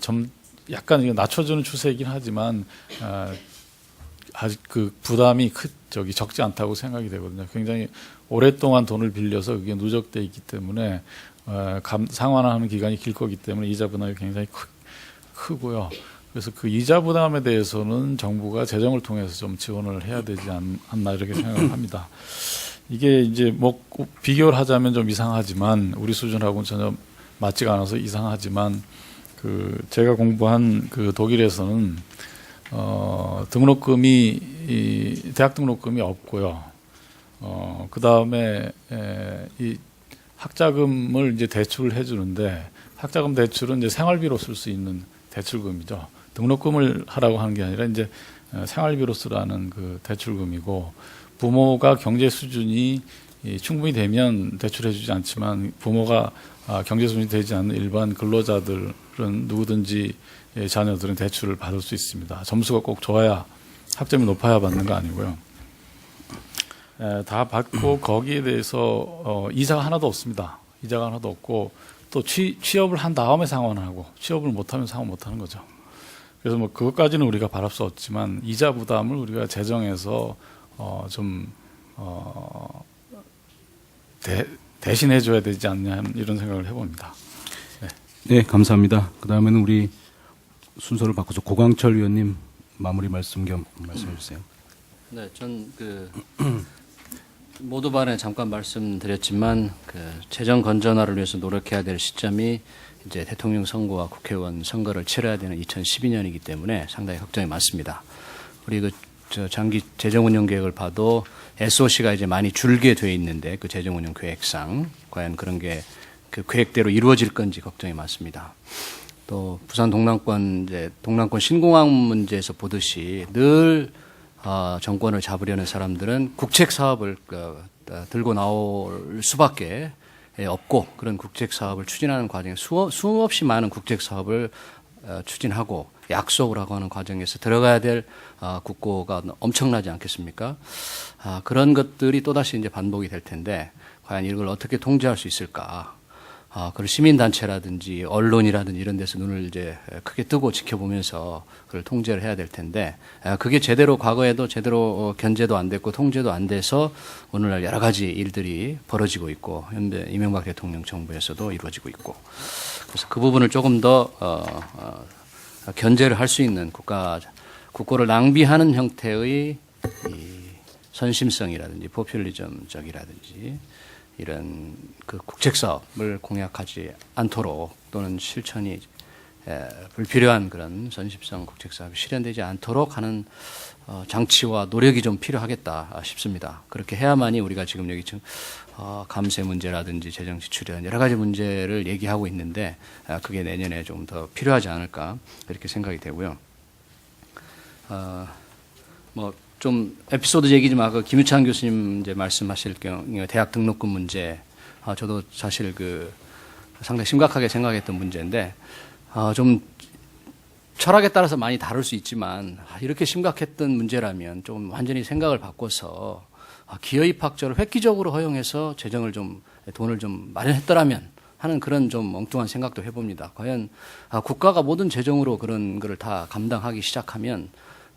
좀 약간 낮춰주는 추세이긴 하지만 아직 그 부담이 적지 않다고 생각이 되거든요. 굉장히 오랫동안 돈을 빌려서 그게 누적돼 있기 때문에 상환하는 기간이 길 거기 때문에 이자 부담이 굉장히 크고요. 그래서 그 이자 부담에 대해서는 정부가 재정을 통해서 좀 지원을 해야 되지 않나 이렇게 생각을 합니다. 이게 이제 비교를 하자면 좀 이상하지만 우리 수준하고는 전혀 맞지가 않아서 이상하지만 제가 공부한 그 독일에서는 대학 등록금이 없고요. 그 다음에 이 학자금을 이제 대출을 해주는데 학자금 대출은 이제 생활비로 쓸 수 있는 대출금이죠. 등록금을 하라고 하는 게 아니라 이제 생활비로 쓰라는 그 대출금이고 부모가 경제 수준이 충분히 되면 대출해주지 않지만 부모가 경제 수준이 되지 않는 일반 근로자들은 누구든지 자녀들은 대출을 받을 수 있습니다. 점수가 꼭 좋아야 학점이 높아야 받는 거 아니고요. 다 받고 거기에 대해서 이자가 하나도 없습니다. 이자가 하나도 없고 또 취업을 한 다음에 상환하고 취업을 못하면 상환 못하는 거죠. 그래서 그것까지는 우리가 바랄 수 없지만 이자 부담을 우리가 재정에서 대신해 줘야 되지 않냐 이런 생각을 해봅니다. 네, 감사합니다. 그 다음에는 우리 순서를 바꿔서 고광철 위원님 마무리 말씀 겸 말씀해 주세요. 네, 전 모두반에 잠깐 말씀드렸지만 재정 건전화를 위해서 노력해야 될 시점이 이제 대통령 선거와 국회의원 선거를 치러야 되는 2012년이기 때문에 상당히 걱정이 많습니다. 우리 장기 재정운영 계획을 봐도 SOC가 이제 많이 줄게 돼 있는데 그 재정운영 계획상 과연 그런 게 그 계획대로 이루어질 건지 걱정이 많습니다. 또 부산 동남권 신공항 문제에서 보듯이 늘 정권을 잡으려는 사람들은 국책 사업을 들고 나올 수밖에 없고 그런 국책 사업을 추진하는 과정에 수없이 많은 국책 사업을 추진하고 약속을 하고 하는 과정에서 들어가야 될 국고가 엄청나지 않겠습니까? 그런 것들이 또다시 이제 반복이 될 텐데 과연 이걸 어떻게 통제할 수 있을까? 그리고 시민단체라든지 언론이라든지 이런 데서 눈을 이제 크게 뜨고 지켜보면서 그걸 통제를 해야 될 텐데 그게 과거에도 제대로 견제도 안 됐고 통제도 안 돼서 오늘날 여러 가지 일들이 벌어지고 있고 현재 이명박 대통령 정부에서도 이루어지고 있고 그래서 그 부분을 조금 더 견제를 할 수 있는 국고를 낭비하는 형태의 이 선심성이라든지 포퓰리즘적이라든지 이런 그 국책 사업을 공약하지 않도록 또는 실천이 불필요한 그런 선심성 국책 사업이 실현되지 않도록 하는 장치와 노력이 좀 필요하겠다 싶습니다. 그렇게 해야만이 우리가 지금 여기 감세 문제라든지 재정 지출이라든지 여러 가지 문제를 얘기하고 있는데 그게 내년에 좀 더 필요하지 않을까 이렇게 생각이 되고요. 뭐 좀 에피소드 얘기 좀 하고 김유찬 교수님 이제 말씀하실 경우 대학 등록금 문제 저도 사실 그 상당히 심각하게 생각했던 문제인데 좀 철학에 따라서 많이 다를 수 있지만 이렇게 심각했던 문제라면 좀 완전히 생각을 바꿔서 기여입학제를 획기적으로 허용해서 돈을 좀 마련했더라면 하는 그런 좀 엉뚱한 생각도 해봅니다. 과연 국가가 모든 재정으로 그런 거를 다 감당하기 시작하면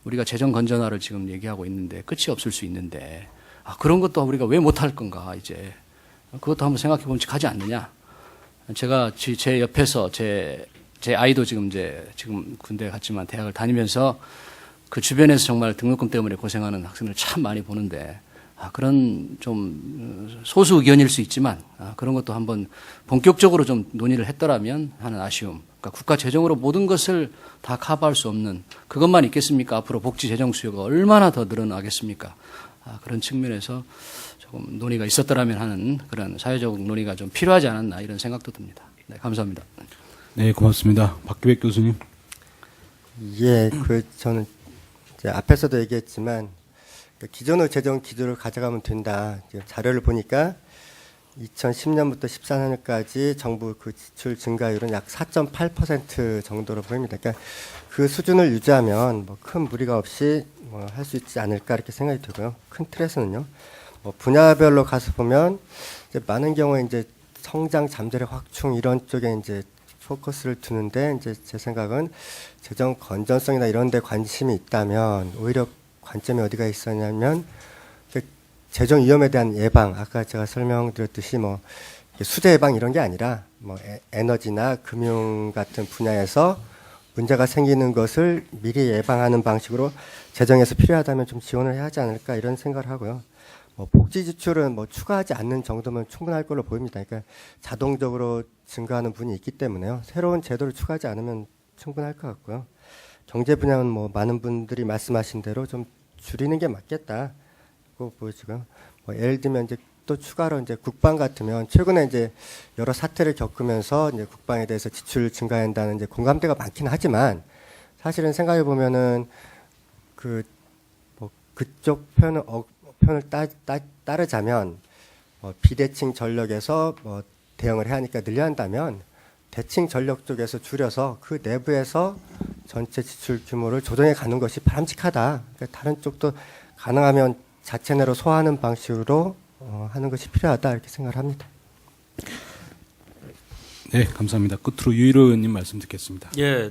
우리가 재정 건전화를 지금 얘기하고 있는데 끝이 없을 수 있는데 그런 것도 우리가 왜 못할 건가 이제 그것도 한번 생각해 보면 가지 않느냐. 제가 제 옆에서 제 아이도 지금 군대 갔지만 대학을 다니면서 그 주변에서 정말 등록금 때문에 고생하는 학생들 참 많이 보는데 그런 좀 소수 의견일 수 있지만 그런 것도 한번 본격적으로 좀 논의를 했더라면 하는 아쉬움. 그러니까 국가 재정으로 모든 것을 다 커버할 수 없는 그것만 있겠습니까? 앞으로 복지 재정 수요가 얼마나 더 늘어나겠습니까? 그런 측면에서 조금 논의가 있었더라면 하는 그런 사회적 논의가 좀 필요하지 않았나 이런 생각도 듭니다. 네, 감사합니다. 네, 고맙습니다. 박규백 교수님. 예, 저는 이제 앞에서도 얘기했지만 기존의 재정 기조를 가져가면 된다. 자료를 보니까 2010년부터 14년까지 정부 그 지출 증가율은 약 4.8% 정도로 보입니다. 그러니까 그 수준을 유지하면 뭐 큰 무리가 없이 할 수 있지 않을까 이렇게 생각이 들고요. 큰 틀에서는요. 분야별로 가서 보면 이제 많은 경우에 이제 성장 잠재력 확충 이런 쪽에 이제 포커스를 두는데 이제 제 생각은 재정 건전성이나 이런 데 관심이 있다면 오히려 관점이 어디가 있었냐면 재정 위험에 대한 예방, 아까 제가 설명드렸듯이 수재 예방 이런 게 아니라 에너지나 금융 같은 분야에서 문제가 생기는 것을 미리 예방하는 방식으로 재정에서 필요하다면 좀 지원을 해야 하지 않을까 이런 생각을 하고요. 복지 지출은 추가하지 않는 정도면 충분할 걸로 보입니다. 그러니까 자동적으로 증가하는 분이 있기 때문에요. 새로운 제도를 추가하지 않으면 충분할 것 같고요. 경제 분야는 많은 분들이 말씀하신 대로 좀 줄이는 게 맞겠다. 고 보여지고요. 예를 들면 이제 또 추가로 이제 국방 같으면 최근에 이제 여러 사태를 겪으면서 이제 국방에 대해서 지출 증가한다는 이제 공감대가 많긴 하지만 사실은 생각해 보면은 그쪽 편을 따르자면 비대칭 전력에서 대응을 해야 하니까 늘려야 한다면 대칭 전력 쪽에서 줄여서 그 내부에서 전체 지출 규모를 조정해 가는 것이 바람직하다. 그러니까 다른 쪽도 가능하면 자체 내로 소화하는 방식으로 하는 것이 필요하다 이렇게 생각을 합니다. 네, 감사합니다. 끝으로 유일호 의원님 말씀 듣겠습니다. 예,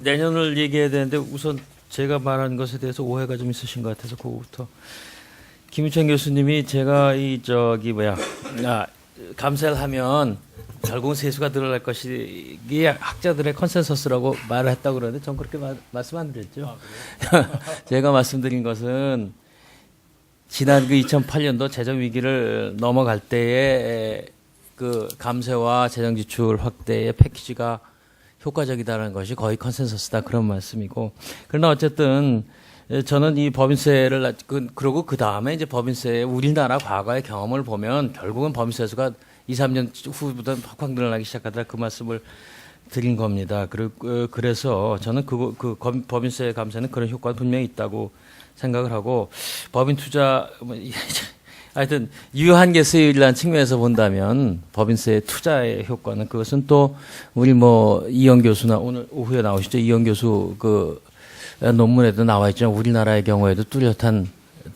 내년을 얘기해야 되는데 우선 제가 말한 것에 대해서 오해가 좀 있으신 것 같아서 그거부터. 김유찬 교수님이 제가 감세를 하면 결국은 세수가 늘어날 것이 이게 학자들의 컨센서스라고 말을 했다고 그러는데 전 그렇게 말씀 안 드렸죠. 제가 말씀드린 것은 지난 2008년도 재정 위기를 넘어갈 때에 그 감세와 재정 지출 확대의 패키지가 효과적이다라는 것이 거의 컨센서스다 그런 말씀이고, 그러나 어쨌든 저는 이 법인세를 그러고 그 다음에 이제 법인세 우리나라 과거의 경험을 보면 결국은 법인세 수가 2, 3년 후부터 확 늘어나기 시작하더라 그 말씀을 드린 겁니다. 그래서 저는 그 법인세 감세는 그런 효과가 분명히 있다고 생각을 하고, 법인 투자 하여튼 유효한 세율이라는 측면에서 본다면 법인세 투자의 효과는 그것은 또 우리 이영 교수나 오늘 오후에 나오시죠, 이영 교수 그 논문에도 나와 있지만 우리나라의 경우에도 뚜렷한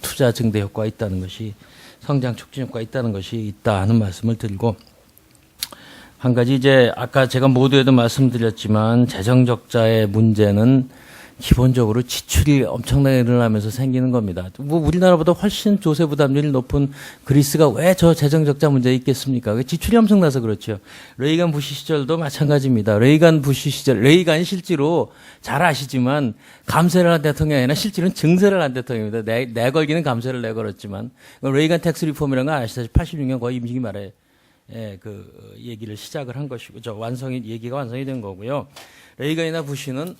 투자 증대 효과가 있다는 것이, 성장 촉진 효과가 있다는 것이 있다 하는 말씀을 드리고, 한 가지 이제 아까 제가 모두에도 말씀드렸지만 재정 적자의 문제는 기본적으로 지출이 엄청나게 늘어나면서 생기는 겁니다. 뭐 우리나라보다 훨씬 조세 부담률이 높은 그리스가 왜 저 재정 적자 문제에 있겠습니까? 지출이 엄청나서 그렇죠. 레이간 부시 시절도 마찬가지입니다. 레이간 부시 시절, 레이간이 실제로 잘 아시지만 감세를 한 대통령이 아니라 실제로는 증세를 한 대통령입니다. 내걸기는 감세를 내걸었지만 레이간 텍스 리폼이라는 건 아시다시피 86년 거의 임기 말에 그 얘기를 시작을 한 것이고 얘기가 완성이 된 거고요. 레이간이나 부시는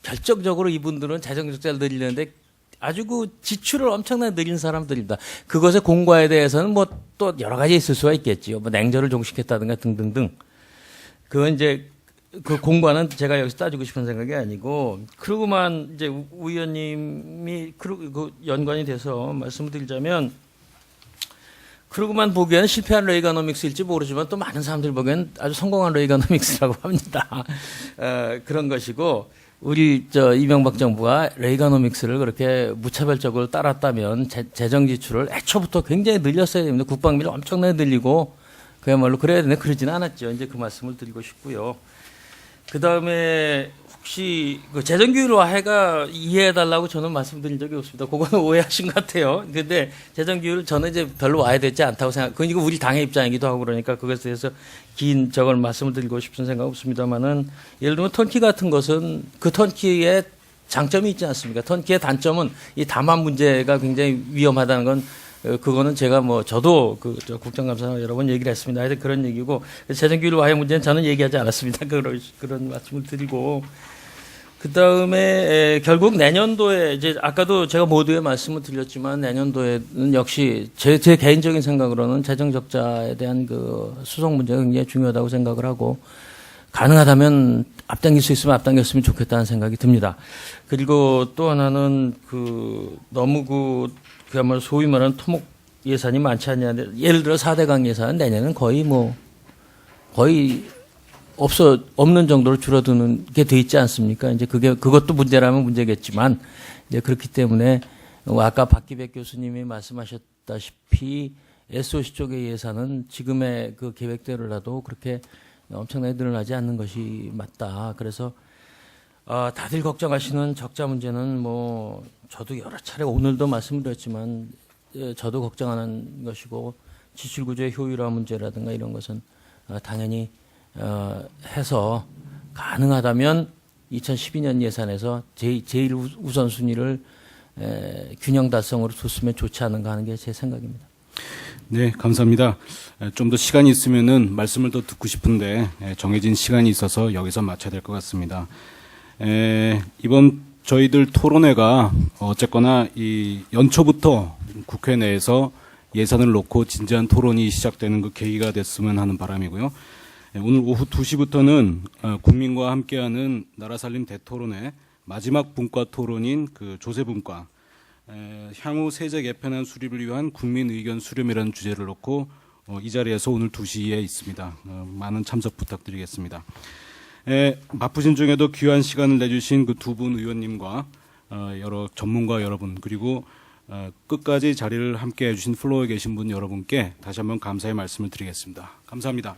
결정적으로 이분들은 재정 적자를 늘리는데 아주 그 지출을 엄청나게 늘린 사람들입니다. 그것의 공과에 대해서는 뭐 또 여러 가지 있을 수가 있겠지요. 뭐 냉전을 종식했다든가 등등등. 그건 이제 그 공과는 제가 여기서 따지고 싶은 생각이 아니고, 그러고만 이제 우 의원님이 그 연관이 돼서 말씀을 드리자면, 그러고만 보기에는 실패한 레이가노믹스일지 모르지만 또 많은 사람들이 보기에는 아주 성공한 레이가노믹스라고 합니다. 그런 것이고, 우리 이명박 정부가 레이가노믹스를 그렇게 무차별적으로 따랐다면 재정 지출을 애초부터 굉장히 늘렸어야 됩니다. 국방비를 엄청나게 늘리고 그야말로 그래야 되는데 그러지는 않았죠. 이제 그 말씀을 드리고 싶고요. 그 다음에 혹시 그 재정규율화해가 이해해달라고 저는 말씀드린 적이 없습니다. 그거는 오해하신 것 같아요. 근데 재정규율 저는 이제 별로 와야 되지 않다고 생각. 그건 이거 우리 당의 입장이기도 하고 그러니까 그것에 대해서 긴 저걸 말씀을 드리고 싶은 생각 없습니다만은, 예를 들면 터키 같은 것은 그 터키의 장점이 있지 않습니까? 터키의 단점은 이 다만 문제가 굉장히 위험하다는 건, 그거는 제가 뭐 저도 저 국정감사 여러 번 얘기를 했습니다. 하여튼 그런 얘기고, 재정규율 와해 문제는 저는 얘기하지 않았습니다. 그런 말씀을 드리고, 그 다음에 결국 내년도에 이제 아까도 제가 모두의 말씀을 드렸지만 내년도에는 역시 제 개인적인 생각으로는 재정 적자에 대한 그 수속 문제가 굉장히 중요하다고 생각을 하고, 가능하다면 앞당길 수 있으면 앞당겼으면 좋겠다는 생각이 듭니다. 그리고 또 하나는 너무 그야말로 소위 말하는 토목 예산이 많지 않냐. 예를 들어 4대강 예산은 내년은 거의 없는 정도로 줄어드는 게 돼 있지 않습니까? 이제 그것도 문제라면 문제겠지만, 이제 그렇기 때문에 아까 박기백 교수님이 말씀하셨다시피 SOC 쪽의 예산은 지금의 그 계획대로라도 그렇게 엄청나게 늘어나지 않는 것이 맞다. 그래서 다들 걱정하시는 적자 문제는 뭐 저도 여러 차례 오늘도 말씀드렸지만 저도 걱정하는 것이고, 지출 구조의 효율화 문제라든가 이런 것은 당연히 해서 가능하다면 2012년 예산에서 제일 우선순위를 균형 달성으로 뒀으면 좋지 않은가 하는 게 제 생각입니다. 네, 감사합니다. 좀 더 시간이 있으면은 말씀을 더 듣고 싶은데 정해진 시간이 있어서 여기서 마쳐야 될 것 같습니다. 이번 저희들 토론회가 어쨌거나 이 연초부터 국회 내에서 예산을 놓고 진지한 토론이 시작되는 그 계기가 됐으면 하는 바람이고요. 오늘 오후 2시부터는 국민과 함께하는 나라 살림 대토론회 마지막 분과 토론인 그 조세 분과, 향후 세제 개편안 수립을 위한 국민 의견 수렴이라는 주제를 놓고 이 자리에서 오늘 2시에 있습니다. 많은 참석 부탁드리겠습니다. 바쁘신 중에도 귀한 시간을 내주신 그 두 분 의원님과 여러 전문가 여러분, 그리고 끝까지 자리를 함께 해주신 플로어에 계신 분 여러분께 다시 한번 감사의 말씀을 드리겠습니다. 감사합니다.